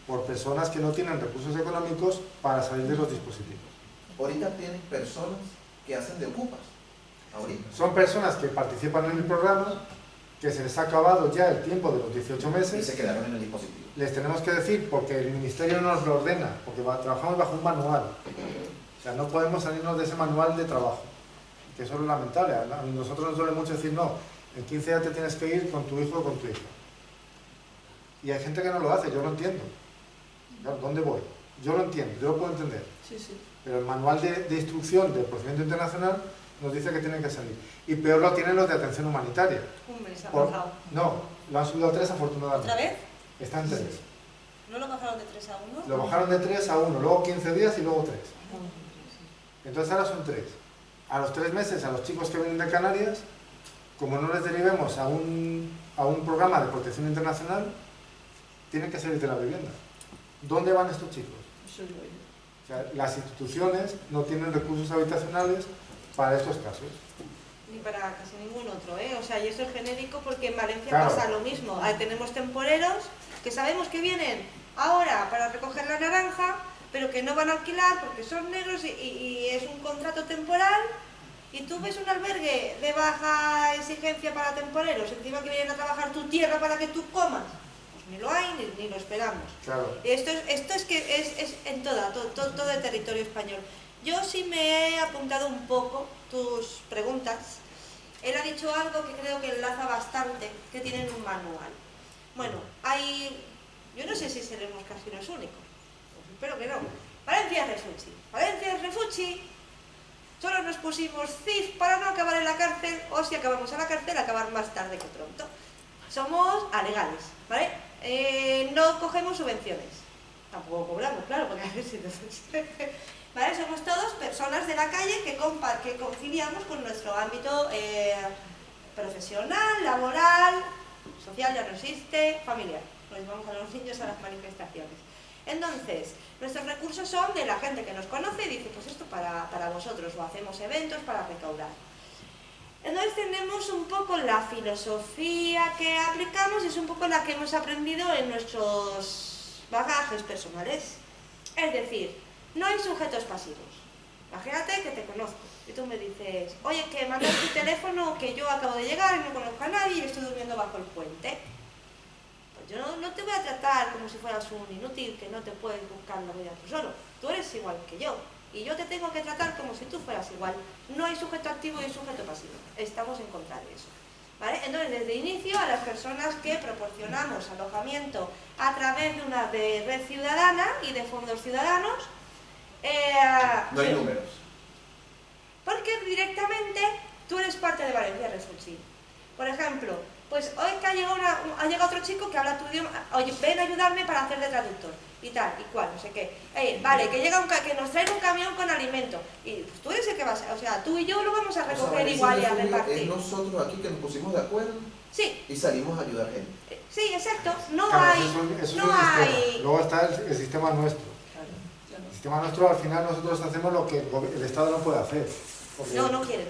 E: por personas que no tienen recursos económicos para salir de los dispositivos.
J: Ahorita tienen personas que hacen de ocupas. Ahorita.
E: Son personas que participan en el programa, que se les ha acabado ya el tiempo de los 18 meses.
J: Y se quedaron en el dispositivo.
E: Les tenemos que decir, porque el Ministerio nos lo ordena, porque trabajamos bajo un manual. O sea, no podemos salirnos de ese manual de trabajo, que eso es lo lamentable. A nosotros nos duele mucho decir, no, en 15 días te tienes que ir con tu hijo o con tu hija. Y hay gente que no lo hace, yo lo entiendo. ¿Dónde voy? Yo lo entiendo, yo lo puedo entender.
G: Sí, sí.
E: Pero el manual de instrucción del procedimiento internacional nos dice que tienen que salir. Y peor lo tienen los de atención humanitaria.
C: Hombre, se ha bajado.
E: No, lo han subido a 3 afortunadamente.
C: ¿Otra vez?
E: Está en 3.
C: ¿No lo bajaron de 3 a 1?
E: Lo bajaron de 3 a 1, luego 15 días y luego 3. Entonces ahora son 3. A los 3 meses, a los chicos que vienen de Canarias, como no les derivemos a un programa de protección internacional, tienen que salir de la vivienda. ¿Dónde van estos chicos? O sea, las instituciones no tienen recursos habitacionales para estos casos.
C: Ni para casi ningún otro, ¿eh? O sea, y eso es genérico porque en Valencia
E: Claro.
C: pasa lo mismo. Ahí tenemos temporeros que sabemos que vienen ahora para recoger la naranja, pero que no van a alquilar porque son negros y es un contrato temporal. Y tú ves un albergue de baja exigencia para temporeros, encima que vienen a trabajar tu tierra para que tú comas. Pues ni lo hay ni lo esperamos.
E: Claro.
C: Esto es que es en todo el territorio español. Yo sí me he apuntado un poco tus preguntas. Él ha dicho algo que creo que enlaza bastante, que tienen un manual. Bueno, yo no sé si seremos casi los únicos, pues espero que no. Valencia es refugi. Valencia es refugi. Solo nos pusimos CIF para no acabar en la cárcel, o si acabamos en la cárcel, acabar más tarde que pronto. Somos alegales, ¿vale? No cogemos subvenciones. Tampoco cobramos, claro, porque a ver si ¿vale? Somos todos personas de la calle que conciliamos con nuestro ámbito profesional, laboral, social ya no existe, familiar. Nos llevamos a los niños a las manifestaciones. Entonces, nuestros recursos son de la gente que nos conoce y dice, pues esto para vosotros, o hacemos eventos para recaudar. Entonces tenemos un poco la filosofía que aplicamos y es un poco la que hemos aprendido en nuestros bagajes personales. Es decir, no hay sujetos pasivos. Imagínate que te conozco y tú me dices, oye, que mandas tu teléfono, que yo acabo de llegar y no conozco a nadie y estoy durmiendo bajo el puente. Pues yo no te voy a tratar como si fueras un inútil que no te puedes buscar la vida tú solo. Tú eres igual que yo y yo te tengo que tratar como si tú fueras igual. No hay sujeto activo y sujeto pasivo. Estamos en contra de eso. ¿Vale? Entonces, desde inicio, a las personas que proporcionamos alojamiento a través de una red ciudadana y de fondos ciudadanos,
J: no hay números.
C: Porque directamente tú eres parte de Valencia Refugi. Por ejemplo, pues hoy que ha llegado otro chico que habla tu idioma, oye, ven a ayudarme para hacer de traductor, y tal, y cual, no sé qué. Vale, que nos traen un camión con alimento, y pues tú eres el que vas, o sea, tú y yo lo vamos a recoger igual y a repartir.
J: Es nosotros aquí que nos pusimos de acuerdo
C: sí.
J: Y salimos a ayudar a gente.
C: Sí, exacto, no
E: Claro,
C: hay...
E: eso
C: no hay...
E: Luego está el sistema nuestro. El sistema nuestro, al final nosotros hacemos lo que el Estado no puede hacer. Porque-
C: No quiere.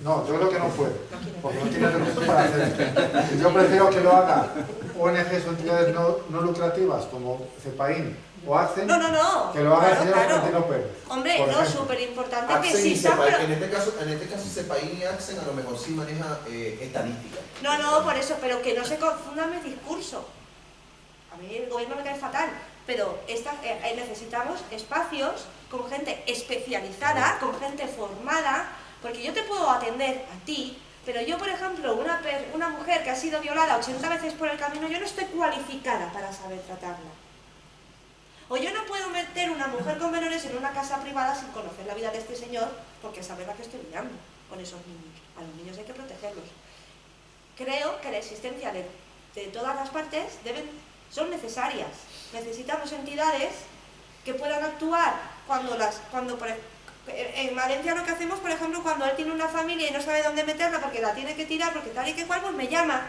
E: No, yo creo que no puede, porque no tiene recursos para hacerlo. Yo prefiero que lo haga ONGs o entidades no lucrativas como CEPAIN o ACCEN, que lo haga el señor Florentino Pérez.
C: Hombre,
E: por
C: no,
E: ejemplo.
C: súper importante que
J: Accen y
C: exista,
J: CEPAIN,
C: pero...
J: en este caso CEPAIN y Accen a lo mejor sí maneja estadística.
C: No, por eso, pero que no se confunda mi discurso. A mí el gobierno me cae fatal, pero necesitamos espacios con gente especializada, con gente formada, porque yo te puedo atender a ti, pero yo, por ejemplo, una mujer que ha sido violada 80 veces por el camino, yo no estoy cualificada para saber tratarla. O yo no puedo meter una mujer con menores en una casa privada sin conocer la vida de este señor, porque saber la que estoy mirando con esos niños. A los niños hay que protegerlos. Creo que la existencia de todas las partes son necesarias. Necesitamos entidades que puedan actuar en Valencia lo que hacemos, por ejemplo, cuando él tiene una familia y no sabe dónde meterla porque la tiene que tirar, porque tal y que cual, pues me llama.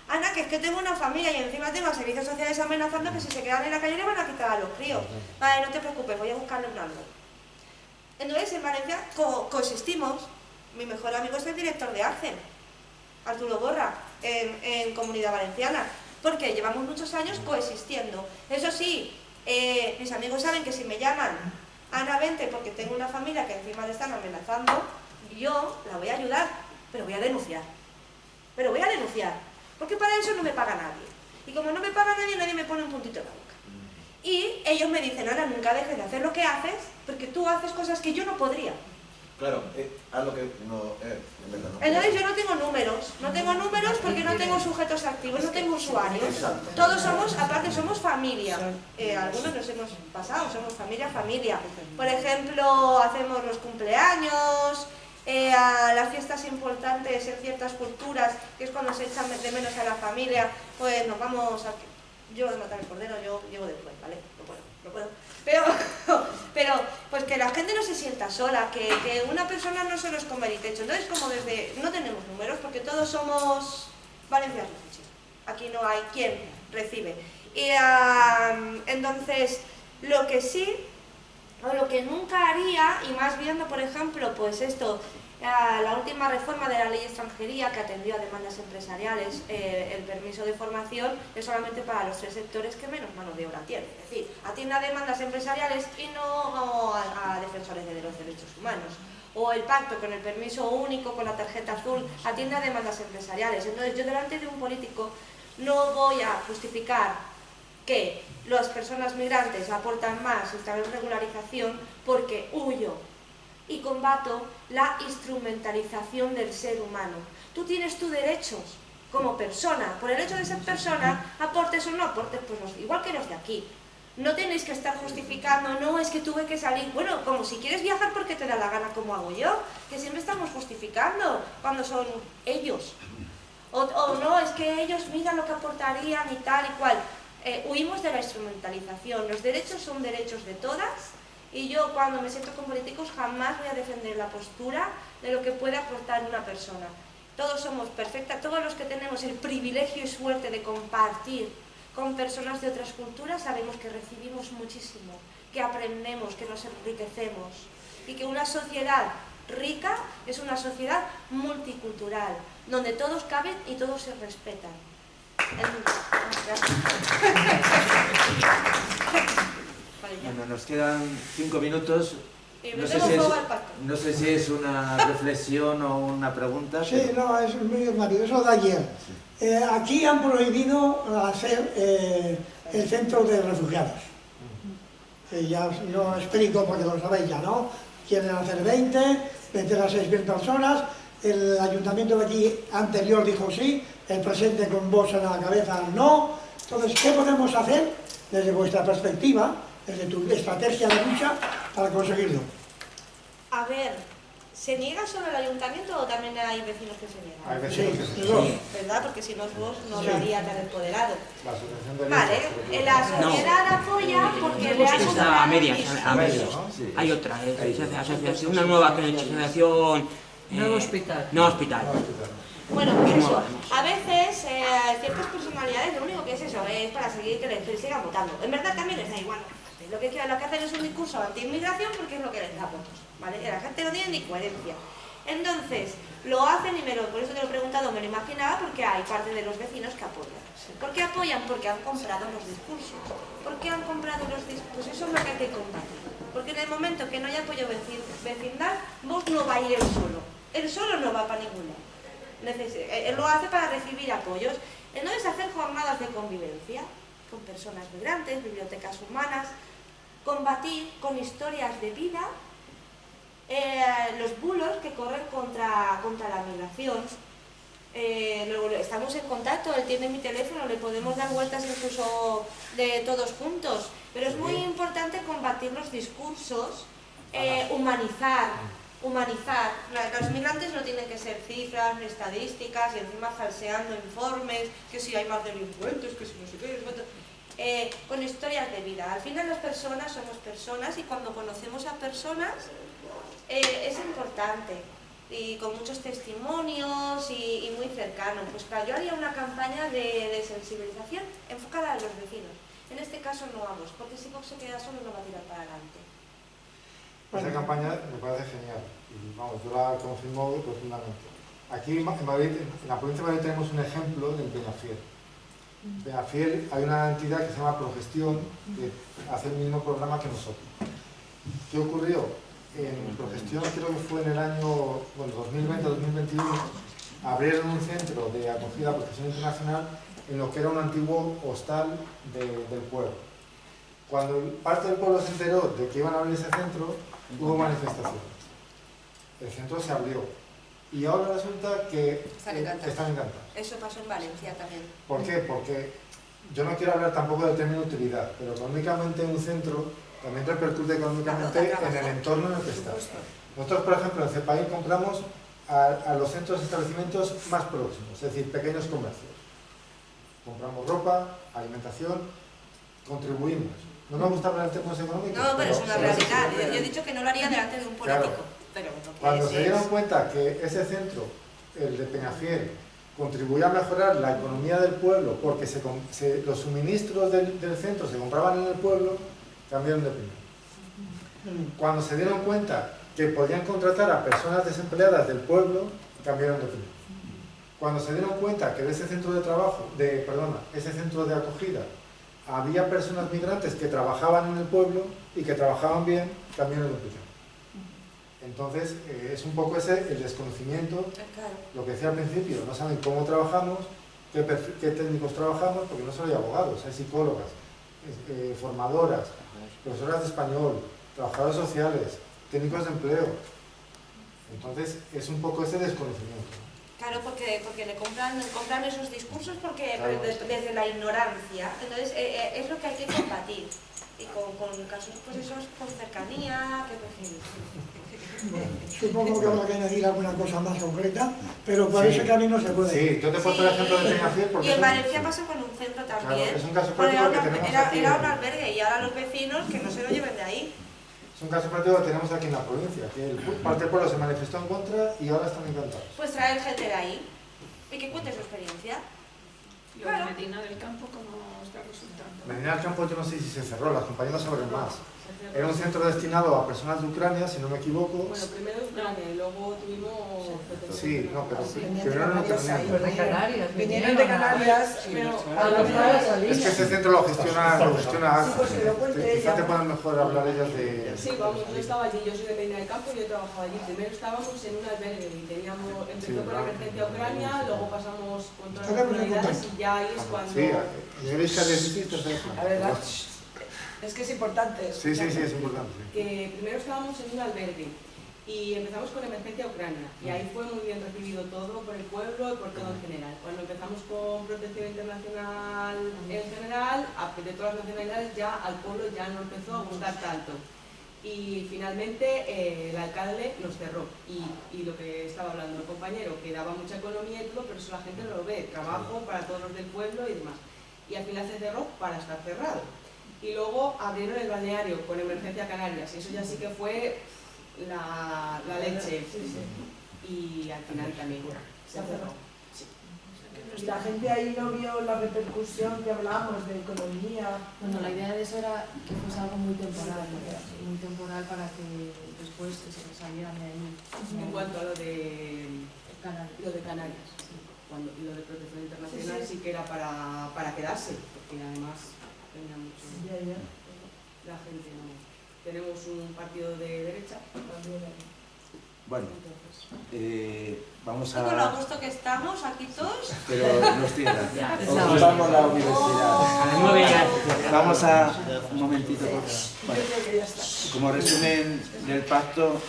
C: Ana, que es que tengo una familia y encima tengo a servicios sociales amenazando que si se quedan en la calle le van a quitar a los críos. Vale, no te preocupes, voy a buscarle un algo. Entonces, en Valencia coexistimos. Mi mejor amigo es el director de ACCEN, Arturo Borra, en Comunidad Valenciana, porque llevamos muchos años coexistiendo. Eso sí, mis amigos saben que si me llaman, Ana, vente, porque tengo una familia que encima le están amenazando, yo la voy a ayudar, pero voy a denunciar. Porque para eso no me paga nadie. Y como no me paga nadie, nadie me pone un puntito en la boca. Y ellos me dicen, Ana, nunca dejes de hacer lo que haces, porque tú haces cosas que yo no podría.
J: Claro, a lo que no, en verdad no.
C: Entonces yo no tengo números porque no tengo sujetos activos, no tengo usuarios.
J: Exacto.
C: Todos somos, aparte somos familia. Algunos nos hemos pasado, somos familia. Por ejemplo, hacemos los cumpleaños, a las fiestas importantes en ciertas culturas, que es cuando se echan de menos a la familia, pues nos vamos a... Yo de matar el cordero, yo llego después, ¿vale? No puedo. Pero pues que la gente no se sienta sola, que una persona no solo es comer y techo. Entonces, como no tenemos números, porque todos somos Valencia Refugee. Aquí no hay quien recibe. Y entonces, lo que sí, o lo que nunca haría, y más viendo, por ejemplo, pues esto, la última reforma de la ley de extranjería que atendió a demandas empresariales, el permiso de formación es solamente para los 3 sectores que menos mano de obra tienen. Es decir, atiende a demandas empresariales y no a defensores de los derechos humanos. O el pacto con el permiso único, con la tarjeta azul, atiende a demandas empresariales. Entonces yo delante de un político no voy a justificar que las personas migrantes aportan más esta regularización porque huyo y combato la instrumentalización del ser humano. Tú tienes tus derechos como persona, por el hecho de ser persona, aportes o no aportes, pues igual que los de aquí. No tenéis que estar justificando, no, es que tuve que salir, bueno, como si quieres viajar porque te da la gana como hago yo, que siempre estamos justificando cuando son ellos. O no, es que ellos miran lo que aportarían y tal y cual. Huimos de la instrumentalización, los derechos son derechos de todas. Y yo cuando me siento con políticos jamás voy a defender la postura de lo que puede aportar una persona. Todos somos perfectas, todos los que tenemos el privilegio y suerte de compartir con personas de otras culturas sabemos que recibimos muchísimo, que aprendemos, que nos enriquecemos y que una sociedad rica es una sociedad multicultural, donde todos caben y todos se respetan.
B: Bueno, nos quedan 5 minutos. No sé si es una reflexión o una pregunta.
K: Sí, pero... no, es muy rápido, es lo de ayer. Aquí han prohibido hacer el centro de refugiados. Ya os lo explico porque lo sabéis ya, ¿no? Quieren hacer 20, meter a 6.000 personas. El ayuntamiento de aquí anterior dijo sí, el presente con vos en la cabeza no. Entonces, ¿qué podemos hacer desde vuestra perspectiva, desde tu estrategia de lucha para conseguirlo?
C: A ver, ¿se niega solo el ayuntamiento o también hay vecinos que se niegan?
E: Hay vecinos que se niegan.
C: ¿Verdad? Porque si no es vos, no lo haría tan empoderado.
E: La asociación de
C: vale, la sociedad apoya porque le ha
A: está a medias,
C: ¿no?
A: Sí. Hay otra, asociación, una nueva asociación...
H: Nuevo hospital.
A: No hospital.
C: Bueno, pues eso, a veces ciertas personalidades lo único que es eso, es para seguir que les sigan votando. En verdad también les da igual, Lo que hacen es un discurso anti-inmigración porque es lo que les da votos, ¿vale? La gente no tiene ni coherencia. Entonces, lo hacen y por eso te lo he preguntado, me lo imaginaba, porque hay parte de los vecinos que apoyan. ¿Por qué apoyan? Porque han comprado los discursos. ¿Por qué han comprado los discursos? Pues eso es lo que hay que combatir. Porque en el momento que no haya apoyo vecinal, Vox no va a ir él solo. Él solo no va para ningún lado. Él lo hace para recibir apoyos. Entonces, hacer jornadas de convivencia con personas migrantes, bibliotecas humanas, combatir con historias de vida los bulos que corren contra la migración. Estamos en contacto, él tiene mi teléfono, le podemos dar vueltas incluso de todos juntos, pero es muy importante combatir los discursos, humanizar. Los migrantes no tienen que ser cifras ni estadísticas y encima falseando informes, que si hay más delincuentes, que si no sé qué, con historias de vida. Al final las personas somos personas y cuando conocemos a personas es importante y con muchos testimonios y muy cercano. Pues claro, yo haría una campaña de sensibilización enfocada a los vecinos. En este caso no a Vox, porque si Vox se queda solo no va a tirar para adelante.
E: Esa campaña me parece genial y vamos, yo la confirmo profundamente. Aquí en Madrid, en la provincia de Madrid tenemos un ejemplo del Peñafiel. En Peñafiel hay una entidad que se llama Progestión que hace el mismo programa que nosotros. ¿Qué ocurrió? En Progestión, creo que fue en el año 2020-2021, abrieron un centro de acogida por protección internacional en lo que era un antiguo hostal del pueblo. Cuando parte del pueblo se enteró de que iban a abrir ese centro, hubo manifestaciones. El centro se abrió. Y ahora resulta que están encantados.
C: Eso pasó en Valencia también.
E: ¿Por qué? Porque yo no quiero hablar tampoco del término utilidad, pero económicamente un centro también repercute económicamente en el entorno en el que está. Nosotros, por ejemplo, en CEPAIN compramos a los centros de establecimientos más próximos, es decir, pequeños comercios. Compramos ropa, alimentación, contribuimos. No me gusta hablar en términos económicos.
C: No, pero es una realidad. Yo he dicho que no lo haría delante de un político.
E: Claro.
C: Pero
E: cuando se dieron cuenta que ese centro, el de Peñafiel, contribuía a mejorar la economía del pueblo porque los suministros del centro se compraban en el pueblo, cambiaron de opinión. Cuando se dieron cuenta que podían contratar a personas desempleadas del pueblo, cambiaron de opinión. Cuando se dieron cuenta que de ese centro ese centro de acogida había personas migrantes que trabajaban en el pueblo y que trabajaban bien, cambiaron de opinión. Entonces, es un poco ese el desconocimiento, lo que decía al principio, no saben cómo trabajamos, qué técnicos trabajamos, porque no solo hay abogados, hay psicólogas, formadoras, profesoras de español, trabajadores sociales, técnicos de empleo. Entonces, es un poco ese desconocimiento.
C: Claro, porque le compran esos discursos desde la ignorancia. Entonces, es lo que hay que combatir. Y con casos, pues esos con cercanía,
K: Supongo que habrá que añadir alguna cosa más concreta, pero por ese camino se puede.
E: Sí, yo te he puesto el ejemplo de Peñafiel porque...
C: Y en Valencia pasó con un centro también.
E: Claro, es un caso práctico que tenemos aquí.
C: Era un albergue y ahora los vecinos que no se lo lleven de ahí.
E: Es un caso práctico que tenemos aquí en la provincia, que parte del pueblo se manifestó en contra y ahora están encantados.
C: Pues traer gente de ahí y que cuente su experiencia.
F: ¿Y la Medina del Campo cómo está resultando?
E: Medina del Campo yo no sé si se cerró, las compañías saben más. Era un centro destinado a personas de Ucrania, si no me equivoco.
L: Bueno, primero Ucrania y luego tuvimos...
E: Sí, no, pero
G: primero
E: no
G: terminaron.
F: De Canarias.
G: Vinieron de Canarias,
E: es que ese centro lo gestiona
G: Sí, pues que lo cuente
E: quizá
G: ella.
E: te puedan mejor hablar ellas de...
L: Sí, vamos, yo estaba allí, yo soy de Medina del Campo y yo trabajaba allí. Primero estábamos en un albergue y empezó con la emergencia a Ucrania, luego pasamos con todas las comunidades y ya ahí es cuando...
E: Sí, nivel de 17
G: A ver, es que es importante.
E: Sí, es importante.
L: Que primero estábamos en un albergue y empezamos con emergencia a Ucrania y ahí fue muy bien recibido todo por el pueblo y por todo en general. Cuando empezamos con protección internacional en general, de todas las nacionalidades, ya al pueblo ya no empezó a gustar tanto. Y finalmente el alcalde nos cerró y lo que estaba hablando el compañero, que daba mucha economía y todo, pero eso la gente no lo ve, trabajo para todos los del pueblo y demás. Y al final se cerró para estar cerrado. Y luego abrieron el balneario con emergencia Canarias, y eso ya sí que fue la leche. Y al final también se cerró. Sí.
G: La gente ahí no vio la repercusión que hablábamos de economía.
M: Bueno, la idea de eso era que fuese algo muy temporal para que después se salieran de ahí.
L: En cuanto a lo de Canarias, sí. Y lo de protección internacional sí que era para quedarse, porque además tenía mucho la gente, no. Tenemos un partido de derecha.
B: Bueno, vamos a...
C: Con lo gusto que estamos aquí todos.
B: Pero nos cierran. Ocupamos la universidad. Vamos a... Un momentito. Bueno, como resumen del pacto,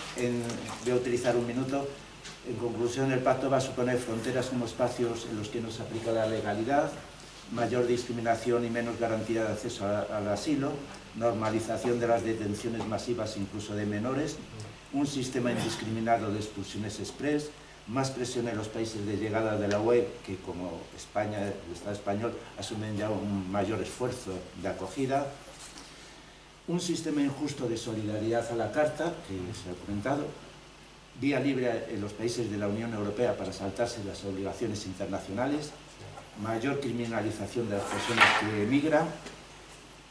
B: voy a utilizar un minuto. En conclusión, el pacto va a suponer fronteras como espacios en los que no se aplica la legalidad, mayor discriminación y menos garantía de acceso al asilo, normalización de las detenciones masivas incluso de menores, un sistema indiscriminado de expulsiones express, más presión en los países de llegada de la UE, que como España, el Estado español, asumen ya un mayor esfuerzo de acogida, un sistema injusto de solidaridad a la carta, que se ha comentado, vía libre en los países de la Unión Europea para saltarse las obligaciones internacionales, mayor criminalización de las personas que emigran,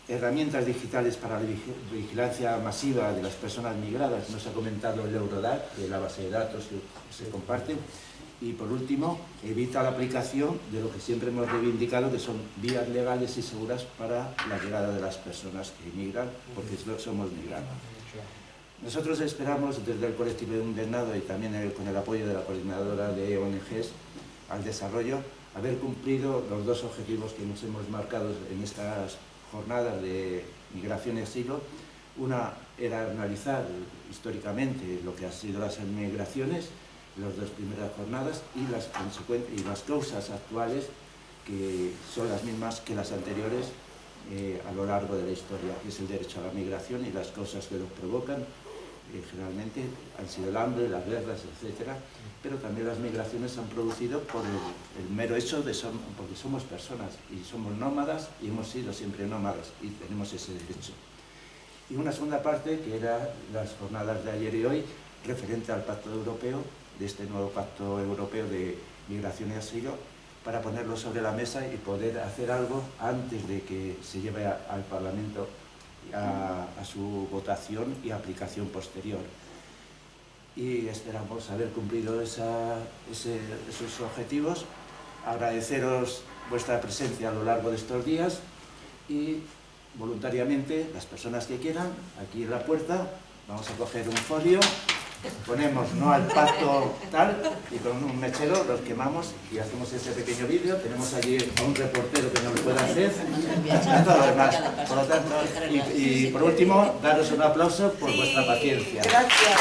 B: herramientas digitales para la vigilancia masiva de las personas migradas, nos ha comentado el Eurodac, de la base de datos que se comparte, y por último, evita la aplicación de lo que siempre hemos reivindicado, que son vías legales y seguras para la llegada de las personas que emigran, porque somos migrantes. Nosotros esperamos desde el colectivo de Indignado y también con el apoyo de la coordinadora de ONGs al desarrollo, haber cumplido los dos objetivos que nos hemos marcado en estas jornadas de migración y asilo. Una era analizar históricamente lo que han sido las migraciones, las dos primeras jornadas, y las causas actuales, que son las mismas que las anteriores a lo largo de la historia, que es el derecho a la migración y las causas que lo provocan. Generalmente han sido el hambre, las guerras, etc. Pero también las migraciones se han producido por el mero hecho de porque somos personas y somos nómadas y hemos sido siempre nómadas y tenemos ese derecho. Y una segunda parte, que era las jornadas de ayer y hoy, referente al Pacto Europeo, de este nuevo Pacto Europeo de Migración y Asilo, para ponerlo sobre la mesa y poder hacer algo antes de que se lleve al Parlamento a su votación y aplicación posterior. Y esperamos haber cumplido esos objetivos. Agradeceros vuestra presencia a lo largo de estos días y voluntariamente, las personas que quieran, aquí en la puerta, vamos a coger un folio, ponemos no al pacto tal, y con un mechero los quemamos y hacemos ese pequeño vídeo. Tenemos allí a un reportero que nos lo pueda hacer, todo lo demás. Por lo tanto, y por último, daros un aplauso por vuestra paciencia.
G: Gracias.